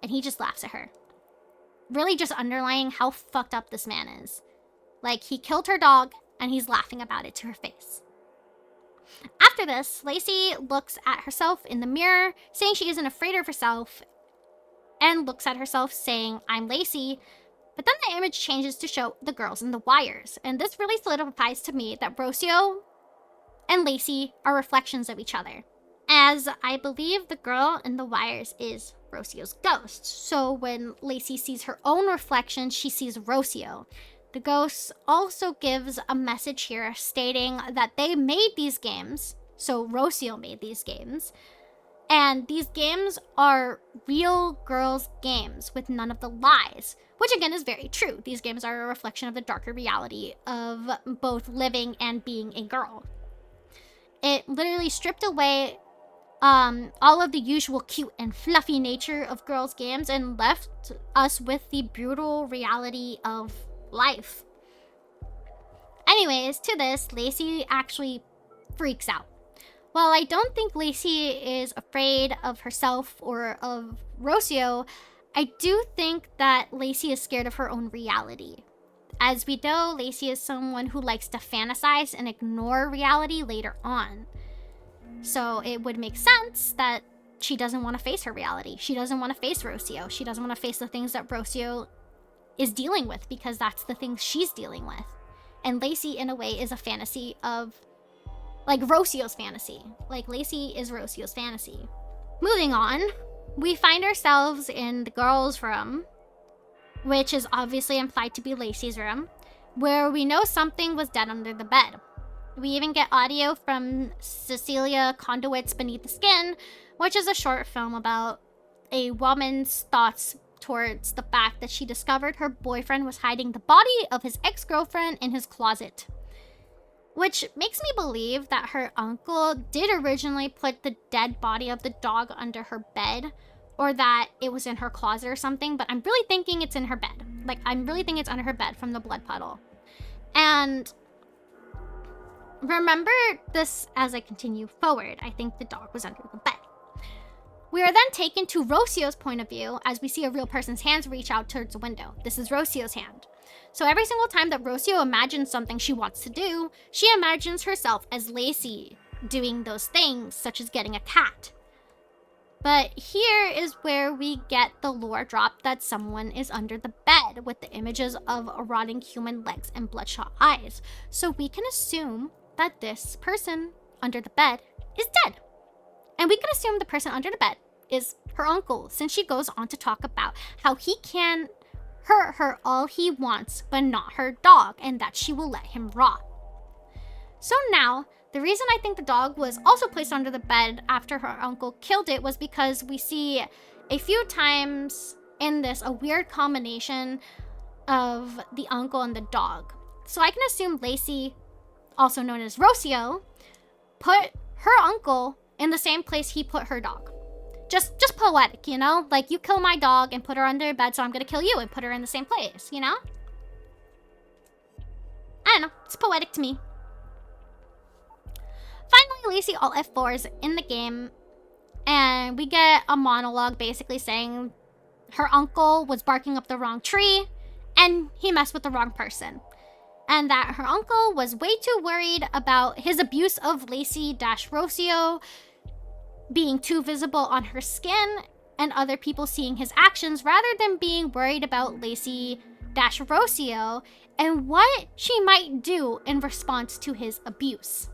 and he just laughs at her. Really just underlying how fucked up this man is. Like, he killed her dog, and he's laughing about it to her face. After this, Lacey looks at herself in the mirror, saying she isn't afraid of herself, and looks at herself saying, "I'm Lacey." But then the image changes to show the girls in the wires. And this really solidifies to me that Rocio and Lacey are reflections of each other, as I believe the girl in the wires is Rocio's ghost. So when Lacey sees her own reflection, she sees Rocio. The ghost also gives a message here stating that they made these games, so Rocio made these games, and these games are real girls' games with none of the lies, which again is very true. These games are a reflection of the darker reality of both living and being a girl. It literally stripped away all of the usual cute and fluffy nature of girls' games and left us with the brutal reality of life. Anyways, to this, Lacey actually freaks out. While I don't think Lacey is afraid of herself or of Rocio, I do think that Lacey is scared of her own reality. As we know, Lacey is someone who likes to fantasize and ignore reality later on. So it would make sense that she doesn't want to face her reality. She doesn't want to face Rocio. She doesn't want to face the things that Rocio is dealing with, because that's the things she's dealing with. And Lacey, in a way, is a fantasy of, like, Rocio's fantasy. Like, Lacey is Rocio's fantasy. Moving on, we find ourselves in the girls' room, which is obviously implied to be Lacey's room, where we know something was dead under the bed. We even get audio from Cecilia Conduit's Beneath the Skin, which is a short film about a woman's thoughts towards the fact that she discovered her boyfriend was hiding the body of his ex-girlfriend in his closet. Which makes me believe that her uncle did originally put the dead body of the dog under her bed, or that it was in her closet or something, but I'm really thinking it's in her bed. Like, I'm really thinking it's under her bed from the blood puddle. And remember this as I continue forward. I think the dog was under the bed. We are then taken to Rocio's point of view as we see a real person's hands reach out towards the window. This is Rocio's hand. So every single time that Rocio imagines something she wants to do, she imagines herself as Lacey doing those things, such as getting a cat. But here is where we get the lore drop that someone is under the bed with the images of rotting human legs and bloodshot eyes. So we can assume that this person under the bed is dead. And we can assume the person under the bed is her uncle, since she goes on to talk about how he can hurt her all he wants, but not her dog, and that she will let him rot. So now, the reason I think the dog was also placed under the bed after her uncle killed it was because we see a few times in this a weird combination of the uncle and the dog. So I can assume Lacey, also known as Rocio, put her uncle in the same place he put her dog. Just poetic, you know? Like, you kill my dog and put her under bed, so I'm gonna kill you and put her in the same place, you know? I don't know. It's poetic to me. Finally, Lacey all F4s in the game, and we get a monologue basically saying her uncle was barking up the wrong tree, and he messed with the wrong person. And that her uncle was way too worried about his abuse of Lacey-Rocio being too visible on her skin and other people seeing his actions, rather than being worried about Lacey-Rocio and what she might do in response to his abuse.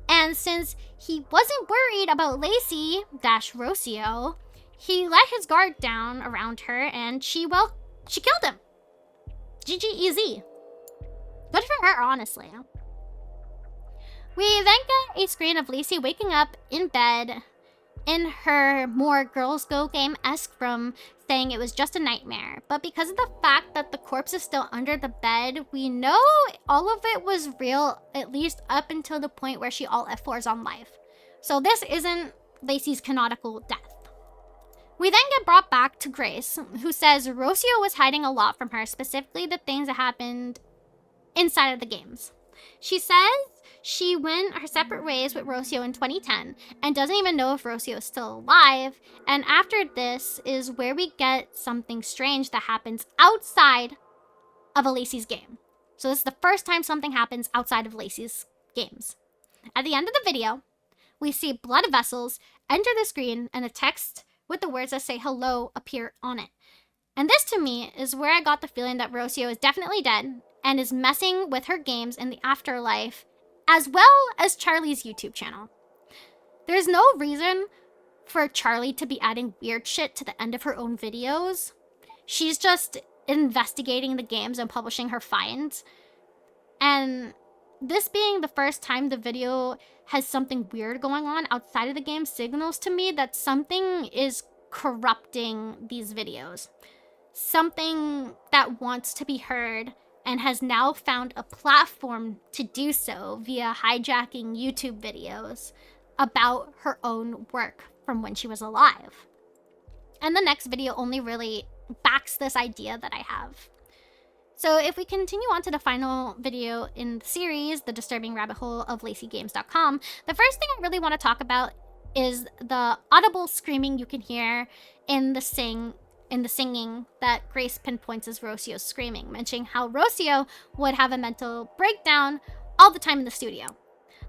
And since he wasn't worried about Lacey-Rocio, he let his guard down around her, and she killed him. GG easy. Good for her, honestly. We then get a screen of Lacey waking up in bed in her more Girls Go game-esque room, saying it was just a nightmare. But because of the fact that the corpse is still under the bed, we know all of it was real, at least up until the point where she alt F4s on live. So this isn't Lacey's canonical death. We then get brought back to Grace, who says Rocio was hiding a lot from her, specifically the things that happened inside of the games. She says she went her separate ways with Rocio in 2010 and doesn't even know if Rocio is still alive. And after this is where we get something strange that happens outside of a Lacey's game. So this is the first time something happens outside of Lacey's games. At the end of the video, we see blood vessels enter the screen and a text with the words that say hello appear on it. And this to me is where I got the feeling that Rocio is definitely dead and is messing with her games in the afterlife, as well as Charlie's YouTube channel. There's no reason for Charlie to be adding weird shit to the end of her own videos. She's just investigating the games and publishing her finds. And this being the first time the video has something weird going on outside of the game signals to me that something is corrupting these videos. Something that wants to be heard and has now found a platform to do so via hijacking YouTube videos about her own work from when she was alive. And the next video only really backs this idea that I have. So if we continue on to the final video in the series, The Disturbing Rabbit Hole of LaceyGames.com, the first thing I really want to talk about is the audible screaming you can hear in the singing that Grace pinpoints as Rocio's screaming, mentioning how Rocio would have a mental breakdown all the time in the studio.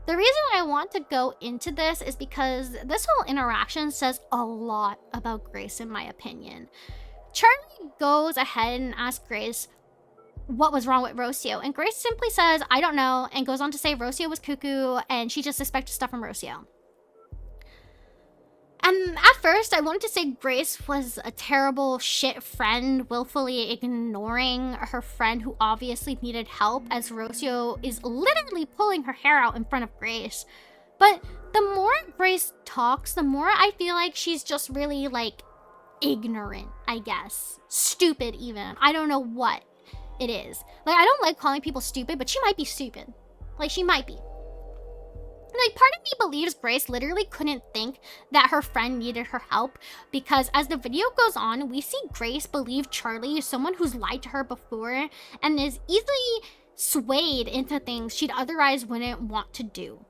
The reason I want to go into this is because this whole interaction says a lot about Grace, in my opinion. Charlie goes ahead and asks Grace what was wrong with Rocio, and Grace simply says, I don't know, and goes on to say Rocio was cuckoo and she just suspected stuff from Rocio. And at first, I wanted to say Grace was a terrible shit friend, willfully ignoring her friend who obviously needed help, as Rocio is literally pulling her hair out in front of Grace. But the more Grace talks, the more I feel like she's just really, like, ignorant, I guess. Stupid, even. I don't know what it is. Like, I don't like calling people stupid, but she might be stupid. Like, she might be. Like, part of me believes Grace literally couldn't think that her friend needed her help, because as the video goes on, we see Grace believe Charlie is someone who's lied to her before and is easily swayed into things she'd otherwise wouldn't want to do.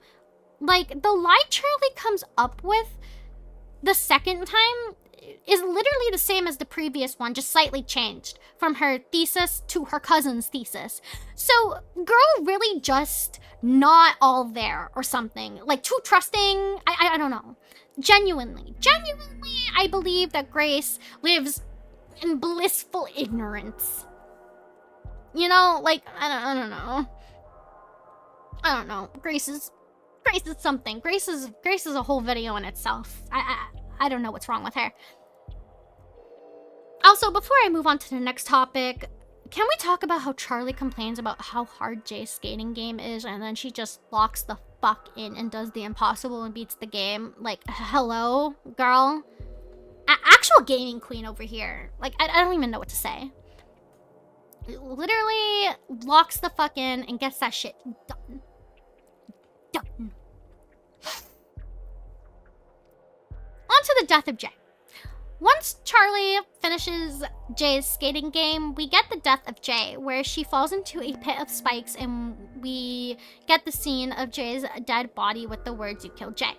Like, the lie Charlie comes up with the second time is literally the same as the previous one, just slightly changed from her thesis to her cousin's thesis. So, girl really just not all there or something. Like, too trusting. I don't know. Genuinely, I believe that Grace lives in blissful ignorance. You know, like, I don't know. I don't know. Grace is something. Grace is a whole video in itself. I don't know what's wrong with her. Also, before I move on to the next topic, can we talk about how Charlie complains about how hard Jay's skating game is, and then she just locks the fuck in and does the impossible and beats the game? Like, hello, girl? Actual gaming queen over here. Like, I don't even know what to say. Literally locks the fuck in and gets that shit done. Done. On to the death of Jay. Once Charlie finishes Jay's skating game, we get the death of Jay, where she falls into a pit of spikes and we get the scene of Jay's dead body with the words, "You killed Jay."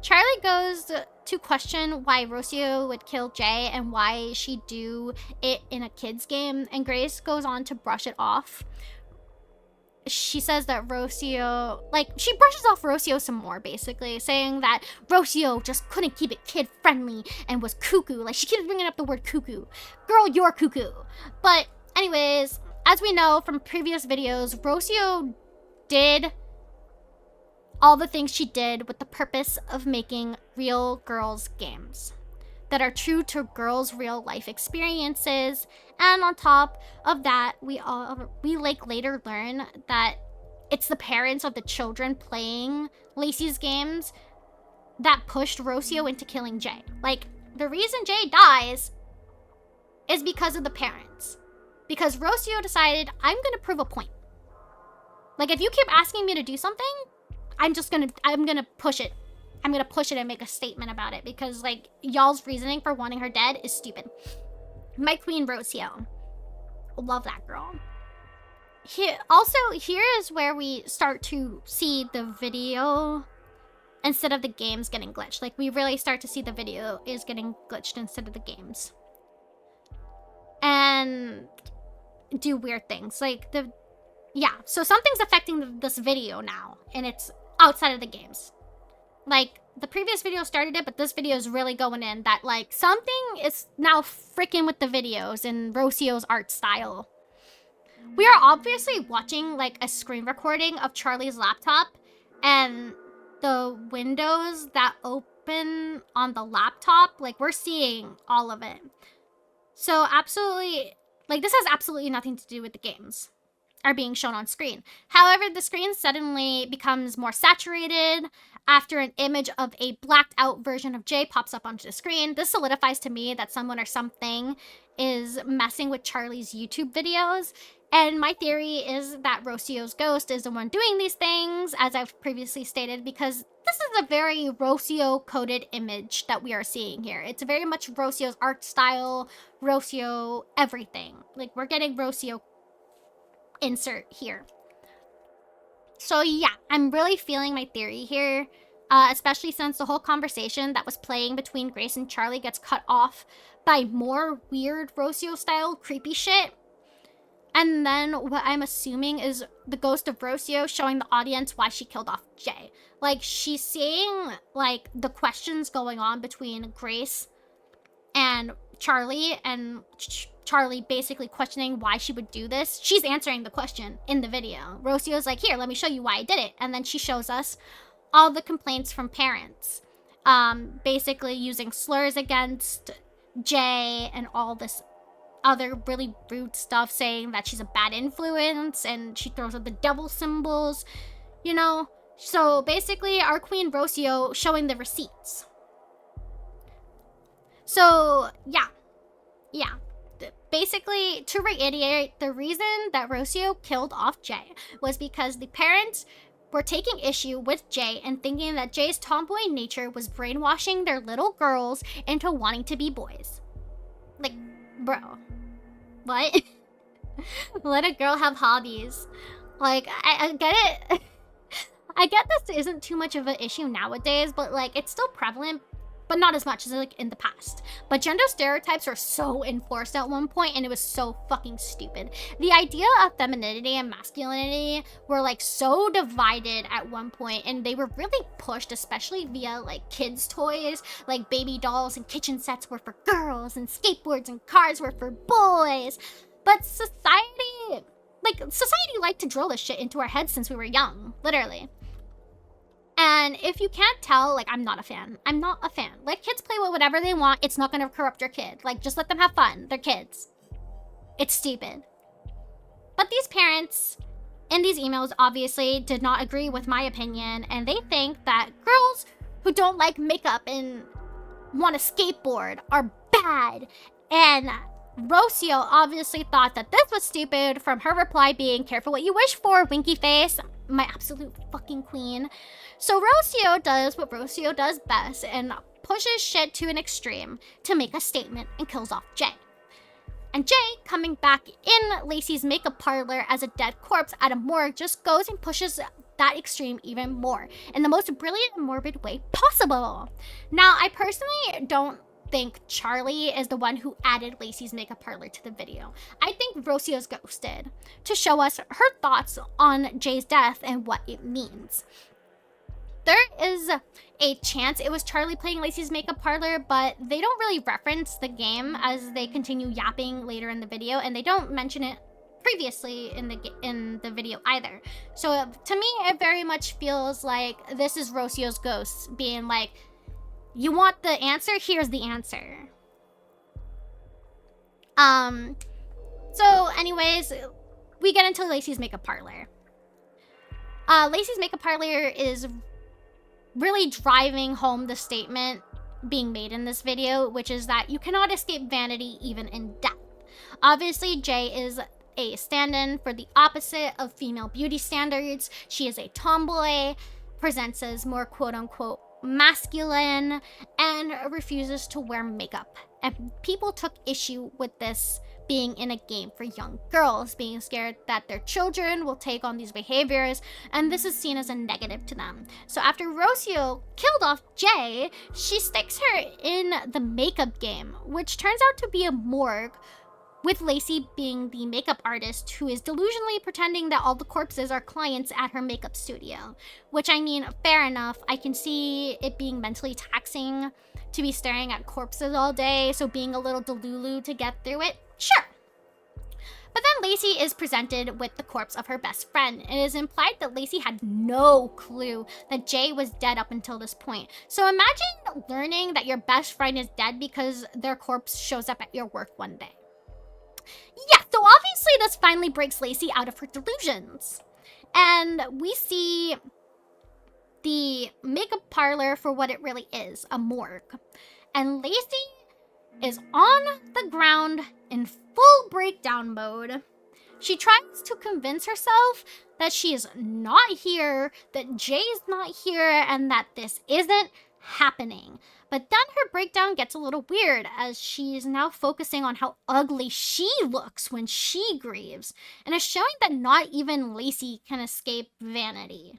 Charlie goes to question why Rocio would kill Jay and why she'd do it in a kid's game, and Grace goes on to brush it off. She says that Rocio, like, she brushes off Rocio some more, basically, saying that Rocio just couldn't keep it kid-friendly and was cuckoo. Like, she keeps bringing up the word cuckoo. Girl, you're cuckoo. But anyways, as we know from previous videos, Rocio did all the things she did with the purpose of making real girls' games that are true to girls' real life experiences. And on top of that, we like later learn that it's the parents of the children playing Lacey's games that pushed Rocio into killing Jay. Like, the reason Jay dies is because of the parents. Because Rocio decided, I'm gonna prove a point. Like, if you keep asking me to do something, I'm gonna push it. I'm gonna push it and make a statement about it. Because, like, y'all's reasoning for wanting her dead is stupid. My queen, Rocio. Love that girl. Here is where we start to see the video instead of the games getting glitched. Like, we really start to see the video is getting glitched instead of the games. And do weird things. Like, so something's affecting this video now, and it's outside of the games. Like, the previous video started it, but this video is really going in that, like, something is now freaking with the videos in Rocio's art style. We are obviously watching, like, a screen recording of Charlie's laptop, and the windows that open on the laptop, like, we're seeing all of it. So, absolutely, like, this has absolutely nothing to do with the games are being shown on screen. However, the screen suddenly becomes more saturated after an image of a blacked out version of Jay pops up onto the screen. This solidifies to me that someone or something is messing with Charlie's YouTube videos. And my theory is that Rocio's ghost is the one doing these things, as I've previously stated, because this is a very Rocio-coded image that we are seeing here. It's very much Rocio's art style, Rocio everything. Like, we're getting Rocio insert here. So yeah, I'm really feeling my theory here, especially since the whole conversation that was playing between Grace and Charlie gets cut off by more weird Rocio-style creepy shit. And then what I'm assuming is the ghost of Rocio showing the audience why she killed off Jay. Like, she's seeing, like, the questions going on between Grace and Charlie, and Charlie basically questioning why she would do this. She's answering the question in the video. Rocio's like, here, let me show you why I did it. And then she shows us all the complaints from parents. Basically using slurs against Jay and all this other really rude stuff, saying that she's a bad influence and she throws out the devil symbols, you know? So basically, our queen Rocio showing the receipts. So, yeah. Basically, to reiterate, the reason that Rocio killed off Jay was because the parents were taking issue with Jay and thinking that Jay's tomboy nature was brainwashing their little girls into wanting to be boys. Like, bro. What? Let a girl have hobbies. Like, I get it. I get this isn't too much of an issue nowadays, but, like, it's still prevalent, but not as much as, like, in the past. But gender stereotypes were so enforced at one point, and it was so fucking stupid. The idea of femininity and masculinity were, like, so divided at one point, and they were really pushed, especially via, like, kids' toys. Like, baby dolls and kitchen sets were for girls, and skateboards and cars were for boys. But society liked to drill this shit into our heads since we were young, literally. And if you can't tell, like, I'm not a fan. I'm not a fan. Let kids play with whatever they want. It's not going to corrupt your kid. Like, just let them have fun. They're kids. It's stupid. But these parents in these emails obviously did not agree with my opinion, and they think that girls who don't like makeup and want to skateboard are bad. And Rocio obviously thought that this was stupid, from her reply being, careful what you wish for, winky face. My absolute fucking queen. So Rocio does what Rocio does best and pushes shit to an extreme to make a statement and kills off Jay. And Jay, coming back in Lacey's makeup parlor as a dead corpse at a morgue, just goes and pushes that extreme even more in the most brilliant and morbid way possible. Now, I personally don't think Charlie is the one who added Lacey's makeup parlor to the video. I think Rocio's ghost did, to show us her thoughts on Jay's death and what it means. There is a chance it was Charlie playing Lacey's makeup parlor, but they don't really reference the game as they continue yapping later in the video, and they don't mention it previously in the video either. So to me, it very much feels like this is Rocio's ghost being like, you want the answer? Here's the answer. So anyways, we get into Lacey's makeup parlor. Lacey's makeup parlor is really driving home the statement being made in this video, which is that you cannot escape vanity even in death. Obviously, Jay is a stand-in for the opposite of female beauty standards. She is a tomboy, presents as more quote-unquote masculine, and refuses to wear makeup. And people took issue with this being in a game for young girls, being scared that their children will take on these behaviors, and this is seen as a negative to them. So after Rocio killed off Jay, she sticks her in the makeup game, which turns out to be a morgue, with Lacey being the makeup artist who is delusionally pretending that all the corpses are clients at her makeup studio. Which, I mean, fair enough. I can see it being mentally taxing to be staring at corpses all day, so being a little delulu to get through it, sure. But then Lacey is presented with the corpse of her best friend. It is implied that Lacey had no clue that Jay was dead up until this point. So imagine learning that your best friend is dead because their corpse shows up at your work one day. Yeah, so obviously this finally breaks Lacey out of her delusions. And we see the makeup parlor for what it really is, a morgue. And Lacey is on the ground in full breakdown mode. She tries to convince herself that she is not here, that Jay is not here, and that this isn't happening. But then her breakdown gets a little weird as she is now focusing on how ugly she looks when she grieves, and is showing that not even Lacey can escape vanity.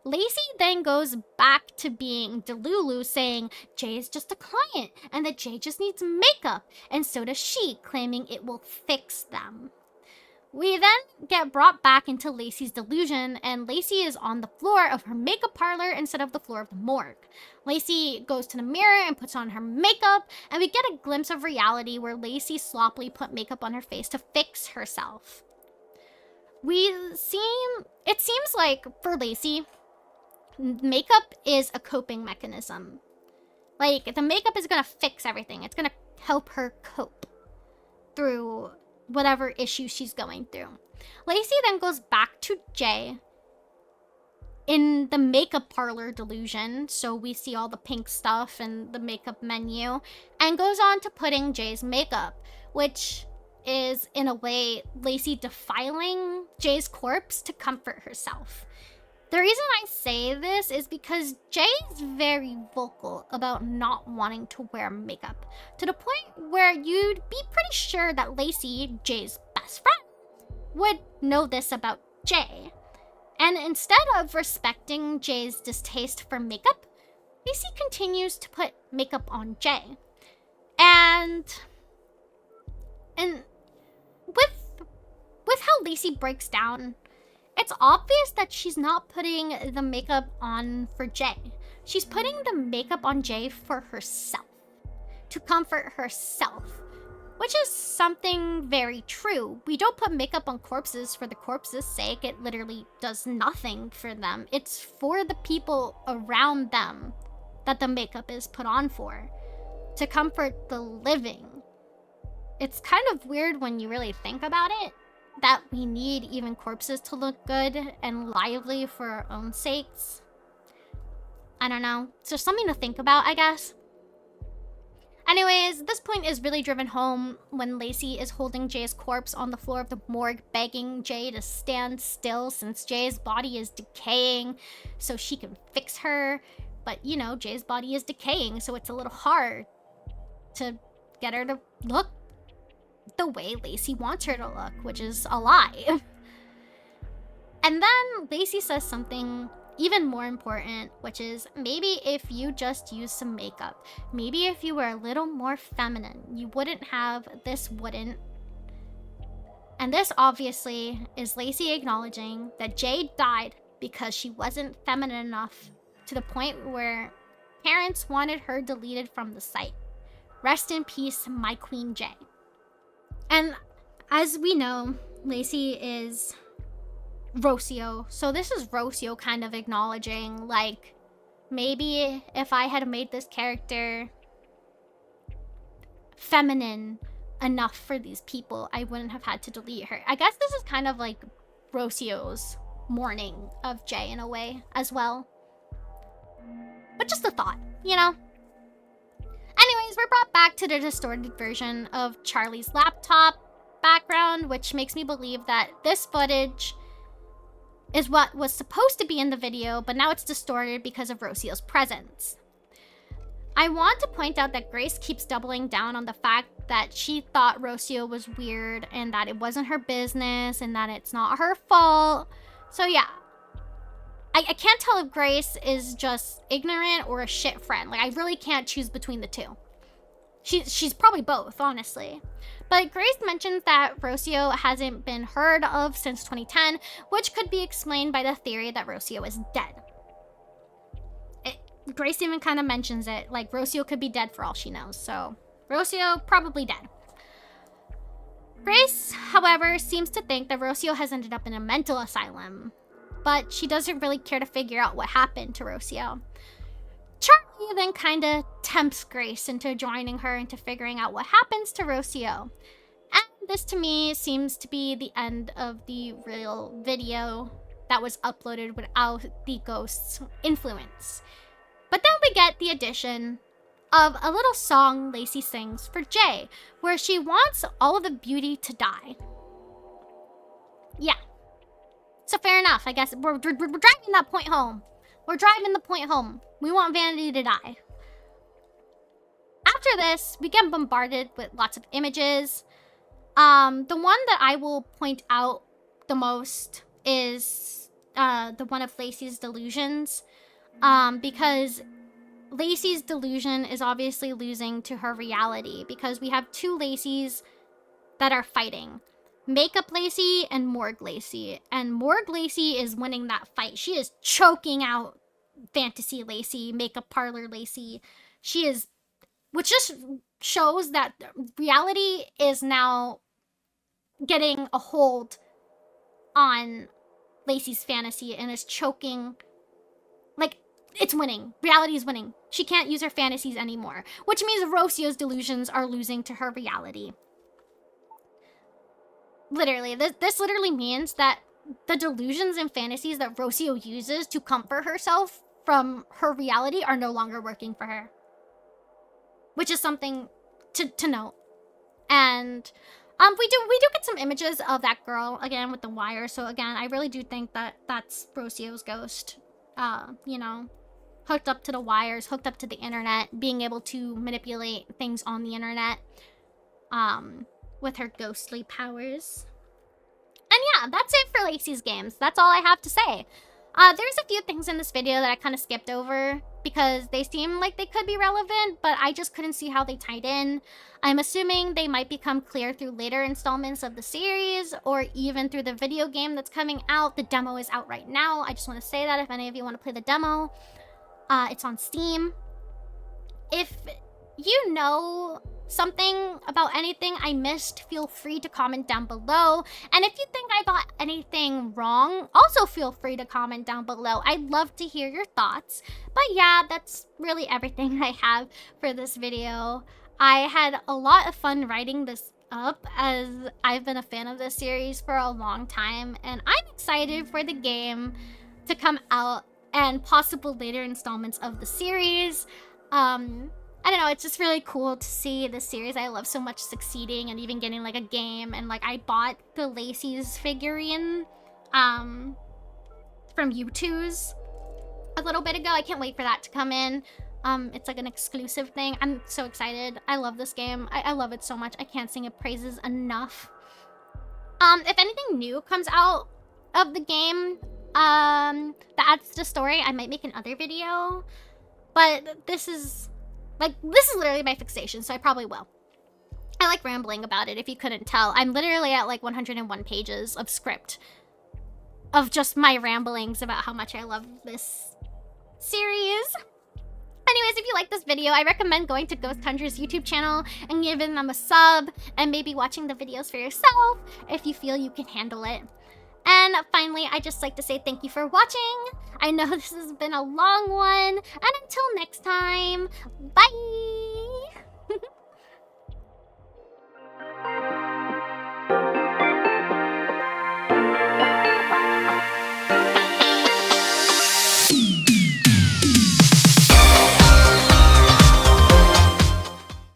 Lacey then goes back to being Delulu, saying Jay is just a client and that Jay just needs makeup, and so does she, claiming it will fix them. We then get brought back into Lacey's delusion, and Lacey is on the floor of her makeup parlor instead of the floor of the morgue. Lacey goes to the mirror and puts on her makeup, and we get a glimpse of reality where Lacey sloppily put makeup on her face to fix herself. It seems like for Lacey, makeup is a coping mechanism. Like, the makeup is gonna fix everything. It's gonna help her cope through whatever issue she's going through. Lacey then goes back to Jay in the makeup parlor delusion, so we see all the pink stuff and the makeup menu, and goes on to putting Jay's makeup, which is, in a way, Lacey defiling Jay's corpse to comfort herself. The reason I say this is because Jay is very vocal about not wanting to wear makeup, to the point where you'd be pretty sure that Lacey, Jay's best friend, would know this about Jay. And instead of respecting Jay's distaste for makeup, Lacey continues to put makeup on Jay. And with how Lacey breaks down, it's obvious that she's not putting the makeup on for Jay. She's putting the makeup on Jay for herself, to comfort herself, which is something very true. We don't put makeup on corpses for the corpse's sake. It literally does nothing for them. It's for the people around them that the makeup is put on for, to comfort the living. It's kind of weird when you really think about it, that we need even corpses to look good and lively for our own sakes. I don't know. It's just something to think about, I guess. Anyways, this point is really driven home when Lacey is holding Jay's corpse on the floor of the morgue, begging Jay to stand still since Jay's body is decaying so she can fix her. But, you know, Jay's body is decaying, so it's a little hard to get her to look the way Lacey wants her to look, which is a lie. And then Lacey says something even more important, which is, maybe if you just use some makeup, maybe if you were a little more feminine, you wouldn't have this wouldn't. And this obviously is Lacey acknowledging that Jay died because she wasn't feminine enough, to the point where parents wanted her deleted from the site. Rest in peace, my Queen Jay. And as we know, Lacey is Rocio. So this is Rocio kind of acknowledging, like, maybe if I had made this character feminine enough for these people, I wouldn't have had to delete her. I guess this is kind of like Rocio's mourning of Jay in a way as well. But just a thought, you know? Anyways, we're brought back to the distorted version of Charlie's laptop background, which makes me believe that this footage is what was supposed to be in the video, but now it's distorted because of Rocio's presence. I want to point out that Grace keeps doubling down on the fact that she thought Rocio was weird and that it wasn't her business and that it's not her fault. So yeah, I can't tell if Grace is just ignorant or a shit friend. Like, I really can't choose between the two. She's probably both, honestly. But Grace mentions that Rocio hasn't been heard of since 2010, which could be explained by the theory that Rocio is dead. Grace even kind of mentions it, like Rocio could be dead for all she knows, so Rocio probably dead. Grace, however, seems to think that Rocio has ended up in a mental asylum, but she doesn't really care to figure out what happened to Rocio. Charlie then kind of tempts Grace into joining her into figuring out what happens to Rocio. And this to me seems to be the end of the real video that was uploaded without the ghost's influence. But then we get the addition of a little song Lacey sings for Jay, where she wants all of the beauty to die. Yeah. So fair enough, I guess. We're driving that point home. We're driving the point home. We want Vanity to die. After this, we get bombarded with lots of images. The one that I will point out the most is the one of Lacey's delusions. Because Lacey's delusion is obviously losing to her reality because we have two Lacey's that are fighting. Makeup Lacey and Morgue Lacey. And Morgue Lacey is winning that fight. She is choking out Fantasy Lacey, Makeup Parlor Lacey. She is, which just shows that reality is now getting a hold on Lacey's fantasy and is choking, like, it's winning. Reality is winning. She can't use her fantasies anymore, which means Rocio's delusions are losing to her reality. Literally, this literally means that the delusions and fantasies that Rocio uses to comfort herself from her reality are no longer working for her, which is something to note. And we do get some images of that girl again with the wire. So again, I really do think that that's Rocio's ghost. You know, hooked up to the wires, hooked up to the internet, being able to manipulate things on the internet, with her ghostly powers. And yeah, that's it for Lacey's games. That's all I have to say. There's a few things in this video that I kind of skipped over because they seem like they could be relevant, but I just couldn't see how they tied in. I'm assuming they might become clear through later installments of the series or even through the video game that's coming out. The demo is out right now. I just want to say that if any of you want to play the demo, it's on Steam. If you know something about anything I missed, feel free to comment down below. And if you think I got anything wrong, also feel free to comment down below. I'd love to hear your thoughts. But yeah, that's really everything I have for this video. I had a lot of fun writing this up as I've been a fan of this series for a long time, and I'm excited for the game to come out and possible later installments of the series. I don't know, it's just really cool to see the series I love so much succeeding and even getting like a game. And like I bought the Lacey's figurine from U2's a little bit ago. I can't wait for that to come in. It's like an exclusive thing. I'm so excited. I love this game. I love it so much. I can't sing its praises enough. If anything new comes out of the game that adds to the story, I might make another video. But this is literally my fixation, so I probably will. I like rambling about it, if you couldn't tell. I'm literally at like 101 pages of script of just my ramblings about how much I love this series. Anyways, if you like this video, I recommend going to Ghost Hunter's YouTube channel and giving them a sub and maybe watching the videos for yourself if you feel you can handle it. And finally, I just like to say thank you for watching. I know this has been a long one, and until next time, bye!